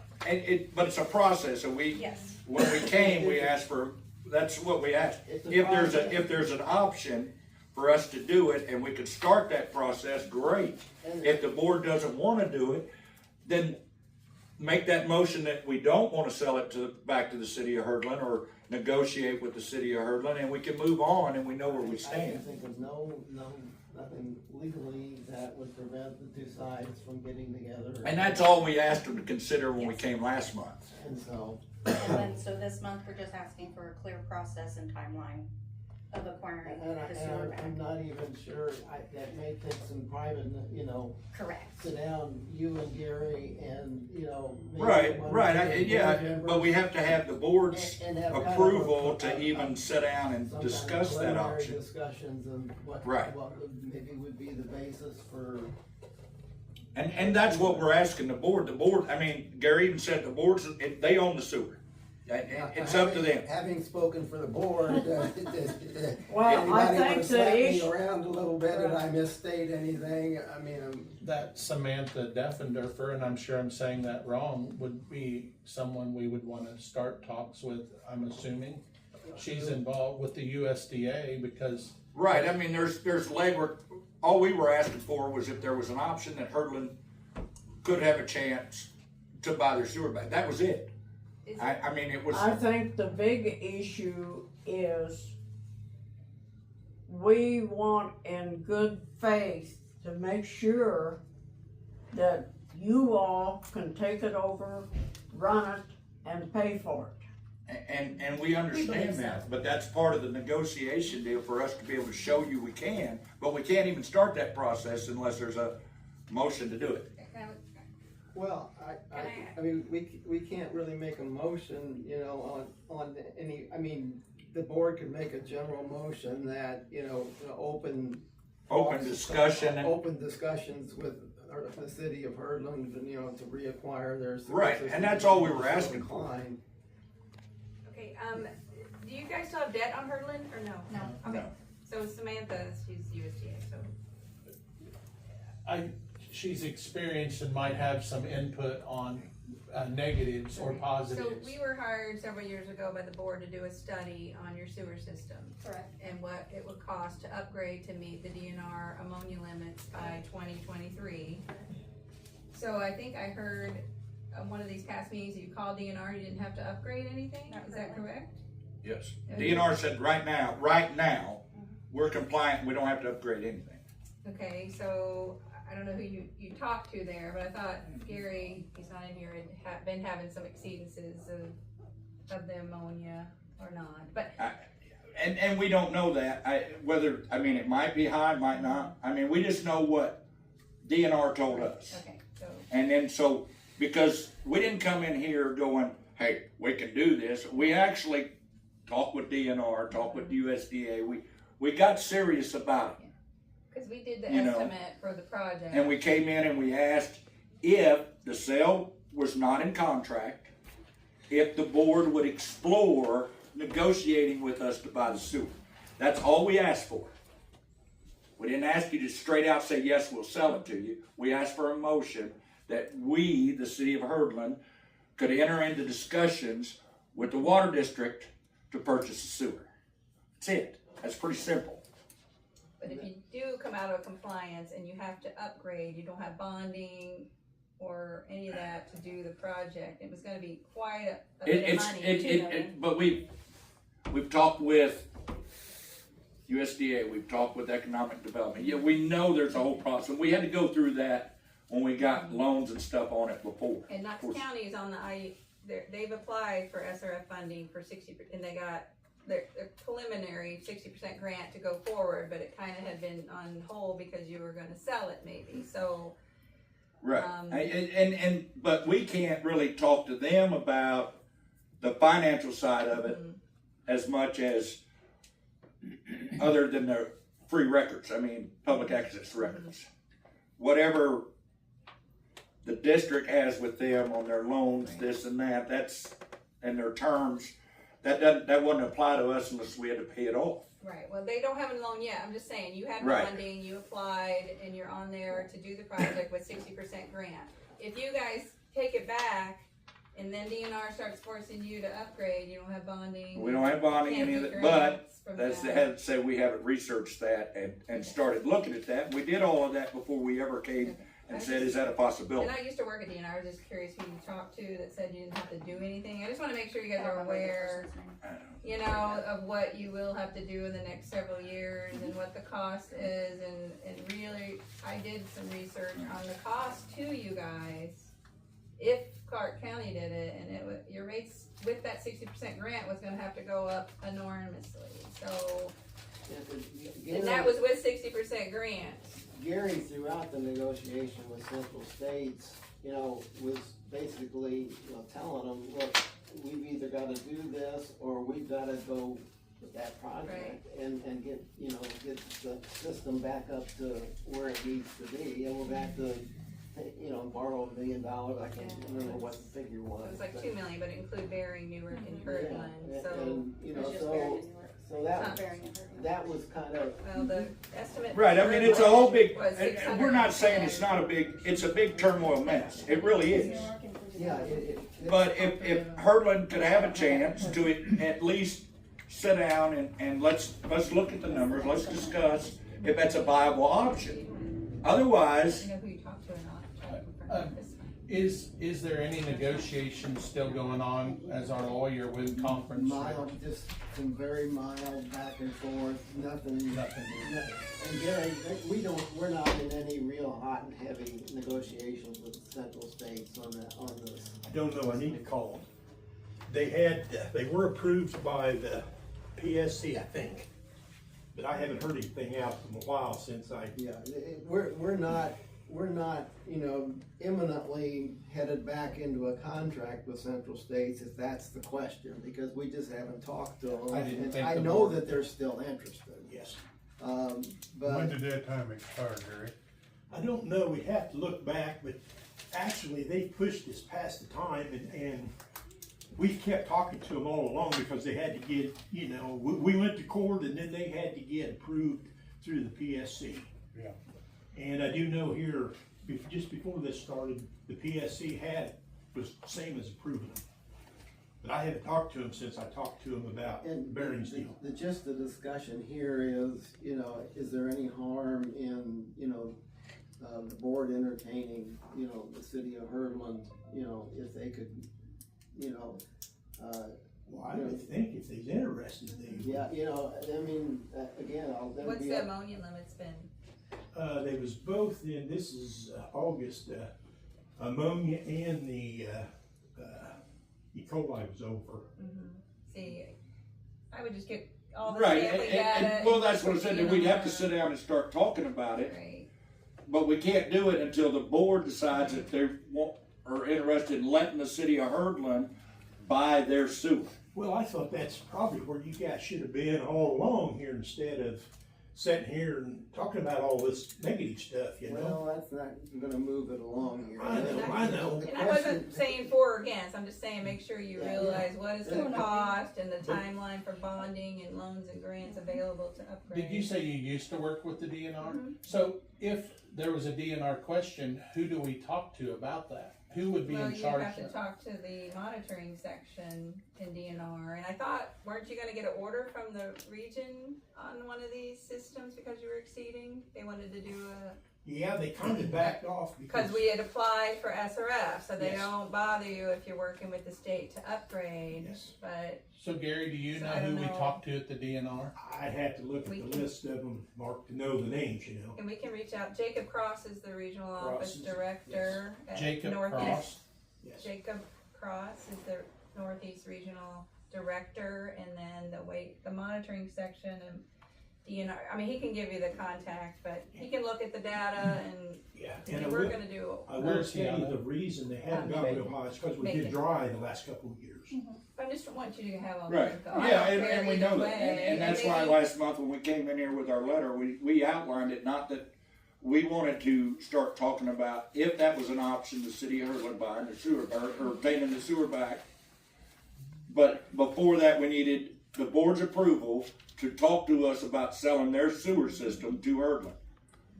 but it's a process, and when we came, we asked for, that's what we asked. If there's an option for us to do it, and we could start that process, great. If the board doesn't wanna do it, then make that motion that we don't wanna sell it back to the city of Heartland, or negotiate with the city of Heartland, and we can move on, and we know where we stand. I think there's nothing legally that would prevent the two sides from getting together. And that's all we asked them to consider when we came last month. And so. And then, so this month, we're just asking for a clear process and timeline of acquiring the sewer back. I'm not even sure, that may take some private, Correct. sit down, you and Gary and, maybe Right, one right, of the yeah, board members but we have to have the board's and have kind of approval to even sit down and some discuss kind of that preliminary option. discussions and what Right. maybe would be the basis for. And that's what we're asking the board. I mean, Gary even said the boards, they own the sewer. It's up to them. Having spoken for the board, Well, I anybody think wanna slap me the around a little bit and I misstate anything, I mean, That Samantha Deffendorfer, and I'm sure I'm saying that wrong, would be someone we would wanna start talks with, I'm assuming. She's involved with the USDA because. Right, I mean, there's legwork. All we were asking for was if there was an option that Heartland could have a chance to buy their sewer back. That was it. I mean, it was. I think the big issue is we want in good faith to make sure that you all can take it over, run it, and pay for it. And we understand that, but that's part of the negotiation deal for us to be able to show you we can, but we can't even start that process unless there's a motion to do it. well, I mean, we can't really make a motion, on any, I mean, the board could make a general motion that, open Discussion. Open discussions with the city of Heartland, and, to reacquire their. Right, and that's all we were asking for. Okay, do you guys still have debt on Heartland or no? No. Okay, No. so Samantha, she's USDA, so. she's experienced and might have some input on negatives or So positives. we were hired several years ago by the board to do a study on your sewer system. Correct. And what it would cost to upgrade to meet the DNR ammonia limits by 2023. So I think I heard on one of these past meetings, you called DNR, you didn't have to upgrade anything, is that correct? Yes. DNR said right now, we're compliant, we don't have to upgrade anything. Okay, so I don't know who you talked to there, but I thought Gary, he's not in here, had been having some exceedances of the ammonia or not, but. And we don't know that, it might be high, might not, we just know what DNR told us. Okay, so. And then because we didn't come in here going, hey, we can do this, we actually talked with DNR, talked with USDA, we got serious about it. Because we did the estimate for the project. And we came in and we asked if the sale was not in contract, if the board would explore negotiating with us to buy the sewer. That's all we asked for. We didn't ask you to straight out say, yes, we'll sell it to you. We asked for a motion that we, the city of Hurdland, could enter into discussions with the water district to purchase the sewer. That's it. That's pretty simple. But if you do come out of compliance and you have to upgrade, you don't have bonding or any of that to do the project, it was gonna be quite a bit of money. But we've talked with USDA, we've talked with economic development. Yeah, we know there's a whole process. We had to go through that when we got loans and stuff on it before. And Knox County is on they've applied for SRF funding for 60%, and they got their preliminary 60% grant to go forward, but it kind of had been on hold because you were going to sell it maybe. So, right. But we can't really talk to them about the financial side of it as much as other than the free records. Public access records. Whatever the district has with them on their loans, this and that, and their terms, that wouldn't apply to us unless we had to pay it off. Right, well, they don't have a loan yet, I'm just saying, you had Right. funding, you applied, and you're on there to do the project with 60% grant. If you guys take it back, and then DNR starts forcing you to upgrade, you don't have bonding. We don't have bonding, can't any of get it, but grants from that's that. had to say we haven't researched that and started looking at that. We did all of that before we ever came and said, is that a possibility? And I used to work at DNR, I was just curious who you talked to that said you didn't have to do anything. I just wanna make sure you guys are aware, of what you will have to do in the next several years and what the cost is, and really, I did some research on the cost to you guys if Clark County did it, and your rates with that 60% grant was gonna have to go up enormously, so. And that was with 60% grant. Gary, throughout the negotiation with Central States, was basically, telling them, look, we've either gotta do this or we've gotta go with that project and get, get the system back up to where it needs to be, and we're back to, borrow $1 million, I can't remember what the figure was. It was like 2 million, but it included Bering, Newark, and Hurdland, so. And, so that was kind of. Well, the estimate. Right, it's a whole big, was and we're not saying it's not it's a big turmoil mess. It really is. Yeah. But if Hurdland could have a chance to at least sit down and let's look at the numbers, let's discuss if that's a viable option. Otherwise. I know who you talked to or not. Is there any negotiations still going on as our lawyer with conference? Mild, just some very mild back and forth, nothing. And Gary, we're not in any real hot and heavy negotiations with Central States on this. I don't know, I need to call them. They were approved by the PSC, I think, but I haven't heard anything out from a while since We're not, imminently headed back into a contract with Central States, if that's the question, because we just haven't talked to them. I know that they're still interested. Yes. But when did that time expire, Gary? I don't know, we have to look back, but actually they pushed this past the time, and we kept talking to them all along because they had to get, we went to court and then they had to get approved through the PSC. Yeah. And I do know here, just before this started, the PSC was same as approving them. But I haven't talked to him since I talked to him about Bearings deal. The gist of the discussion here is, you know, is there any harm in, you know, the board entertaining, you know, the city of Hurdland, you know, if they could, you know, well, I would think if he's interested, they would. Yeah, you know, I mean, again, What's the ammonia limits been? They was both in, this is August, ammonia and the E. coli was over. See, I would just get all the Right, sampling data. well, that's what I said, that we'd have to sit down and start talking about it. Right. But we can't do it until the board decides that they are interested in letting the city of Hurdland buy their sewer. Well, I thought that's probably where you guys should have been all along here instead of sitting here and talking about all this negative stuff, you know? well, that's not gonna move it along here. I know. And I wasn't saying for or against, I'm just saying make sure you realize what it's gonna cost and the timeline for bonding and loans and grants available to upgrade. Did you say you used to work with the DNR? So if there was a DNR question, who do we talk to about that? Who would be in charge? Well, you have to talk to the monitoring section in DNR, and I thought, weren't you gonna get an order from the region on one of these systems because you were exceeding? They wanted to do Yeah, they kind of backed off because we had applied for SRF, so they Yes. don't bother you if you're working with the state to upgrade, but. So Gary, do you So know I who don't we know. talked to at the DNR? I'd have to look at We the can- list of them, Mark, to know the names, you know. And we can reach out, Jacob Cross is the regional office is- director at Jacob Northeast. Cross? Yes. Jacob Cross is the Northeast Regional Director, and then the monitoring section and DNR, I mean, he can give you the contact, but he can look at the data and Yeah, see, and we're gonna do. I will tell you the reason they haven't got real high is because we did Macon. dry the last couple of years. I just want you to have all Right, the info. I yeah, don't care and we either know that, way. and that's why last month when we came in here with our letter, we outlined it, not that we wanted to start talking about if that was an option, the city of Hurdland buying the sewer, or paying the sewer back. But before that, we needed the board's approval to talk to us about selling their sewer system to Hurdland.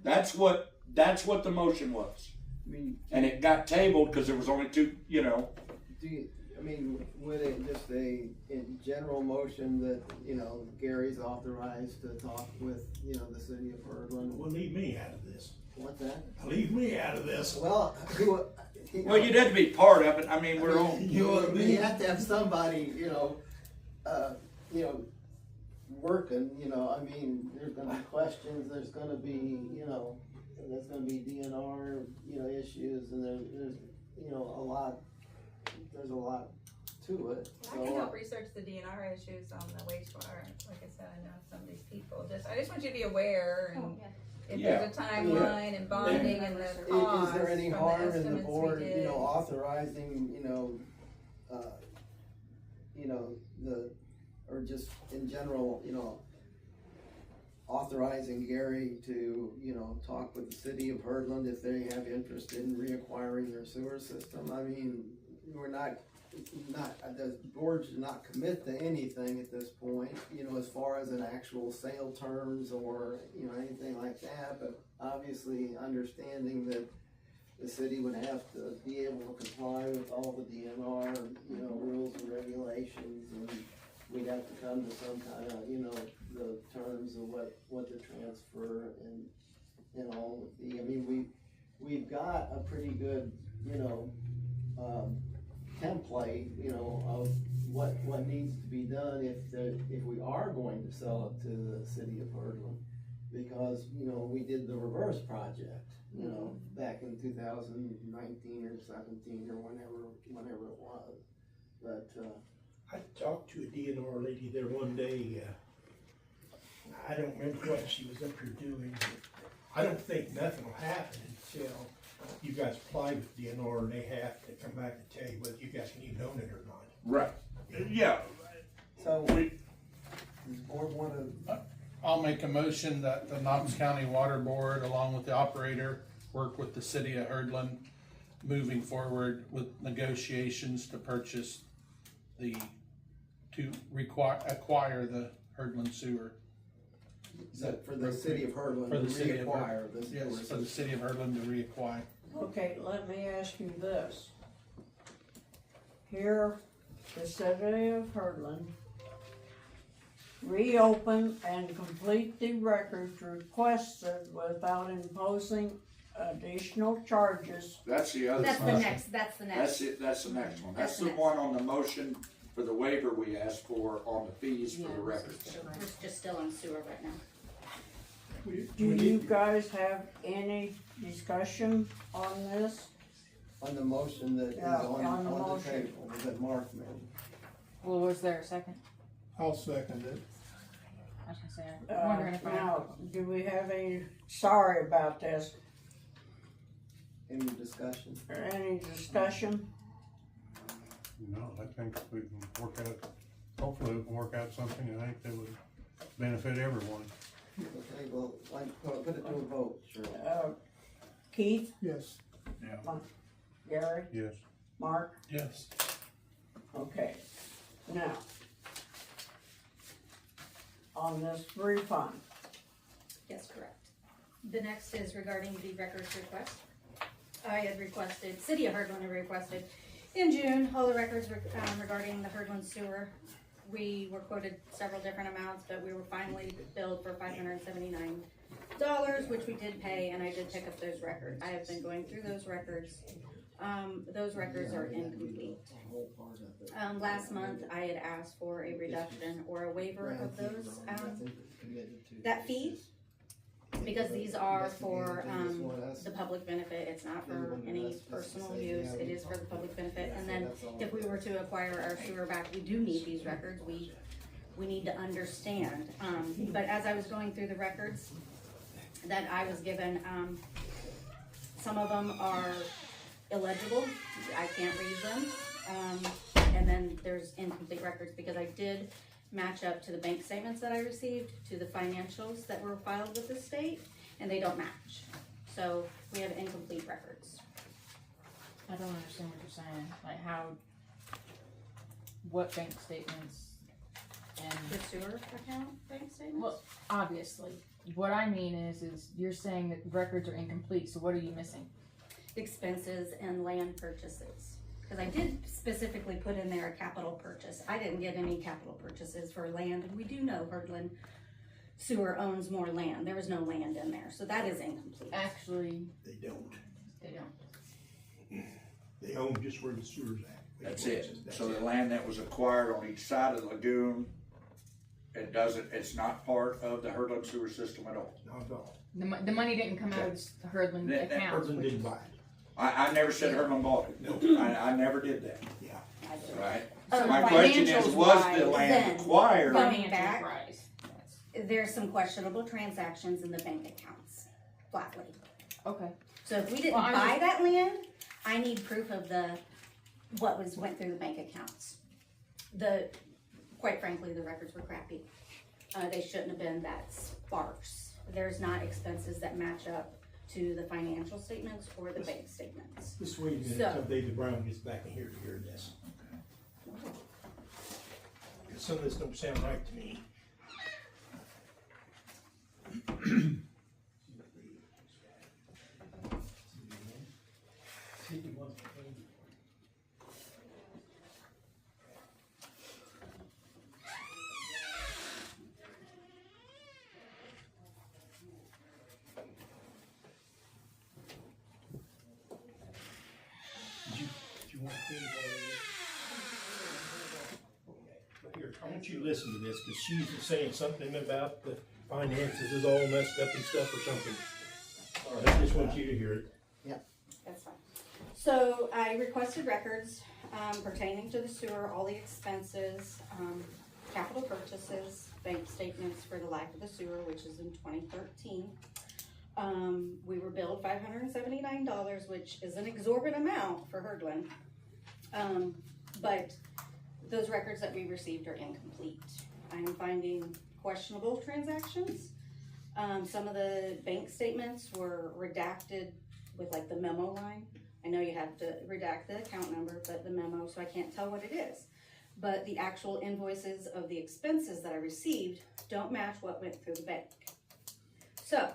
That's what the motion was. I mean, And it got tabled because there was only two, you know. Would it just in general motion that, you know, Gary's authorized to talk with, you know, the city of Hurdland? Well, leave me out of this. What's that? Leave me out of this. Well, Well, you'd have to be part of it. I mean, we're all. You have to have somebody, you know, working, you know, I mean, there's gonna be questions, there's gonna be, you know, there's gonna be DNR, you know, issues, and there's, you know, there's a lot to it. I can help research the DNR issues on the wastewater. Like I said, I know some of these people. I just want you to be aware and if there's a timeline and bonding and the cost. Is there any from harm in the estimates we board, you did. know, authorizing, or just in general, you know, authorizing Gary to, you know, talk with the city of Hurdland if they have interest in reacquiring their sewer system? I mean, we're not, the board should not commit to anything at this point, you know, as far as an actual sale terms or, you know, anything like that, but obviously understanding that the city would have to be able to comply with all the DNR, you know, rules and regulations, and we'd have to come to some kind of, you know, the terms of what the transfer and all would be. I mean, we've got a pretty good, you know, template, you know, of what needs to be done if we are going to sell it to the city of Hurdland, because, you know, we did the reverse project, you know, back in 2019 or 17 or whenever it was, but I talked to a DNR lady there one day. I don't remember what she was up here doing. I don't think nothing will happen until you guys apply with DNR and they have to come back and tell you whether you guys can even own it or not. Right. Yeah. So, does the board want to? I'll make a motion that the Knox County Water Board, along with the operator, work with the city of Hurdland, moving forward with negotiations to purchase acquire the Hurdland sewer. Is that for the city of Hurdland For to the city of reacquire this? Yes, for the city of Hurdland to reacquire. Okay, let me ask you this. Here, the city of Hurdland reopen and complete the records requested without imposing additional charges. That's the other. That's the next, That's the next one. That's the next. one on the motion for the waiver we asked for on the fees for the records. We're just still on sewer right now. Do you guys have any discussion on this? On the motion that is Yeah, on the the motion. table that Mark made. Well, was there a second? I'll second it. I was gonna say, I'm wondering if Now, do we have any, sorry about this, Any discussion? or any discussion? No, I think we can work out, hopefully we can work out something I think that would benefit everyone. Okay, well, put it to a vote, sure. Keith, Yes. Yeah. Gary, Yes. Mark? Yes. Okay, now, on this refund, Yes, correct. The next is regarding the records request. I had requested, City of Hurdland had requested in June, all the records regarding the Hurdland sewer. We were quoted several different amounts, but we were finally billed for $579, which we did pay, and I did pick up those records. I have been going through those records. Those records are incomplete. Last month, I had asked for a reduction or a waiver of those, that fee, because these are for, the public benefit. It's not for any personal use. It is for the public benefit. And then if we were to acquire our sewer back, we do need these records. We need to understand. But as I was going through the records that I was given, some of them are illegible. I can't read them. And then there's incomplete records because I did match up to the bank statements that I received, to the financials that were filed with the state, and they don't match. So we have incomplete records. I don't understand what you're saying, like how, what bank statements and. The sewer account bank statements? Well, obviously, what I mean is you're saying that records are incomplete, so what are you missing? Expenses and land purchases. Because I did specifically put in there a capital purchase. I didn't get any capital purchases for land, and we do know Hurdland Sewer owns more land. There was no land in there, so that is incomplete. Actually, They don't. they don't. They own just where the sewer's at. That's it. That's So it. the land that was acquired on each side of the lagoon, it's not part of the Hurdland sewer system at all. Not at all. The money didn't come out of the Hurdland That account. Hurdland didn't buy it. I never said Hurdland bought it. No. I never did that, Yeah. right? So My question is, financials was the wise, land then, acquired? going back, Rise. there's some questionable transactions in the bank accounts, flatly. Okay. So if we didn't Well, I'm buy just- that land, I need proof of what went through the bank accounts. Quite frankly, the records were crappy. They shouldn't have been that sparse. There's not expenses that match up to the financial statements or the bank statements. Just wait a minute So- until David Brown gets back in here to hear this. Because some of this don't sound right to me. Did you want to Here, I want you to listen to this, because she's saying something about the finances is all messed up and stuff or something. All right, I just want you to hear it. That's fine. So I requested records pertaining to the sewer, all the expenses, capital purchases, bank statements for the life of the sewer, which is in 2013. We were billed $579, which is an exorbitant amount for Hurdland. But those records that we received are incomplete. I'm finding questionable transactions. Some of the bank statements were redacted with like the memo line. I know you have to redact the account number, but the memo, so I can't tell what it is. but the actual invoices of the expenses that I received don't match what went through the bank. So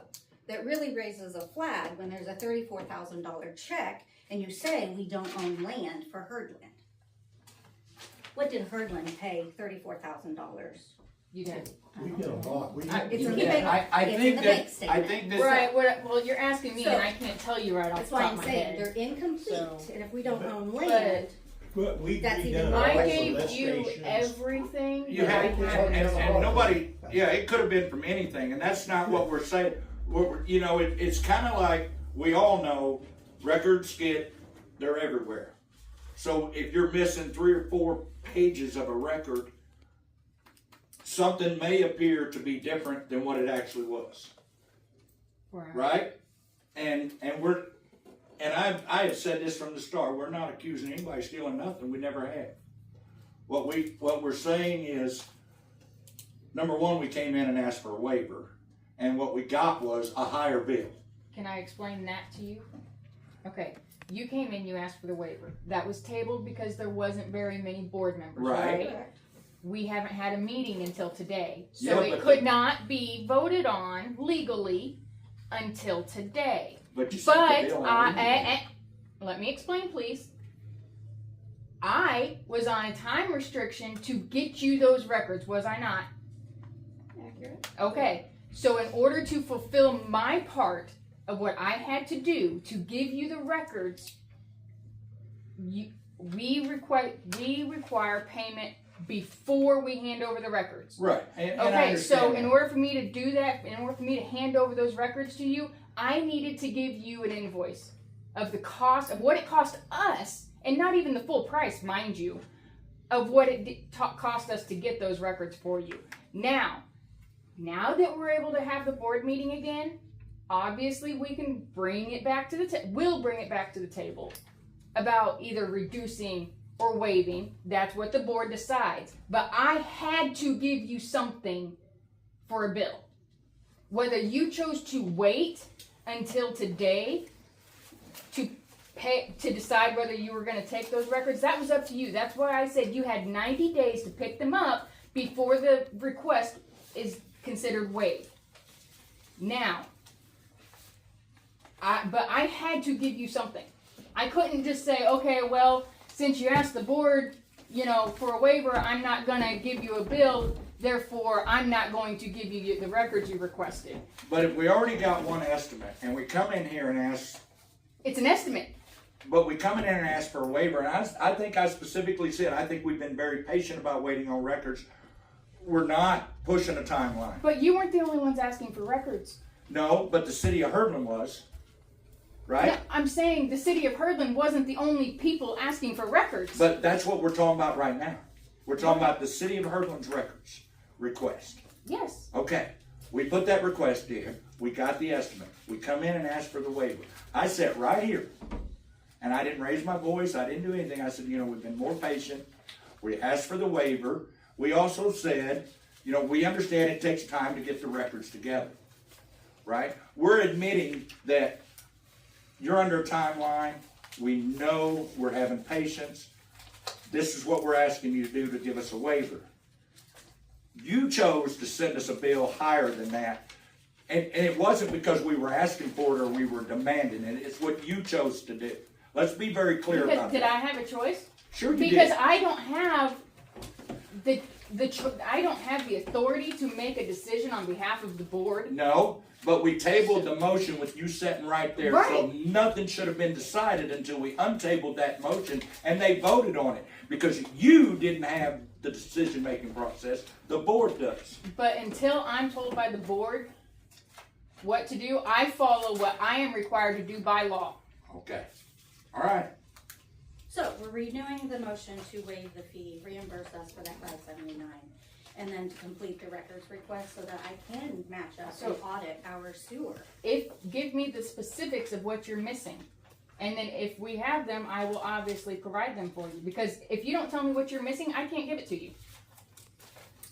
that really raises a flag when there's a $34,000 check and you say we don't own land for Herdland. What did Herdland pay $34,000? You did. We did a lot. It's in the bank. I It's think in the that- bank statement. I think that- Right, well, you're asking me So, and I can't tell you right off That's the why top I'm of my saying head. they're incomplete, So- and if we don't own But- land, But we That's even done more. a I lot of gave lift you stations. everything You that I had, had. and nobody, yeah, it could have been from anything, and that's not what we're saying. You know, it's kind of like, we all know, records they're everywhere. So if you're missing 3 or 4 pages of a record, something may appear to be different than what it actually was. Right? And I have said this from the start. We're not accusing anybody of stealing nothing. We never have. What we're saying is, number one, we came in and asked for a waiver, and what we got was a higher bill. Can I explain that to you? Okay, you came in, you asked for the waiver. That was tabled because there wasn't very many board members, right? We haven't had a meeting until today, so Yeah, it could not be voted on legally until today. But you sent the But bill out anyway. let me explain, please. I was on a time restriction to get you those records, was I not? accurate. Okay, so in order to fulfill my part of what I had to do to give you the records, we require payment before we hand over the records. Right. And I Okay, understand so that. in order for me to do that, in order for me to hand over those records to you, I needed to give you an invoice of the cost of what it cost us, and not even the full price, mind you, of what it cost us to get those records for you. Now that we're able to have the board meeting again, obviously we can bring it back to the we'll bring it back to the table about either reducing or waiving. That's what the board decides. But I had to give you something for a bill. Whether you chose to wait until today to decide whether you were going to take those records, that was up to you. That's why I said you had 90 days to pick them up before the request is considered waived. Now, but I had to give you something. I couldn't just say, okay, well, since you asked the board, for a waiver, I'm not going to give you a bill, therefore I'm not going to give you the records you requested. But if we already got one estimate, and we come in here and ask... It's an estimate. But we come in here and ask for a waiver, and I think I specifically said, I think we've been very patient about waiting on records. We're not pushing a timeline. But you weren't the only ones asking for records. No, but the city of Herdland was, right? No, I'm saying the city of Herdland wasn't the only people asking for records. But that's what we're talking about right now. We're talking about the city of Herdland's records request. Yes. Okay, we put that request in, we got the estimate, we come in and ask for the waiver. I sat right here, and I didn't raise my voice, I didn't do anything. I said, we've been more patient, we asked for the waiver. We also said, we understand it takes time to get the records together, right? We're admitting that you're under a timeline, we know we're having patience, this is what we're asking you to do to give us a waiver. You chose to send us a bill higher than that, and it wasn't because we were asking for it or we were demanding it, it's what you chose to do. Let's be very clear about Did that. I have a choice? Sure you did. Because I don't have I don't have the authority to make a decision on behalf of the board. No, but we tabled the motion with you sitting right there, so Right. nothing should have been decided until we untabled that motion and they voted on it. Because you didn't have the decision-making process, the board does. But until I'm told by the board what to do, I follow what I am required to do by law. Okay, all right. So we're renewing the motion to waive the fee, reimburse us for that $579, and then to complete the records request so that I can match up and audit our sewer. Give me the specifics of what you're missing. And then if we have them, I will obviously provide them for you. Because if you don't tell me what you're missing, I can't give it to you.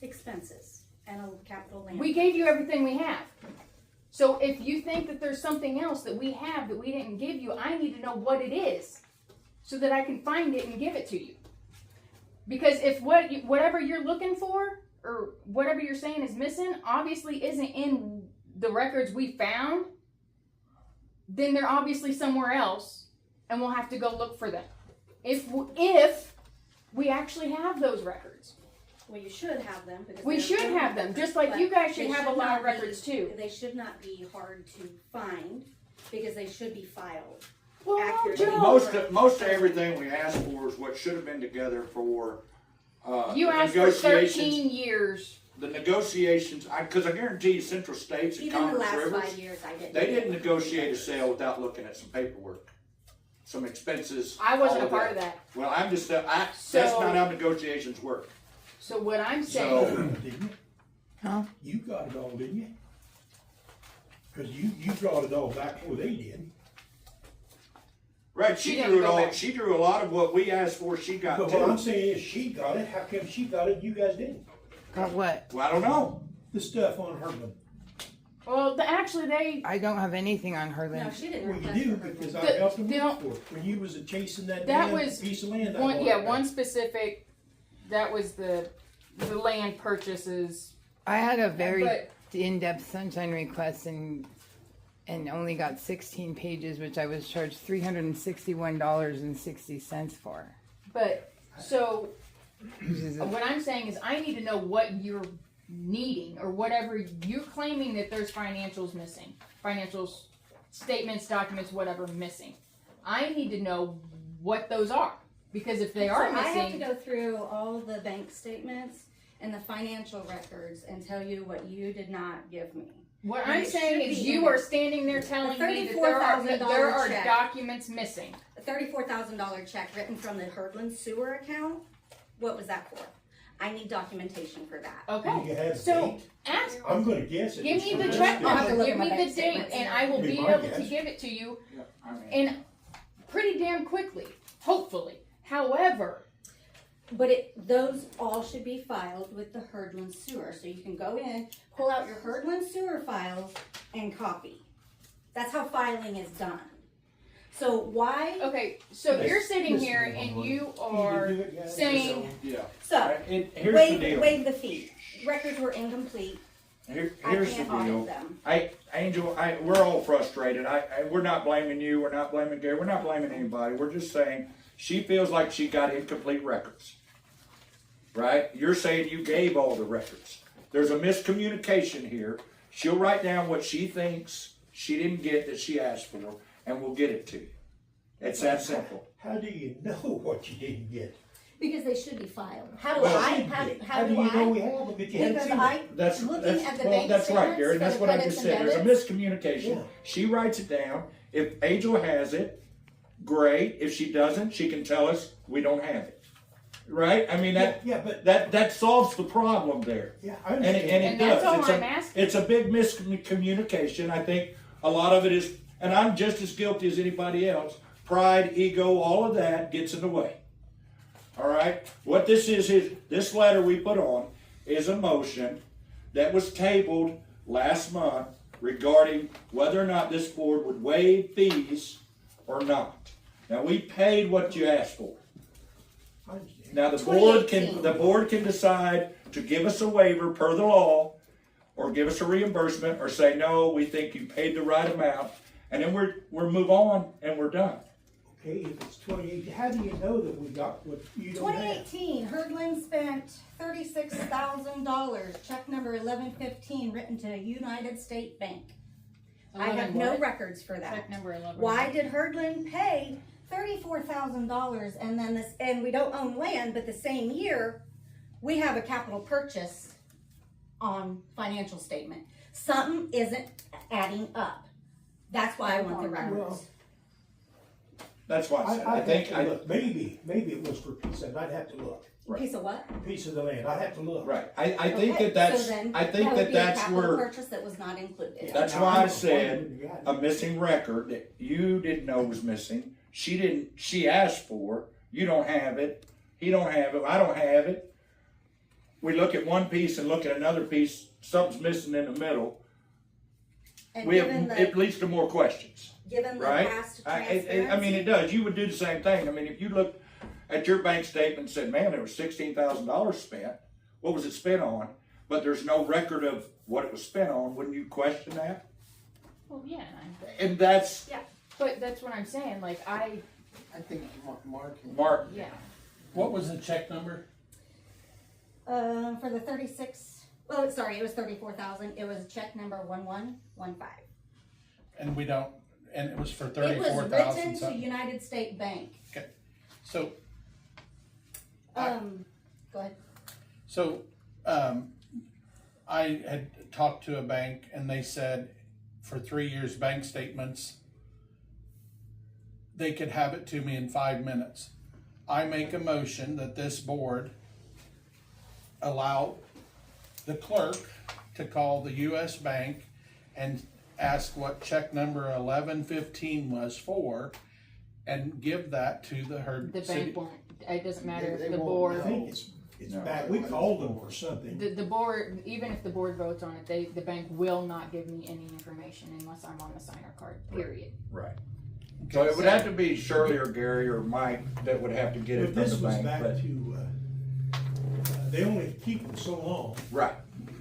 Expenses and a capital land. We gave you everything we have. So if you think that there's something else that we have that we didn't give you, I need to know what it is so that I can find it and give it to you. Because if whatever you're looking for, or whatever you're saying is missing, obviously isn't in the records we found, then they're obviously somewhere else, and we'll have to go look for them. If we actually have those records. Well, you should have them. Because We should have them, just like you guys should have a lot of records too. They should not be hard to find, because they should be filed. Well, accurately. Most of everything we asked for is what should have been together for, You the asked for negotiations. 13 years. The negotiations, because I guarantee you Central States and Even the Conference last Rivers, 5 years, I didn't. they didn't negotiate a sale without looking at some paperwork, some expenses. I wasn't all a part of that. Well, I'm just, that's So- not how negotiations work. So what I'm saying, Didn't you? Huh? You got it all, didn't you? Cause you brought it all back before they did. Right, She she didn't drew it go all, back. she drew a lot of what we asked for, she got But what I'm too. saying is she got it, how come she got it, you guys didn't? Got what? Well, I don't know. The stuff on Herman. well, actually they, I don't have anything on her No, list. she didn't Well, you request do, for her. because The- I helped them they look don't- for it, when you was chasing that That damn was piece of land. I one, bought yeah, back. one specific, that was the land purchases. I had a very But- in-depth sunshine request and only got 16 pages, which I was charged $361.60 for. But, so, Which is what I'm saying is I need to know what you're needing, or whatever you're claiming that there's financials missing. Financials, statements, documents, whatever missing. I need to know what those are. Because if they are So I have to missing, go through all the bank statements and the financial records and tell you what you did not give me. what And I'm it saying should is be you in are it. standing there telling me that $34,000 there are check. documents missing. A $34,000 check written from the Herdland sewer account, what was that for? I need documentation for that. Do you Okay, have a so date? ask, I'm gonna guess it. give was me for the this check stuff. I'll have to number, look give at me my the bank date, statements. and I will Be be my able to guess. give it to you, Yeah, I mean, and pretty damn quickly, hopefully. However, But those all should be filed with the Herdland sewer, so you can go in, pull out your Herdland sewer files and copy. That's how filing is done. So why, okay, so Yes, you're sitting listen, here and you Either are do it, guys, saying, yeah. so, And here's the deal. waive the fee. Records were incomplete, I Here's the can't deal. audit them. Angel, we're all frustrated. We're not blaming you. We're not blaming Gary. We're not blaming anybody. We're just saying she feels like she got incomplete records. Right? You're saying you gave all the records. There's a miscommunication here. She'll write down what she thinks she didn't get that she asked for, and we'll get it to you. It's that simple. How do you know what you didn't get? Because they should be filed. How do Well, I, how do you know I? we have them if you haven't Because seen I, them? That's looking at the well, bank that's right, statements Gary. for That's the what I credits just and said. There's a debits. miscommunication. Yeah. She writes it down. If Angel has it, great. If she doesn't, she can tell us we don't have it. Right? I mean Yeah, but, that solves the problem there. yeah, I And understand. it And does. that's all it's I'm asking. It's a big miscommunication. I think a lot of it is, and I'm just as guilty as anybody else. Pride, ego, all of that gets in the way. All right? What this is this letter we put on is a motion that was tabled last month regarding whether or not this board would waive fees or not. Now, we paid what you asked for. I understand. Now, the 2018. board can decide to give us a waiver per the law, or give us a reimbursement, or say, no, we think you paid the right amount, and then we're move on and we're done. Okay, if it's 2018, how do you know that we got what you don't have? 2018, Herdland spent $36,000, check number 1115, written to United State Bank. I have 11 no what? records for that. Check number 11. Why did Herdland pay $34,000 and then and we don't own land, but the same year, we have a capital purchase on financial statement. Something isn't adding up. That's why I want the records. That's why I said, I I'd think, have to look. Maybe it was for a piece of it, I'd have to look. Right. Piece of what? A piece of the land, I'd have to look. right, I think Okay, that's, so then I think would be a that's capital where, purchase that was not included. that's Now, why I'm I not said wondering, you got a it. missing record that you didn't know was missing. She asked for, you don't have it, he don't have it, I don't have it. We look at one piece and look at another piece, something's missing in the middle. And We have, given it leads to more questions. given the Right? past I mean, transparency, it does. You would do the same thing. I mean, if you look, at your bank statement and said, man, there was $16,000 spent. What was it spent on? But there's no record of what it was spent on. Wouldn't you question that? Well, yeah. And that's Yeah, but that's what I'm saying, like, I think Mark. Mark. yeah. What was the check number? For the 36, well, sorry, it was 34,000. It was check number 1115. And we don't, and it was for It 34,000 was written to something. United State Bank. Okay, so, Go ahead. so, I had talked to a bank and they said for 3 years bank statements, they could have it to me in 5 minutes. I make a motion that this board allow the clerk to call the US Bank and ask what check number 1115 was for and give that to the Herd The City. bank won't, it doesn't matter They if the won't board, know. I think it's back, we called them for something. the board, even if the board votes on it, the bank will not give me any information unless I'm on the signer card, period. Right. So it would have to be Shirley or Gary or Mike that would have to get it But from this the was bank. back But to, they only keep them so long. right.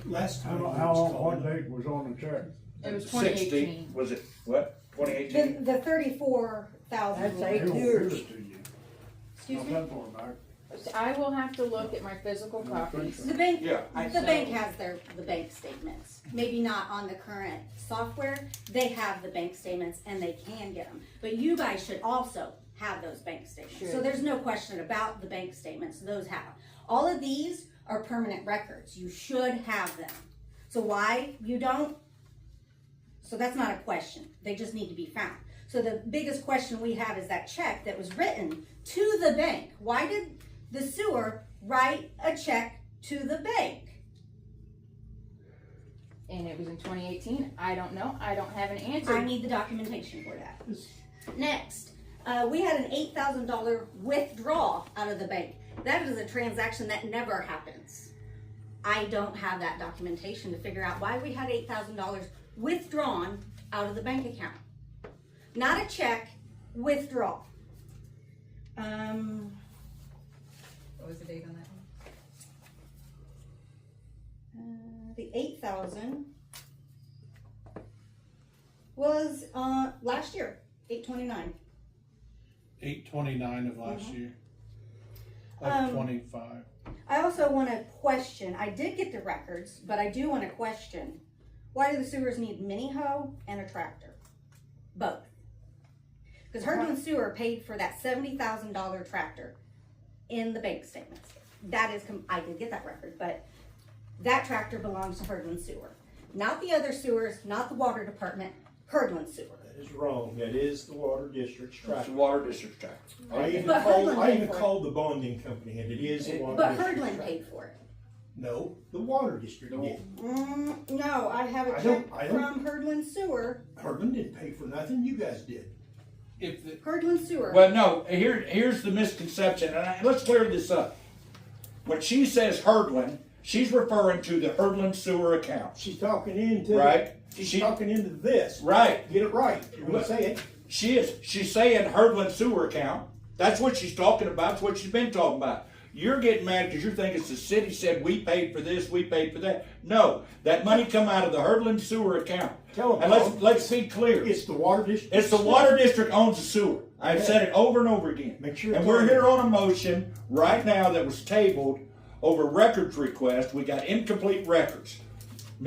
Last time. How long, what date was on the check? It was 60, 2018. was it, what, 2018? The 34,000. That's They 8 don't give years. it to you. Excuse Not me? that far back. I will have to look at my physical copies. The bank, Yeah. the bank has the bank statements. Maybe not on the current software. They have the bank statements and they can get them. But you guys should also have those bank statements. So Sure. there's no question about the bank statements. Those have. All of these are permanent records. You should have them. So why you don't? So that's not a question. They just need to be found. So the biggest question we have is that check that was written to the bank. Why did the sewer write a check to the bank? And it was in 2018. I don't know. I don't have an answer. I need the documentation for that. Next, we had an $8,000 withdrawal out of the bank. That is a transaction that never happens. I don't have that documentation to figure out why we had $8,000 withdrawn out of the bank account. Not a check, withdrawal. What was the date on that one? The 8,000 was last year, 8/29. 8/29 of last year. Of Um, 25. I also want to question, I did get the records, but I do want to question, why do the sewers need mini hoe and a tractor? Both. Because Herdman Sewer paid for that $70,000 tractor in the bank statements. That is, I did get that record, but that tractor belongs to Herdman Sewer. Not the other sewers, not the water department, Herdman Sewer. That is wrong, that is the water district's It's tractor. the water district tax. I even But called, Herdman I paid even for it. called the bonding company and it is the water But district's Herdman tractor. paid for it. No, the water district did. No, I have a I check don't- from Herdman Sewer. Herdman didn't pay for nothing, you guys did. If the, Herdman Sewer. Well, no, here's the misconception, and let's clear this up. When she says Herdland, she's referring to the Herdland sewer account. She's talking into. Right. She's talking into this. Right. Get it right, you're gonna say it. She's saying Herdland sewer account. That's what she's talking about. That's what she's been talking about. You're getting mad because you're thinking the city said we paid for this, we paid for that. No, that money come out of the Herdland sewer account. Tell them. And let's be clear. It's the water district. It's the water district owns the sewer. I've said it over and over again. Make sure. And we're here on a motion right now that was tabled over records request. We got incomplete records.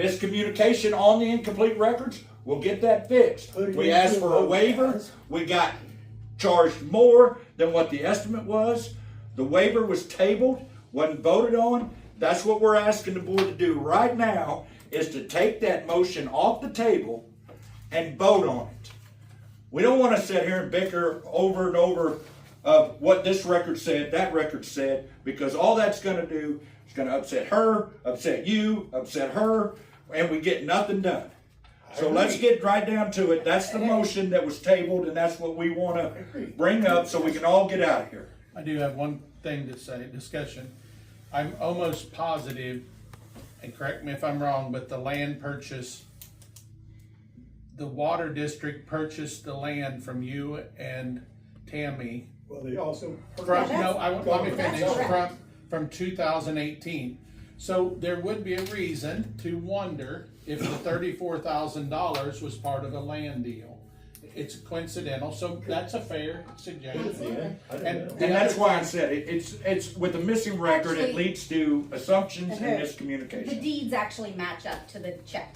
Miscommunication on the incomplete records. We'll get that fixed. Put it We into asked for a vote, waiver. guys. We got charged more than what the estimate was. The waiver was tabled, wasn't voted on. That's what we're asking the board to do right now, is to take that motion off the table and vote on it. We don't want to sit here and bicker over and over of what this record said, that record said, because all that's going to do is going to upset her, upset you, upset her, and we get nothing done. So let's get right down to it. That's the motion that was tabled, and that's what we want to bring up so we can all get out of here. I do have one thing to say, discussion. I'm almost positive, and correct me if I'm wrong, but the land purchase, the water district purchased the land from you and Tammy Well, they also. Let me finish, correct. from 2018. So there would be a reason to wonder if the $34,000 was part of a land deal. It's coincidental, so that's a fair suggestion. And that's why I said it's with a missing record, it Actually- leads to assumptions and The miscommunication. deeds actually match up to the check.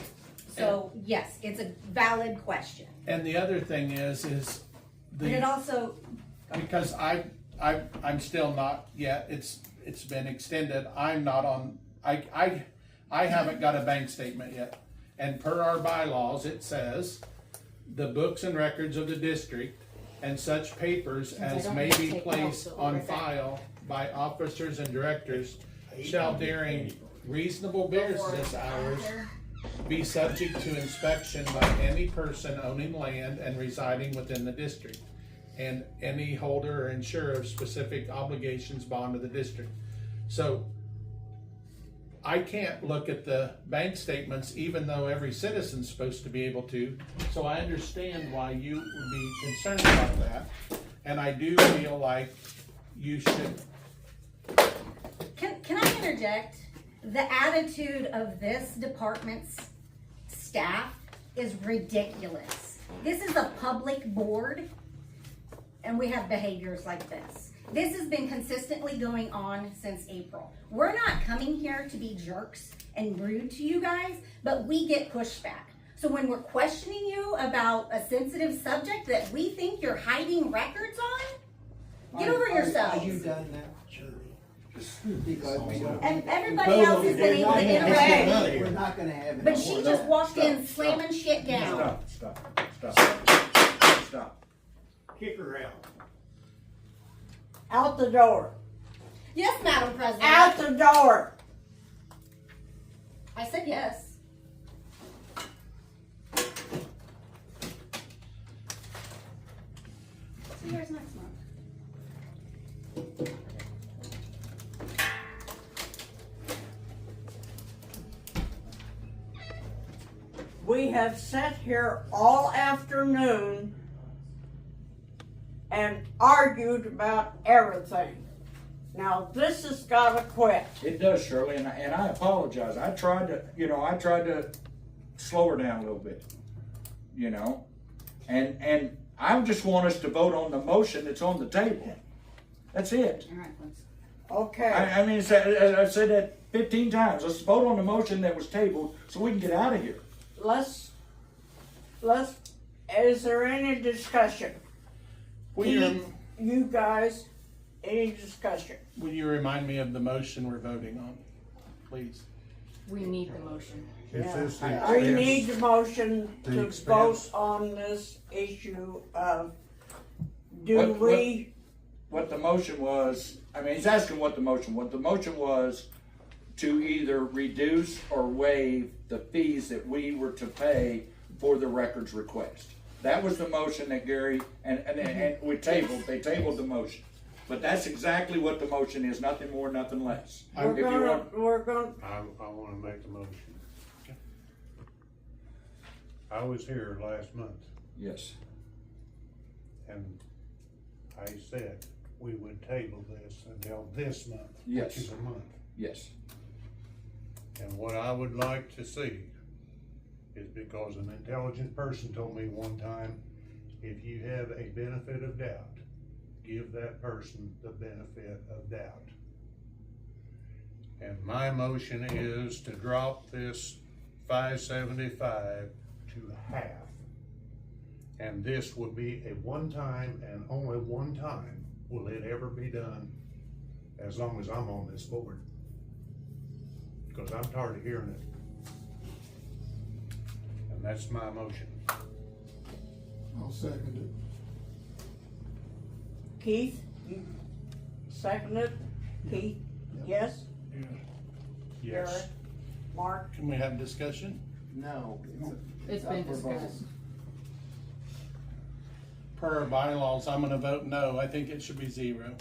So, yes, it's a valid question. And the other thing is But it also, because I'm still not yet, it's been extended, I'm not on, I haven't got a bank statement yet. And per our bylaws, it says, the books and records of the district and such papers as may be placed on file by officers and directors shall during reasonable business hours be subject to inspection by any person owning land and residing within the district, and any holder or insurer of specific obligations bond of the district. So I can't look at the bank statements, even though every citizen's supposed to be able to. So I understand why you would be concerned about that, and I do feel like you should. can I interject? The attitude of this department's staff is ridiculous. This is a public board, and we have behaviors like this. This has been consistently going on since April. We're not coming here to be jerks and rude to you guys, but we get pushback. So when we're questioning you about a sensitive subject that we think you're hiding records on, get over yourselves. Are you done now? Sure. Because we don't. And everybody else has been able to interact. We're not gonna have it. But she just walked in slamming shit down. Stop. Kick her out. Out the door. Yes, Madam President. Out the door. I said yes. See you guys next month. We have sat here all afternoon and argued about everything. Now, this has gotta quit. It does, Shirley, and I apologize. I tried to slow her down a little bit, and I just want us to vote on the motion that's on the table. That's it. All right, let's. Okay. I mean, I've said that 15 times. Let's vote on the motion that was tabled so we can get out of here. Is there any discussion? You guys, any discussion? Will you remind me of the motion we're voting on, please? We need the motion. Is this the We expense? need the motion The to expense? vote on this issue of, What the motion was, he's asking what the motion was to either reduce or waive the fees that we were to pay for the records request. That was the motion that Gary, and they tabled the motion. But that's exactly what the motion is, nothing more, nothing less. we're gonna, I wanna make the motion. I was here last month Yes. and I said we would table this until this month, Yes. which is a month. Yes. And what I would like to see is, because an intelligent person told me one time, if you have a benefit of doubt, give that person the benefit of doubt. And my motion is to drop this 575 to half. And this would be a one-time, and only one time will it ever be done as long as I'm on this board. Because I'm tired of hearing it. And that's my motion. I'll second it. Keith, you seconded? Keith, yes? Yes. Garrett? Mark? Can we have discussion? No. It's been discussed. Per our bylaws, I'm gonna vote no. I think it should be 0.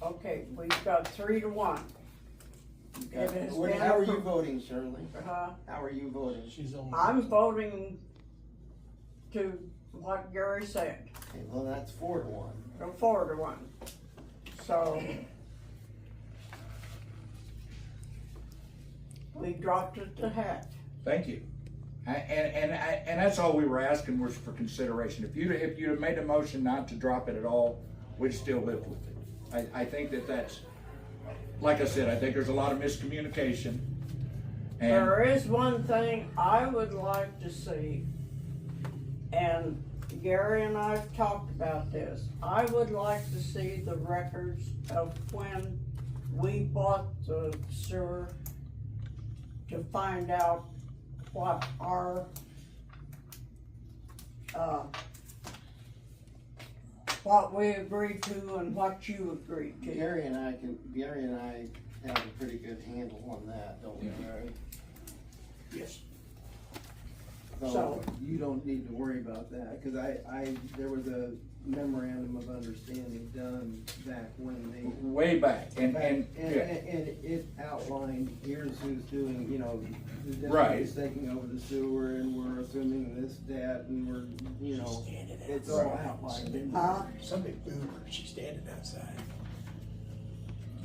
Okay, we've got 3-1. It has been How are you approved. voting, Shirley? Huh? How are you voting? She's on. I'm voting to what Gary said, Okay, well, that's 4-1. 4-1. So we dropped it to half. Thank you. And that's all we were asking was for consideration. If you'd have made a motion not to drop it at all, we'd still live with it. I think that's, like I said, I think there's a lot of miscommunication. And There is one thing I would like to see, and Gary and I have talked about this. I would like to see the records of when we bought the sewer to find out what our, what we agreed to and what you agreed to. Gary and I have a pretty good handle on that, don't we, Gary? Yes. So you don't need to worry about that, cause there was a memorandum of understanding done back when they. way back, and it outlined, here's who's doing, the district Right. is taking over the sewer, and we're assuming this debt, and we're, it's all outlined in there. Somebody booed her, she's standing outside.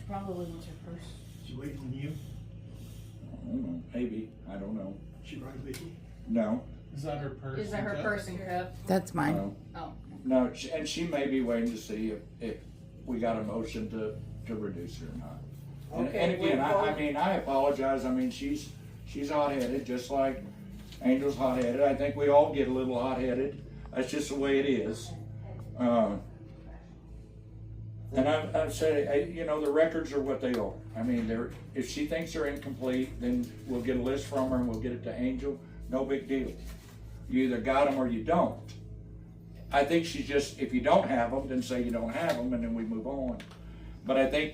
Probably wants her purse. She waiting on you? I don't know, maybe, I don't know. She right with you? No. Is that her purse? Is that her purse and cup? That's mine. No. Oh. No, and she may be waiting to see if we got a motion to reduce it or not. And again, I apologize, she's hot-headed, just like Angel's hot-headed. I think we all get a little hot-headed. That's just the way it is. And I've said, the records are what they are. If she thinks they're incomplete, then we'll get a list from her and we'll get it to Angel. No big deal. You either got them or you don't. I think she's just, if you don't have them, then say you don't have them and then we move on. But I think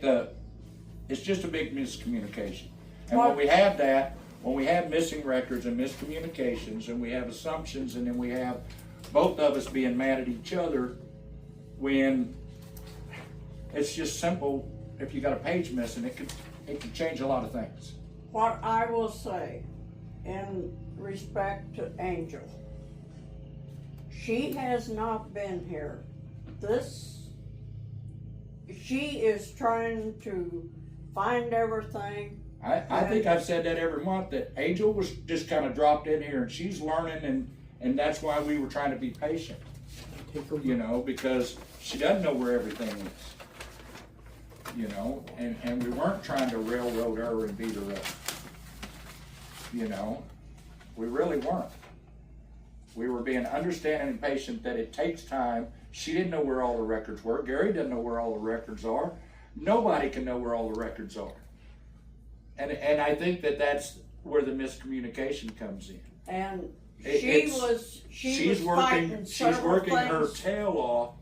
it's just a big miscommunication. And when we have that, when we have missing records and miscommunications and we have assumptions and then we have both of us being mad at each other, when it's just simple, if you got a page missing, it could change a lot of things. What I will say in respect to Angel, she has not been here. She is trying to find everything. I think I've said that every month, that Angel was just kind of dropped in here and she's learning and that's why we were trying to be patient. Because she doesn't know where everything is. And we weren't trying to railroad her and beat her up. We really weren't. We were being understanding and patient that it takes time. She didn't know where all the records were. Gary doesn't know where all the records are. Nobody can know where all the records are. And I think that's where the miscommunication comes in. And she's working her tail off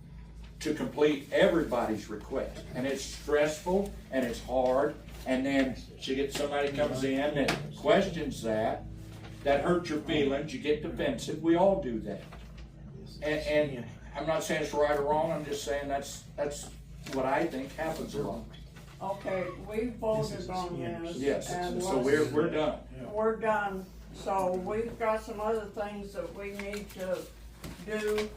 to complete everybody's request. And it's stressful and it's hard. And then she gets somebody comes in that questions that hurts your feelings, you get defensive. We all do that. And I'm not saying it's right or wrong, I'm just saying that's what I think happens a lot. Okay, we voted on this. Yes, and so we're done. We're done. So we've got some other things that we need to do.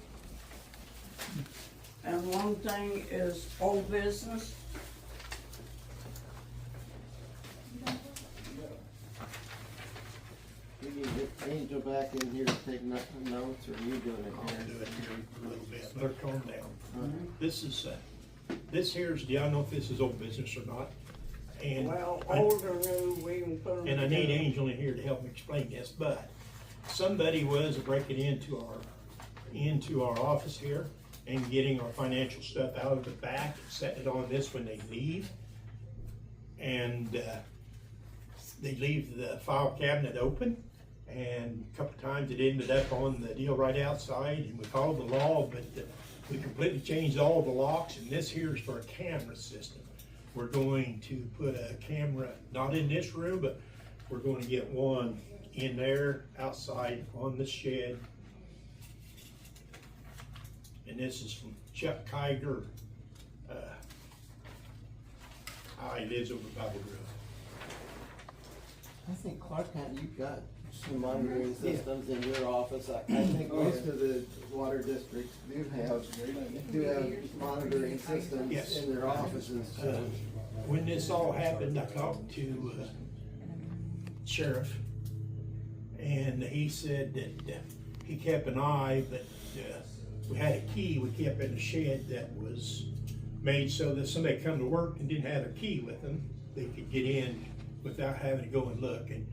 And one thing is old business. We need to get Angel back in here to take notes, or are you doing it I'll here? do it here a little bit. Let her calm down. This here's, I don't know if this is old business or not. And Well, old or new, we can put them and I need together. Angel in here to help me explain this, but somebody was breaking into our office here and getting our financial stuff out of the back and setting it on this when they leave. And they leave the file cabinet open, and a couple times it ended up on the deal right outside, and we followed the law, but we completely changed all the locks, and this here is for a camera system. We're going to put a camera, not in this room, but we're going to get one in there, outside, on the shed. And this is from Chuck Kiger. He lives over by the road. I think Clark County, you've got some monitoring systems in your office. I think most of the water districts do have monitoring systems Yes. in their offices. When this all happened, I talked to sheriff, and he said that he kept an eye, but we had a key we kept in the shed that was made so that somebody come to work and didn't have a key with them, they could get in without having to go and look. And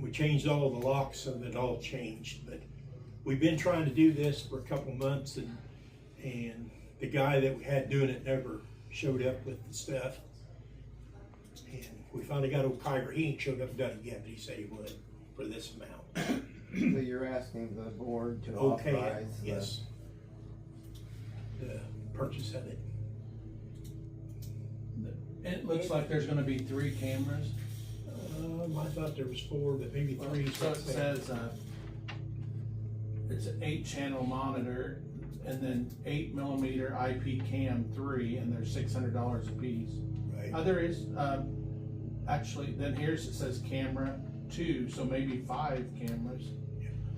we changed all the locks so that it all changed. But we've been trying to do this for a couple months, and the guy that we had doing it never showed up with the stuff. And we finally got old Kiger. He ain't showed up and done it yet, but he said he would for this amount. So you're asking the board to Okay, authorize yes, the purchase of it. It looks like there's gonna be 3 cameras. I thought there was 4, but maybe 3. So it says, it's an 8-channel monitor and then 8mm IP cam 3, and they're $600 a piece. Right. There is, actually, then here's, it says camera 2, so maybe 5 cameras.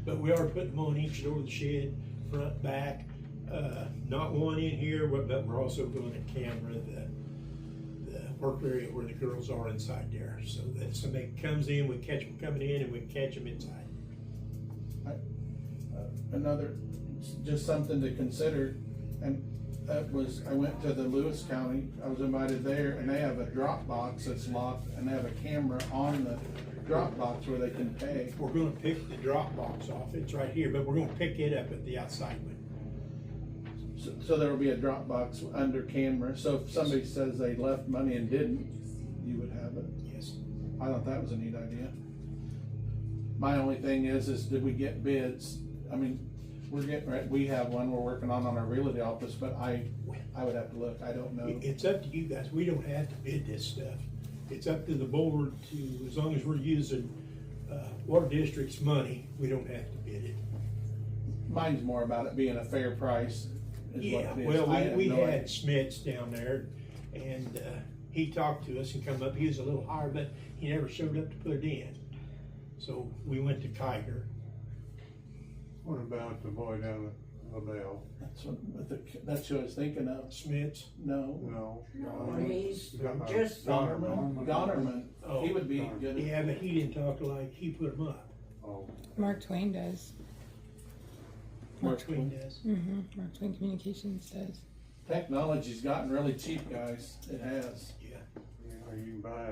But we are putting them on each door of the shed, front, back. Not one in here, but we're also going to camera the work area where the girls are inside there, so that somebody comes in, we catch them coming in, and we catch them inside. Another, just something to consider, and that was, I went to the Lewis County, I was invited there, and they have a drop box that's locked, and they have a camera on the drop box where they can pay. We're gonna pick the drop box off, it's right here, but we're gonna pick it up at the outside one. So there will be a drop box under camera, so if somebody says they left money and didn't, you would have it. Yes. I thought that was a neat idea. My only thing is did we get bids? I mean, we're getting ready, we have one we're working on our realty office, but I would have to look, I don't know. It's up to you guys, we don't have to bid this stuff. It's up to the board to, as long as we're using water district's money, we don't have to bid it. Mine's more about it being a fair price. Yeah, well, we had Smith's down there, and he talked to us and come up, he was a little higher, but he never showed up to put it in. So we went to Kiger. What about the boy down at LaBelle? That's who I was thinking of. Smith's? No. No. He's just Donnerman. Oh, He would be good. Yeah, but he didn't talk like he put him up. Oh. Mark Twain does. Mark Twain does. Mark Twain Communications does. Technology's gotten really cheap, guys. It has. Yeah. You can buy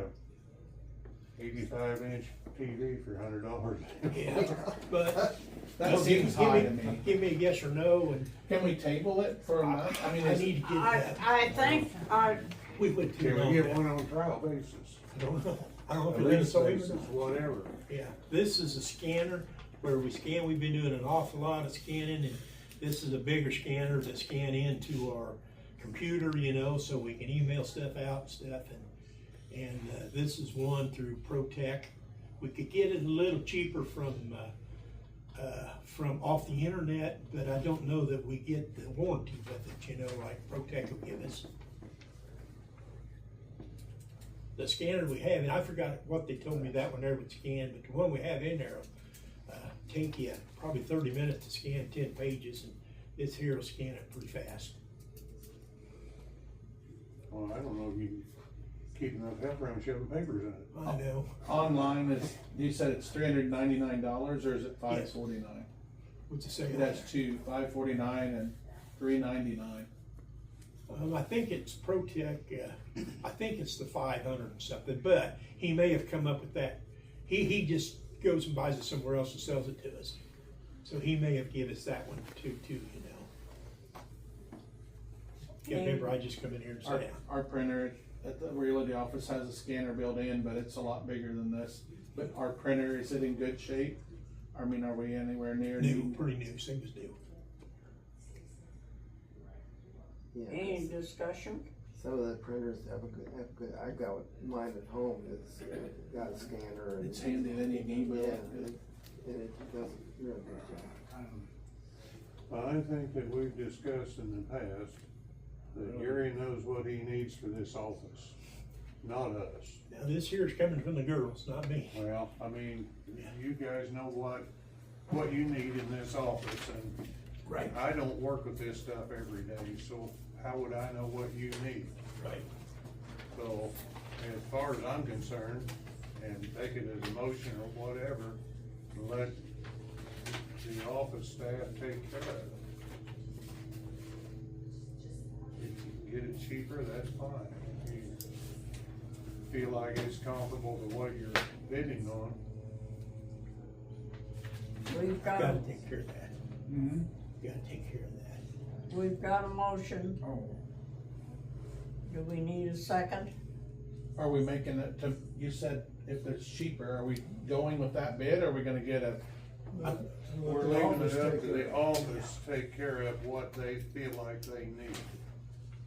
a 85-inch TV for $100. Yeah, but That seems high to me. Give me a yes or no, and Can we table it for a month? I mean, I need to get that. I think We went too Can long. we get one on trial basis? I don't know. I don't know if At you're gonna least sell it basis, or not. whatever. Yeah, this is a scanner where we scan. We've been doing an awful lot of scanning, and this is a bigger scanner that scan into our computer, you know, so we can email stuff out and stuff. And this is one through ProTech. We could get it a little cheaper from off the internet, but I don't know that we get the warranty with it, you know, like ProTech will give us. The scanner we have, and I forgot what they told me that one there would scan, but the one we have in there will take you probably 30 minutes to scan 10 pages, and this here will scan it pretty fast. Well, I don't know if you can keep enough help around shoving papers in it. I know. Online is, you said it's $399, or is it $549? What's it say? That's two, $549 and $399. I think it's ProTech, I think it's the 500 and something, but he may have come up with that. He just goes and buys it somewhere else and sells it to us. So he may have given us that one too, you know. Yeah, remember, I just come in here and say, Our printer at the realty office has a scanner built in, but it's a lot bigger than this. But our printer, is it in good shape? I mean, are we anywhere near new, pretty new, same as new. Yeah, any discussion? some of the printers have good, I got mine at home, it's got a scanner. And It's handy, then you can email Yeah, it. and it does a real good job. I think that we've discussed in the past that Gary knows what he needs for this office. not us. Now, this here's coming from the girls, not me. Well, I mean, you guys know what you need in this office, and Right. I don't work with this stuff every day, so how would I know what you need? Right. So, as far as I'm concerned, and take it as a motion or whatever, let the office staff take care of it. If you get it cheaper, that's fine. If you feel like it's comparable to what you're bidding on. We've got, Gotta take care of that. Gotta take care of that. we've got a motion. Do we need a second? Are we making it to, you said if it's cheaper, are we going with that bid, or are we gonna get a? We're leaving it up to the office to take care of what they feel like they need,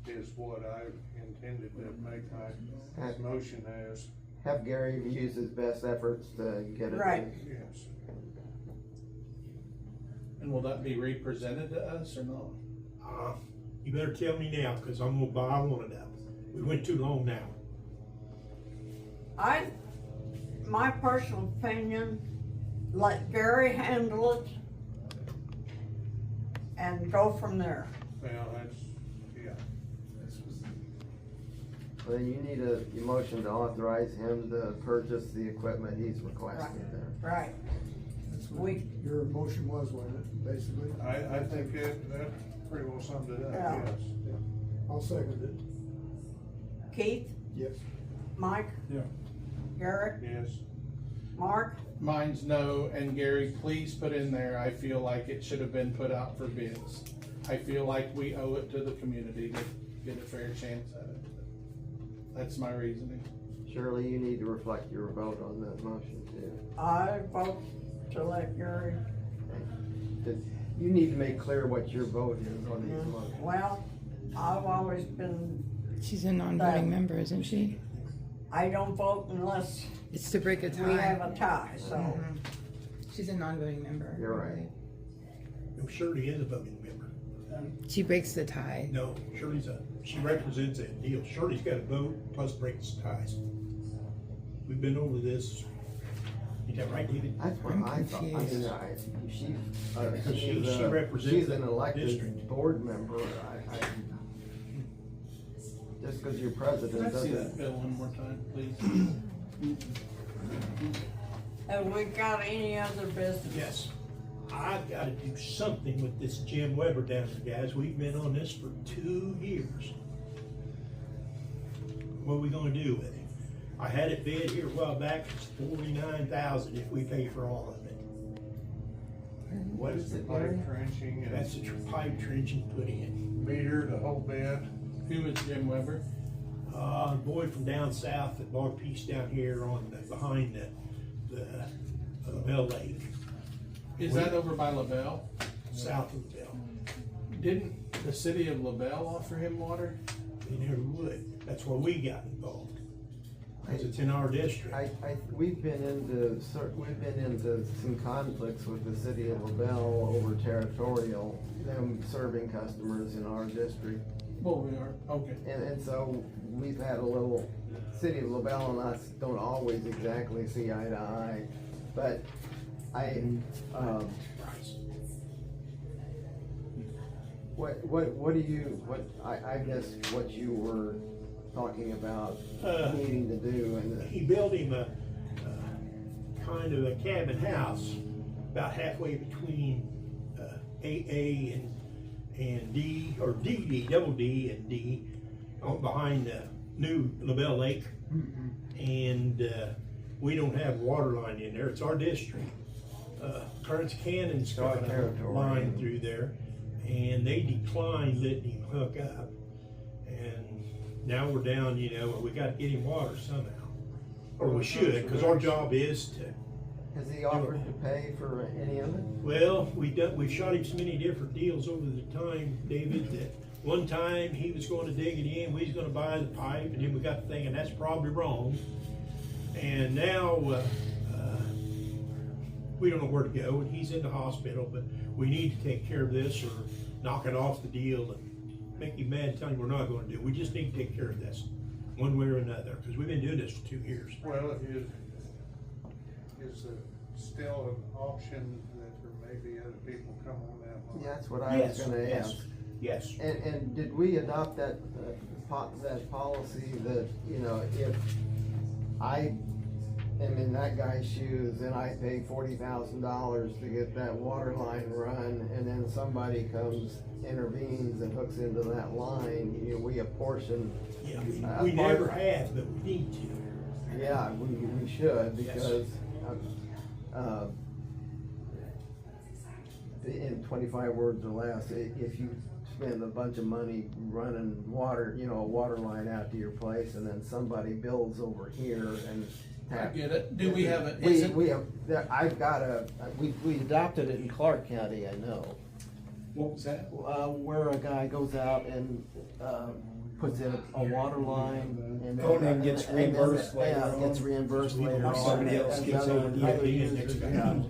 is what I intended to make my motion as. Have Gary use his best efforts to get it. Right. Yes. And will that be represented to us or not? You better tell me now, cause I'm gonna buy one of them. We went too long now. My personal opinion, let Gary handle it and go from there. Well, that's, yeah. Well, you need a motion to authorize him to purchase the equipment he's requesting there. Right. That's what your motion was, wasn't it, basically? I think that pretty well summed it up, Yeah. yes. I'll second it. Keith, Yes. Mike, Yeah. Garrett, Yes. Mark, Mine's no, and Gary, please put in there, I feel like it should have been put out for bids. I feel like we owe it to the community to get a fair chance at it. That's my reasoning. Shirley, you need to reflect your vote on that motion too. I vote to let Gary. Just- You need to make clear what your vote is on these motions. Well, I've always been, She's a non-voting member, isn't she? I don't vote unless It's to break a tie. we have a tie, so. Mhm. She's a non-voting member. You're right. No, Shirley is a voting member. She breaks the tie. No, she represents that deal. Shirley's got a vote plus breaks ties. We've been over this. Is that right, David? That's what I'm I thought. I mean, confused. Because she she's represents an the elected district. board member. Just because you're president Can I see that doesn't. bill one more time, please? Have we got any other business? Yes. I've gotta do something with this Jim Weber down there, guys. We've been on this for 2 years. What are we gonna do with it? I had it bid here a while back, it's $49,000 if we pay for all of it. What is it, Pipe Gary? trenching and That's the pipe trenching put in. meter, the whole bit. Who is Jim Weber? A boy from down south that bought a piece down here behind the Bell Lake, Is that over by LaBelle? south of the Bell. Didn't the city of LaBelle offer him water? They never would. That's why we got involved. Cause it's in our district. We've been into some conflicts with the city of LaBelle over territorial, them serving customers in our district. Well, we are, okay. And so we've had a little, city of LaBelle and us don't always exactly see eye to eye, but I missed what you were talking about needing to do and. He built him a kind of a cabin house about halfway between AA and D, or DD, double D and D, behind the new LaBelle Lake. And we don't have water line in there, it's our district. Clarence Cannon's got a line through there, and they declined letting him hook up. And now we're down, we gotta get him water somehow. Or we should, cause our job is to. Has he offered to pay for any of it? Well, we've shot him so many different deals over the time, David, that one time he was gonna dig it in, we was gonna buy the pipe, and then we got thinking that's probably wrong. And now, we don't know where to go, and he's in the hospital, but we need to take care of this or knock it off the deal and make him mad, tell him we're not gonna do it. We just need to take care of this. one way or another, because we've been doing this for 2 years. Well, is it still an option that there may be other people come on that line? Yeah, that's what I was gonna ask. Yes. And did we adopt that, that policy that, you know, if I am in that guy's shoes and I pay $40,000 to get that water line run, and then somebody comes, intervenes and hooks into that line, you know, we apportion. Yeah, we never have, but we need to. Yeah, we should, because, in 25 words or less, if you spend a bunch of money running water, you know, a water line out to your place, and then somebody builds over here and. I get it. Do we have it? We have, I've got we adopted it in Clark County, I know. What was that? Where a guy goes out and, puts in a water line and then. Oh, and then gets reimbursed later on. Yeah, gets reimbursed later on. Somebody else gets Other a users,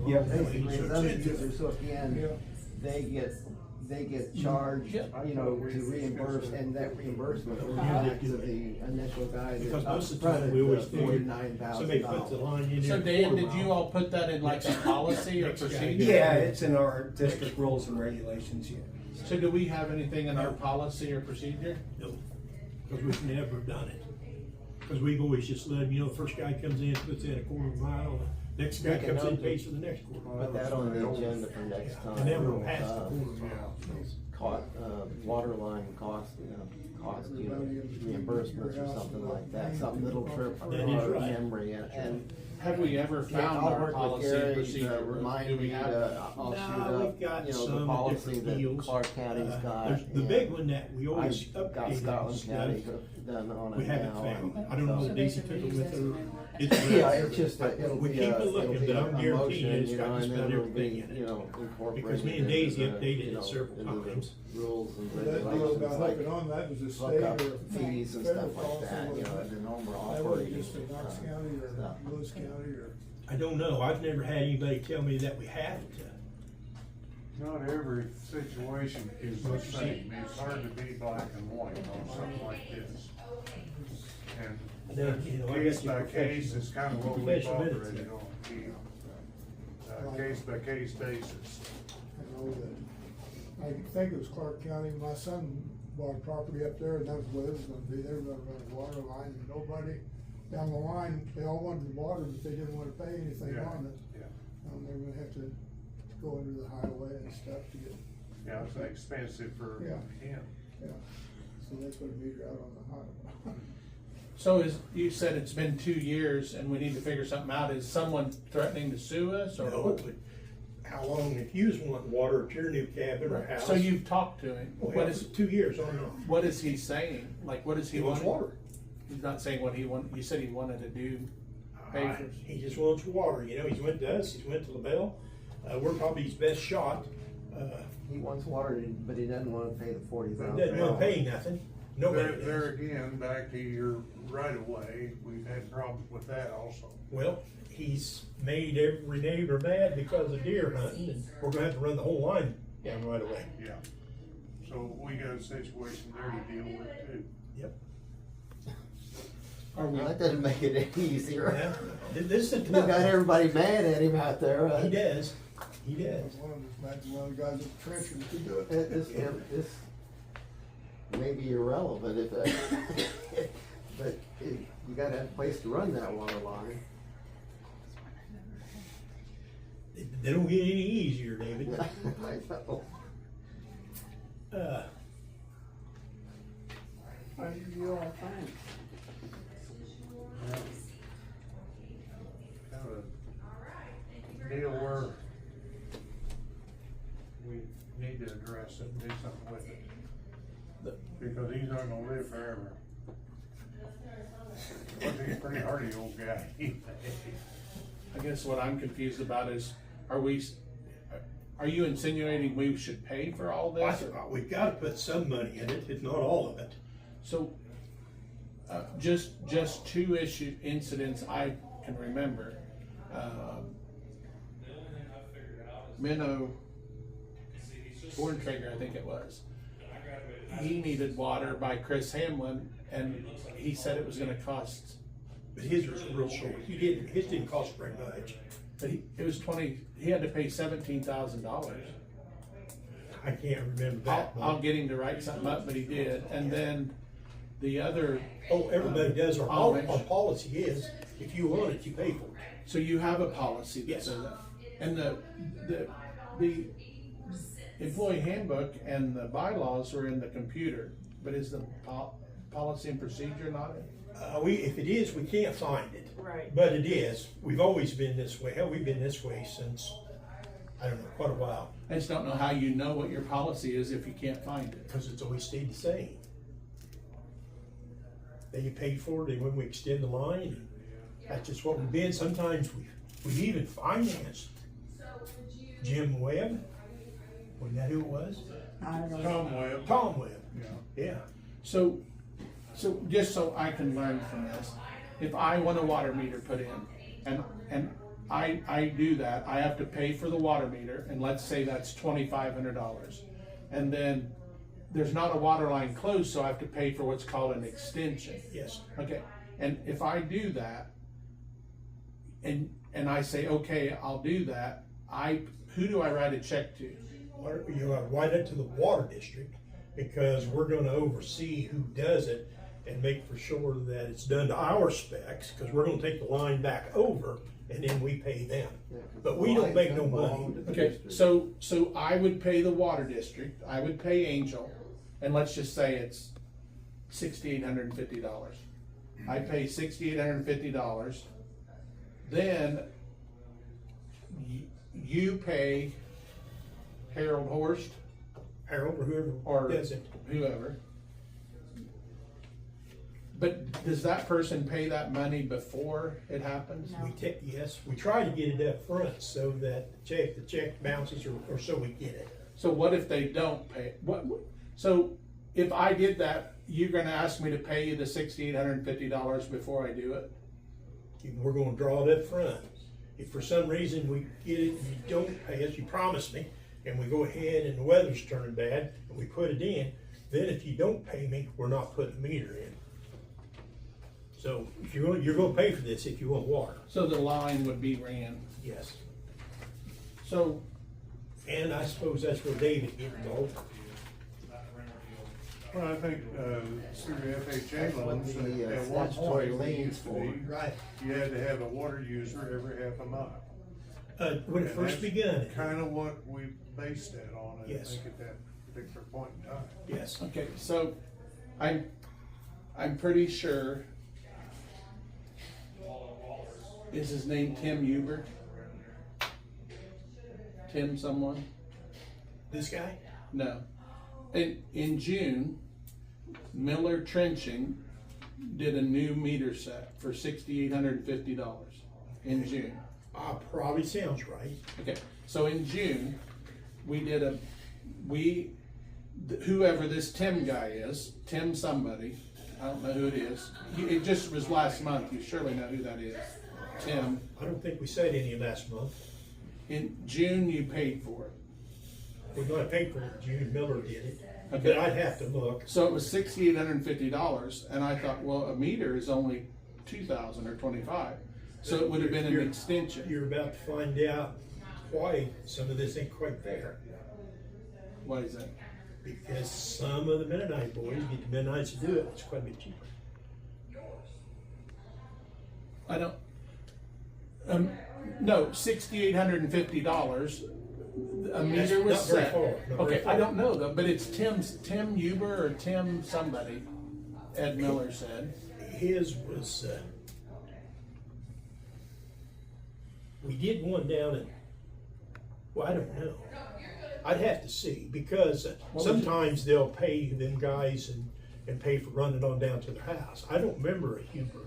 Yeah. basically, as other users hook in, they get charged, you know, to reimburse, and that reimbursement will go back to the initial guy Because that most of the time, upfronted we always the figure $49,000. somebody puts the line in there. So Dan, did you all put that in like some policy or procedure? Yeah, it's in our district rules and regulations, yeah. So do we have anything in our policy or procedure? No, because we've never done it. Because we've always just let them, you know, the first guy comes in, puts in a quarter mile, the next guy comes in, pays for the next quarter mile. Put that on the agenda for next time. And then we'll pass the quarter mile. Water line cost, you know, reimbursements or something like that, something that'll trip our That is right. memory, and. Have we ever found I'll our work with policy Gary and to procedure? remind Do we me have? I'll No, shoot we've up, got you know, some the in policy different that deals. Clark County's got. There's the big one that we always I've got update Scotland and County stuff. done on We it haven't now. found. I don't know So- that Daisy took it with her. Yeah, it's just, it'll We be keep a, it looking, it'll be but I'm a guaranteeing motion, it's you got know, to and spell then it'll everything be, in it. you know, incorporated. Because me and into Daisy the, updated you it know, several into the times. Rules and That deal regulations, about like hooking on, that was a state hookup or fees and federal stuff like policy, that, you wasn't know, it? and the normal That wasn't operating. just in Knox County or stuff. Lewis County or. I don't know, I've never had anybody tell me that we have to. Not every situation is the same. It's hard to be black and white on something like this. And Then, you know, I case guess your by case is kind of what we've professional minutes operated on, case by case basis. I know that, I think it was Clark County, my son bought property up there, and that was what it was gonna be, they were gonna run a water line, and nobody down the line, they all wanted the water, but they didn't wanna pay anything Yeah, on it. yeah. They were gonna have to go under the highway and stuff to get, Yeah, it's expensive for Yeah. him. yeah, so they put a meter out on the highway. So you said it's been 2 years and we need to figure something out. Is someone threatening to sue us or? No, but how long, if you was wanting water at your new cabin or house? So you've talked to him. Well, What is, 2 years, on and on. what is he saying? Like, what is he He wants wanting? water. He's not saying what he wanted. You said he wanted to do. Pay for. He just wants water, you know, he's went to us, he's went to LaBelle, we're probably his best shot. He wants water, but he doesn't wanna pay the $40,000. Doesn't wanna pay nothing, nobody There does. again, back to your right of way, we've had problems with that also. Well, he's made every neighbor mad because of deer hunting, and we're gonna have to run the whole line down right away. Yeah. So we got a situation there to deal with too. Yep. Are we? Well, that doesn't make it any easier. Yeah, this is You got tough. everybody mad at him out there. He does, he does. One of us, one of the guys at the trencher could do it. This may be irrelevant if it, but you gotta have a place to run that water line. They don't get any easier, David. I know. What do you all think? Kind of a deal where we need to address it and do something with it. Because he's not gonna live forever. He's a pretty hardy old guy. I guess what I'm confused about is, are you insinuating we should pay for all this? We've gotta put some money in it, if not all of it. So, just 2 incidents I can remember. Minnow, Born Trigger, I think it was. He needed water by Chris Hamlin, and he said it was gonna cost, But his was real short. His didn't cost very much. but it was he had to pay $17,000. I can't remember that. I'll get him to write something up, but he did, and then the other. Oh, everybody does. Our Amish. policy is, if you want it, you pay for it. So you have a policy that Yes. says that, and the employee handbook and the bylaws are in the computer, but is the policy and procedure not in? If it is, we can't find it. Right. But it is. We've always been this way. Hell, we've been this way since, I don't know, quite a while. I just don't know how you know what your policy is if you can't find it. Because it's always stayed the same. Then you pay for it, and when we extend the line, and that's just what we've been. Sometimes we've even financed Jim Webb. Wasn't that who it was? Tom Webb. Tom Webb. Yeah. So just so I can learn from this, if I want a water meter put in, and I do that, I have to pay for the water meter, and let's say that's $2,500, and then there's not a water line closed, so I have to pay for what's called an extension. Yes. Okay, and if I do that, and I say, okay, I'll do that, who do I write a check to? You write it to the water district, because we're gonna oversee who does it and make for sure that it's done to our specs, because we're gonna take the line back over and then we pay them. But we don't make no money. Okay, so I would pay the water district, I would pay Angel, and let's just say it's $6,850. I pay $6,850. Then you pay Harold Horst Harold or whoever or does it. whoever. But does that person pay that money before it happens? Yes, we try to get it up front so that the check bounces or so we get it. So what if they don't pay? So if I did that, you're gonna ask me to pay you the $6,850 before I do it? We're gonna draw it up front. If for some reason we get it and you don't pay us, you promise me, and we go ahead and the weather's turning bad and we put it in, then if you don't pay me, we're not putting a meter in. So if you're gonna pay for this if you want water. So the line would be ran. Yes. So, and I suppose that's where David gets involved. Well, I think, through FHA That's what loans, the, at one statutory point, we liens used to for. be, Right. you had to have a water user every half a mile. When it And first that's begun. Kind of what we based that on, I Yes. think, at that particular point in time. Yes. okay, so I'm pretty sure, is his name Tim Hubert? Tim someone? This guy? No. In June, Miller Trenching did a new meter set for $6,850 in June. Probably sounds right. Okay, so in June, whoever this Tim guy is, Tim somebody, I don't know who it is. It just was last month, you surely know who that is. Tim. I don't think we said any last month. In June, you paid for it. We're gonna pay for it, June Miller did it, Okay. but I'd have to look. So it was $6,850, and I thought, well, a meter is only $2,000 or $25,000. So it would have been an extension. You're about to find out why some of this ain't quite there. Why is that? Because some of the Mennonite boys get the Mennonites to do it, it's quite a bit cheaper. I don't, no, $6,850, a meter was not very set. far, not very Okay, far. I don't know though, but it's Tim Huber or Tim somebody, Ed Miller said. His was, we did one down in, well, I don't know. I'd have to see, because sometimes they'll pay them guys and pay for running on down to their house. I don't remember a Huber.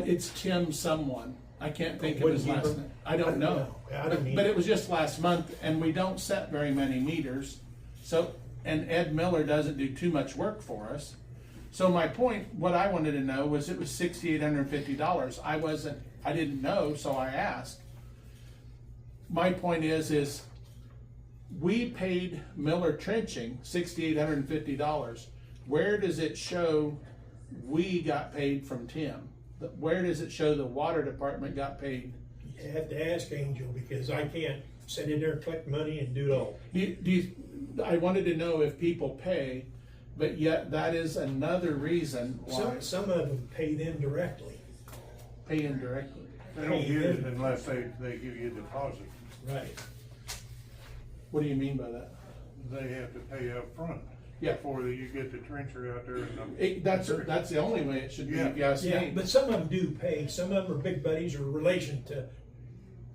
It's Tim someone. I can't think of What his Huber? last name. I don't know. I don't But either. it was just last month, and we don't set very many meters. So, and Ed Miller doesn't do too much work for us. So my point, what I wanted to know was it was $6,850. I didn't know, so I asked. My point is we paid Miller Trenching $6,850 where does it show we got paid from Tim? Where does it show the water department got paid? You have to ask Angel, because I can't sit in there and collect money and do it all. I wanted to know if people pay, but yet that is another reason why. Some of them pay them directly. Pay indirectly. They don't get it unless they give you a deposit. Right. What do you mean by that? They have to pay up front. Yeah. Before you get the trencher out there and That's the only way it should be, if you ask Yeah, me. but some of them do pay. Some of them are big buddies or relation to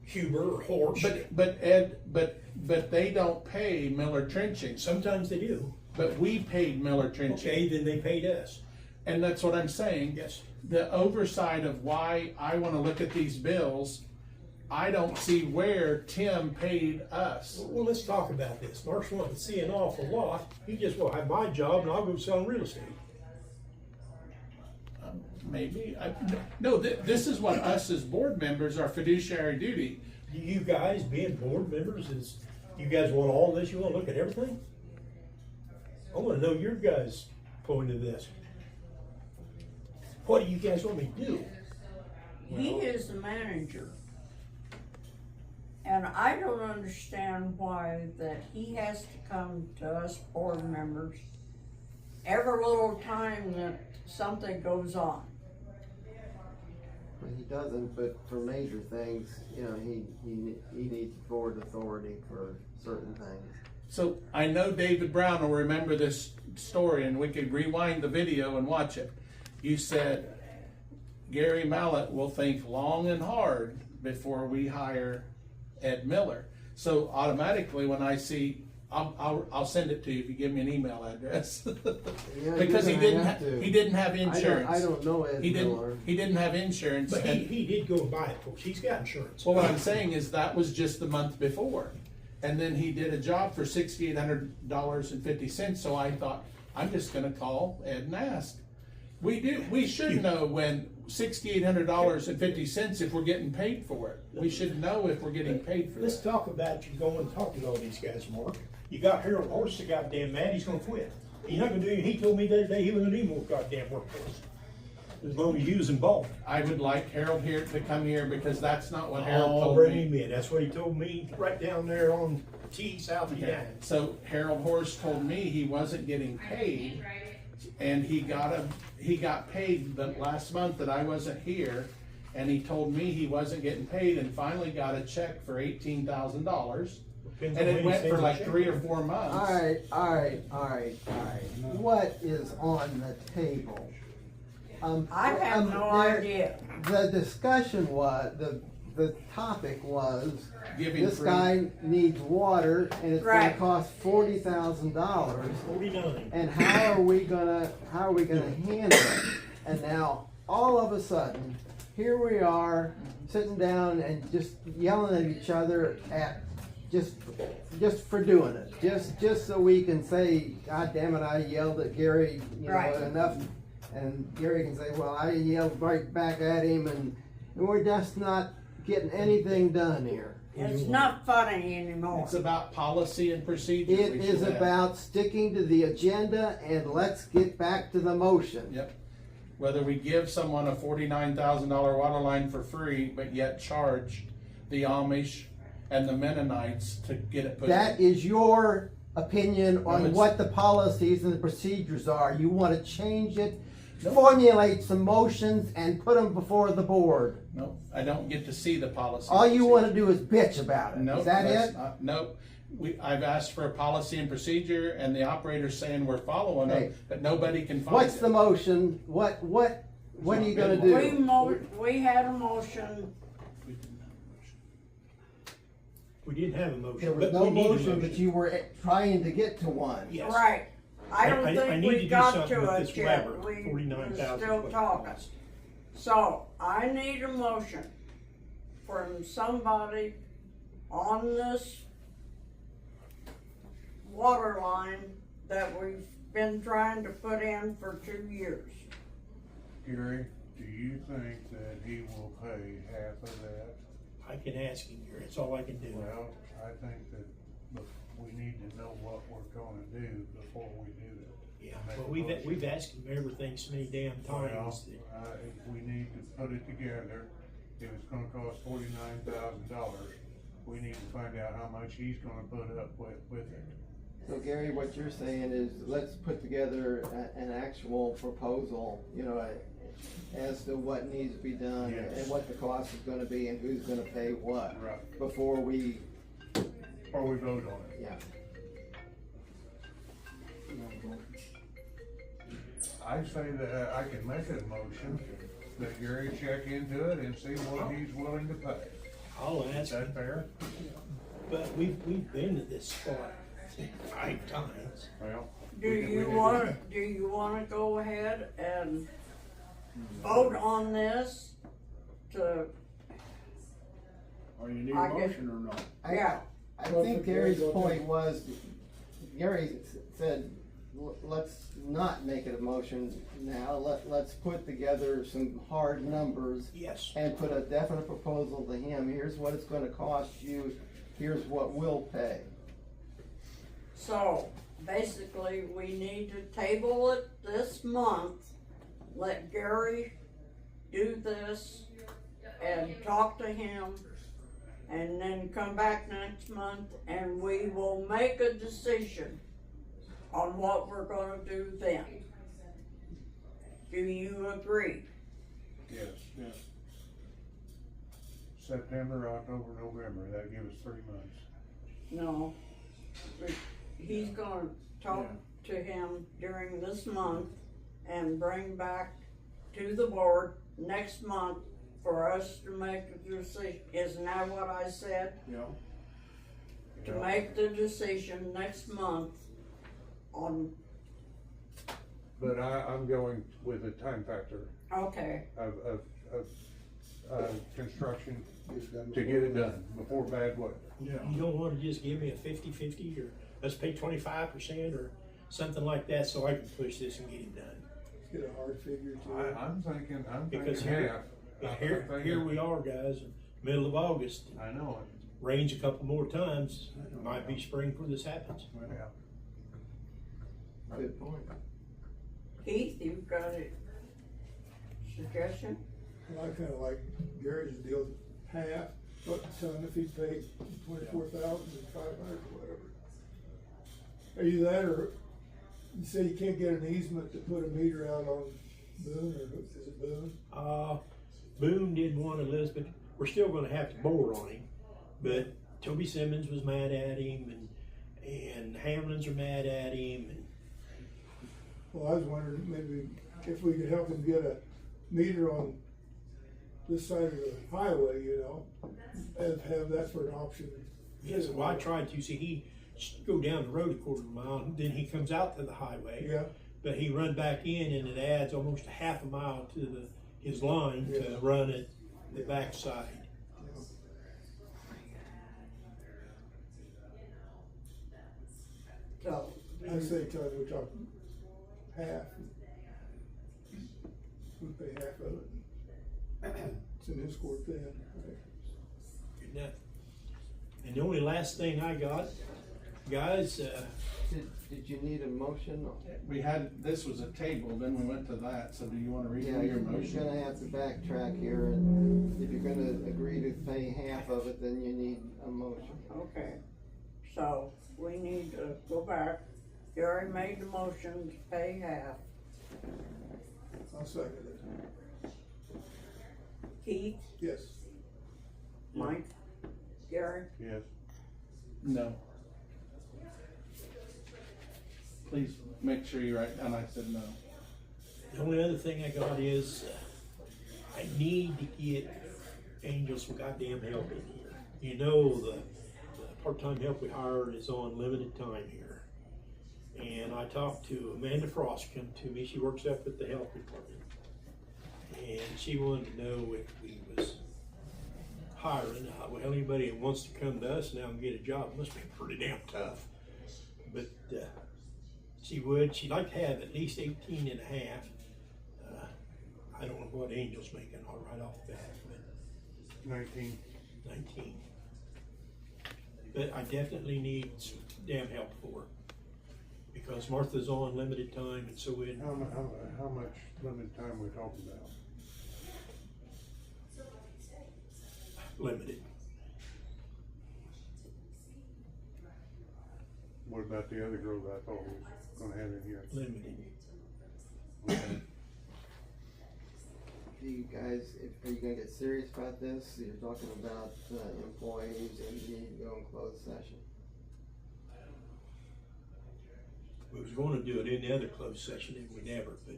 Huber or Horst. But Ed, but they don't pay Miller Trenching. Sometimes they do. But we paid Miller Trenching. Okay, then they paid us. And that's what I'm saying. Yes. The oversight of why I want to look at these bills, I don't see where Tim paid us. Well, let's talk about this. Mark's wanting to see an awful lot. He just, well, I have my job and I'll go sell real estate. Maybe. This is what us as board members, our fiduciary duty. You guys, being board members, you guys want all this? You want to look at everything? I want to know your guys' point of this. What do you guys want me to do? He is the manager. And I don't understand why that he has to come to us board members every little time that something goes on. Well, he doesn't, but for major things, you know, he needs board authority for certain things. So I know David Brown will remember this story, and we could rewind the video and watch it. You said Gary Mallett will think long and hard before we hire Ed Miller. So automatically when I see, I'll send it to you if you give me an email address. Yeah, because he didn't have insurance. I don't know Ed Miller. He didn't have insurance. But he did go and buy it, folks. He's got insurance. Well, what I'm saying is that was just the month before. And then he did a job for $6,800.50. So I thought, I'm just gonna call Ed and ask. We should know when $6,800.50 if we're getting paid for it. We should know if we're getting paid for Let's that. talk about you going and talking to all these guys, Mark. You got Harold Horst, the goddamn man, he's gonna quit. He's not gonna do anything. He told me the other day he wasn't gonna do more goddamn work for us. As long as you was involved. I would like Harold here to come here because that's not what Harold I'll told bring me. him in. That's what he told me right down there on T South Okay. Edina. So Harold Horst told me he wasn't getting paid, and he got paid the last month that I wasn't here, and he told me he wasn't getting paid, and finally got a check for $18,000, and it went for like 3 or 4 months. All right. What is on the table? I have no idea. The discussion was, the topic was, Giving this free- guy needs water and it's gonna Right. cost $40,000. 49. And how are we gonna handle it? And now, all of a sudden, here we are, sitting down and just yelling at each other just for doing it. Just so we can say, God damn it, I yelled at Gary, Right. enough. And Gary can say, well, I yelled right back at him, and we're just not getting anything done here. It's not funny anymore. It's about policy and procedure. It we is should have. about sticking to the agenda, and let's get back to the motion. Yep. Whether we give someone a $49,000 water line for free, but yet charge the Amish and the Mennonites to get it put That in. is your opinion on it's- what the policies and the procedures are. You want to change it, formulate some motions, and put them before the board. Nope, I don't get to see the policy. All you want to do is bitch about it. Nope, Is that that's it? not- Nope. I've asked for a policy and procedure, and the operator's saying we're following Hey, them, but nobody can find What's it. the motion? What are you gonna do? We had a motion. We didn't have a motion. There was but no we need a motion, but you were trying to get to one. Yes. Right. I don't I think need to we do got something to with it this yet. Weber, We're 49,000 still what it talking. costs. So I need a motion from somebody on this water line that we've been trying to put in for 2 years. Gary, do you think that he will pay half of that? I can ask him, Gary. That's all I can do. Well, I think that we need to know what we're gonna do before we do it. Yeah, well, we've asked him everything so many damn times. We need to put it together. If it's gonna cost $49,000, we need to find out how much he's gonna put up with it. So Gary, what you're saying is, let's put together an actual proposal, you know, as to what needs to be done. Yes. And what the cost is gonna be and who's gonna pay what. Right. Before we, Or we vote on it. yeah. I say that I can make a motion that Gary check into it and see what he's willing to pay. I'll ask Is that him, fair? but we've been to this spot 5 times. Well. Do you wanna go ahead and vote on this to, Or you need I a guess- motion or not? yeah, I Well, think if Gary's Gary's okay. point was, Gary said, let's not make it a motion now, let's put together some hard numbers. Yes. And put a definite proposal to him, here's what it's gonna cost you, here's what we'll pay. so basically we need to table it this month, let Gary do this and talk to him, and then come back next month and we will make a decision on what we're gonna do then. Do you agree? Yes. Yes. September, October, November, that gives us 3 months. No. He's gonna talk to him during this month and bring back to the board next month for us to make a decision. Isn't that what I said? Yeah. To make the decision next month on, But I'm going with a time factor okay, of construction to get it done before bad weather. Yeah. You don't wanna just give me a 50-50 or let's pay 25% or something like that so I can push this and get it done. Let's get a hard figure to it. I'm thinking Because half. here we are, guys, in middle of August. I know it. Rains a couple more times, it might be spring before this happens. Yeah. Good point. Keith, you've got a suggestion? I kinda like Gary's deal, half, but tell him if he paid 24,500 or whatever. Are you that, or you say you can't get an easement to put a meter out on Boone, or is it Boone? Boone did one, Elizabeth, we're still gonna have to bore on him, but Toby Simmons was mad at him and Hamlins are mad at him and Well, I was wondering maybe if we could help him get a meter on this side of the highway, you know, and have that for an option. yes, well, I tried to, see, he go down the road a quarter of a mile, and then he comes out to the highway. Yeah. But he run back in and it adds almost a half a mile to his line to run it the backside. So, I say tell him we're talking half. We pay half of it. It's in his court then, right? Good enough. And the only last thing I got, guys, Did you need a motion? We had, this was a table, then we went to that, so do you wanna read Yeah, your you're motion? gonna have to backtrack here, and if you're gonna agree to pay half of it, then you need a motion. okay, so we need to go back. Gary made the motion to pay half. I'll second it. Keith, Yes. Mike, Gary, Yes. No. Please make sure you write down I said no. the only other thing I got is, I need to get Angel some goddamn help in here. You know, the part-time help we hired is on limited time here. And I talked to Amanda Frost, come to me, she works up at the health department. And she wanted to know if we was hiring, well, anybody that wants to come to us now and get a job must be pretty damn tough. But, she'd like to have at least 18 and a half. I don't know what Angel's making right off the bat, but 19. 19. But I definitely need some damn help for her. Because Martha's on limited time, and so we, How much limited time we talking about? limited. What about the other girl that I thought was gonna have in here? Limited. Okay. You guys, are you gonna get serious about this? You're talking about employees and you need to go in closed session. We was gonna do it in the other closed session, and we never, but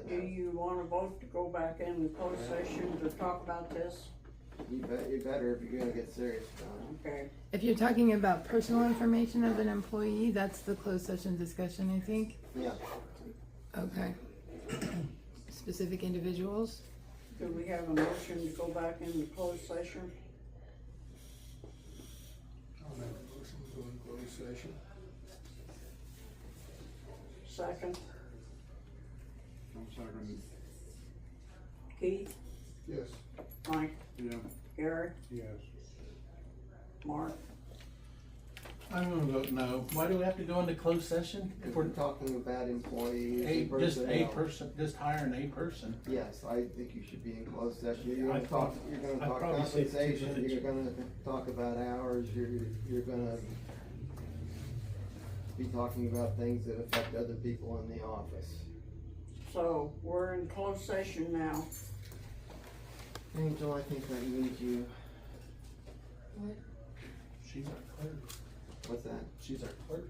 Do you wanna vote to go back in the closed session to talk about this? You better if you're gonna get serious about it. Okay. If you're talking about personal information of an employee, that's the closed session discussion, I think. Yeah. Okay. Specific individuals? Do we have a motion to go back into closed session? I'll make a motion to go in closed session. Second, I'm second. Keith, Yes. Mike, Yeah. Gary, Yes. Mark. I'm gonna vote no. Why do we have to go into closed session? If we're talking about employees and Just a personnel. person, just hiring a person. Yes, I think you should be in closed session. You're I'd gonna talk probably say 2 compensation, minutes. you're gonna talk about hours, you're gonna be talking about things that affect other people in the office. So, we're in closed session now. Angel, I think I need you. She's our clerk. What's that? She's our clerk.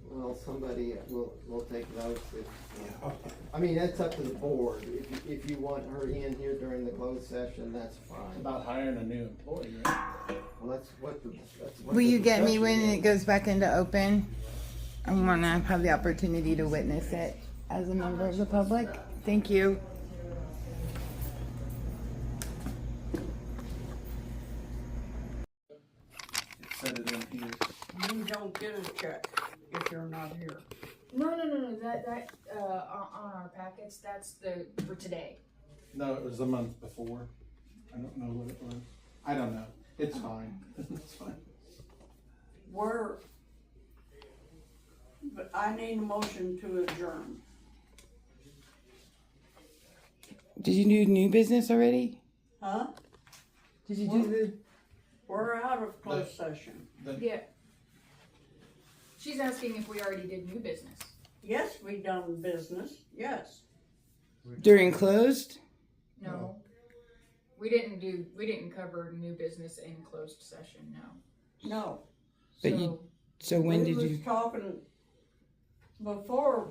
Well, somebody will take notes if, I mean, that's up to the board. If you want her in here during the closed session, that's It's fine. about hiring a new employee, right? Well, that's what the. Will you get me when it goes back into open? I wanna have the opportunity to witness it as a member of the public. Thank you. Set it in here. You don't get a check if you're not here. No, that, on our packets, that's for today. No, it was the month before. I don't know what it was. I don't know. It's fine. It's fine. But I need a motion to adjourn. Did you do new business already? Huh? Did you do the? We're out of closed session. Yeah. She's asking if we already did new business. Yes, we done business, yes. During closed? No. We didn't cover new business in closed session, no. No. But so when did We you? was talking before,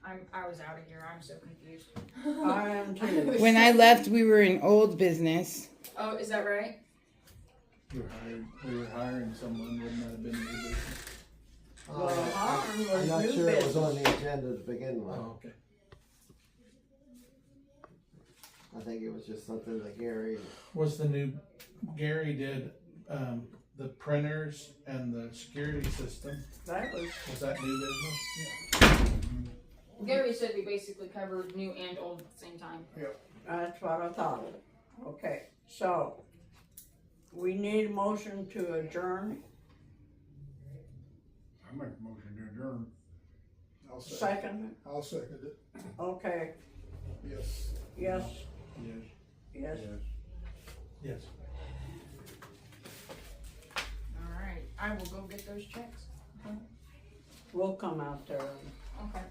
I was out of here, I'm so confused. I am too. When I left, we were in old business. Oh, is that right? We were hiring someone, wouldn't that have been new business? Well, hiring was I'm not new sure it was on business. the agenda to begin with. Oh, okay. I think it was just something that Gary, Gary did, the printers and the security system. Was that new business? Gary said we basically covered new and old at the same time. That's what I thought. Okay, so, we need a motion to adjourn. I make a motion to adjourn. I'll Second, I'll second it. okay, Yes. yes, Yes. yes. Yes. Alright, I will go get those checks. We'll come out there. Okay.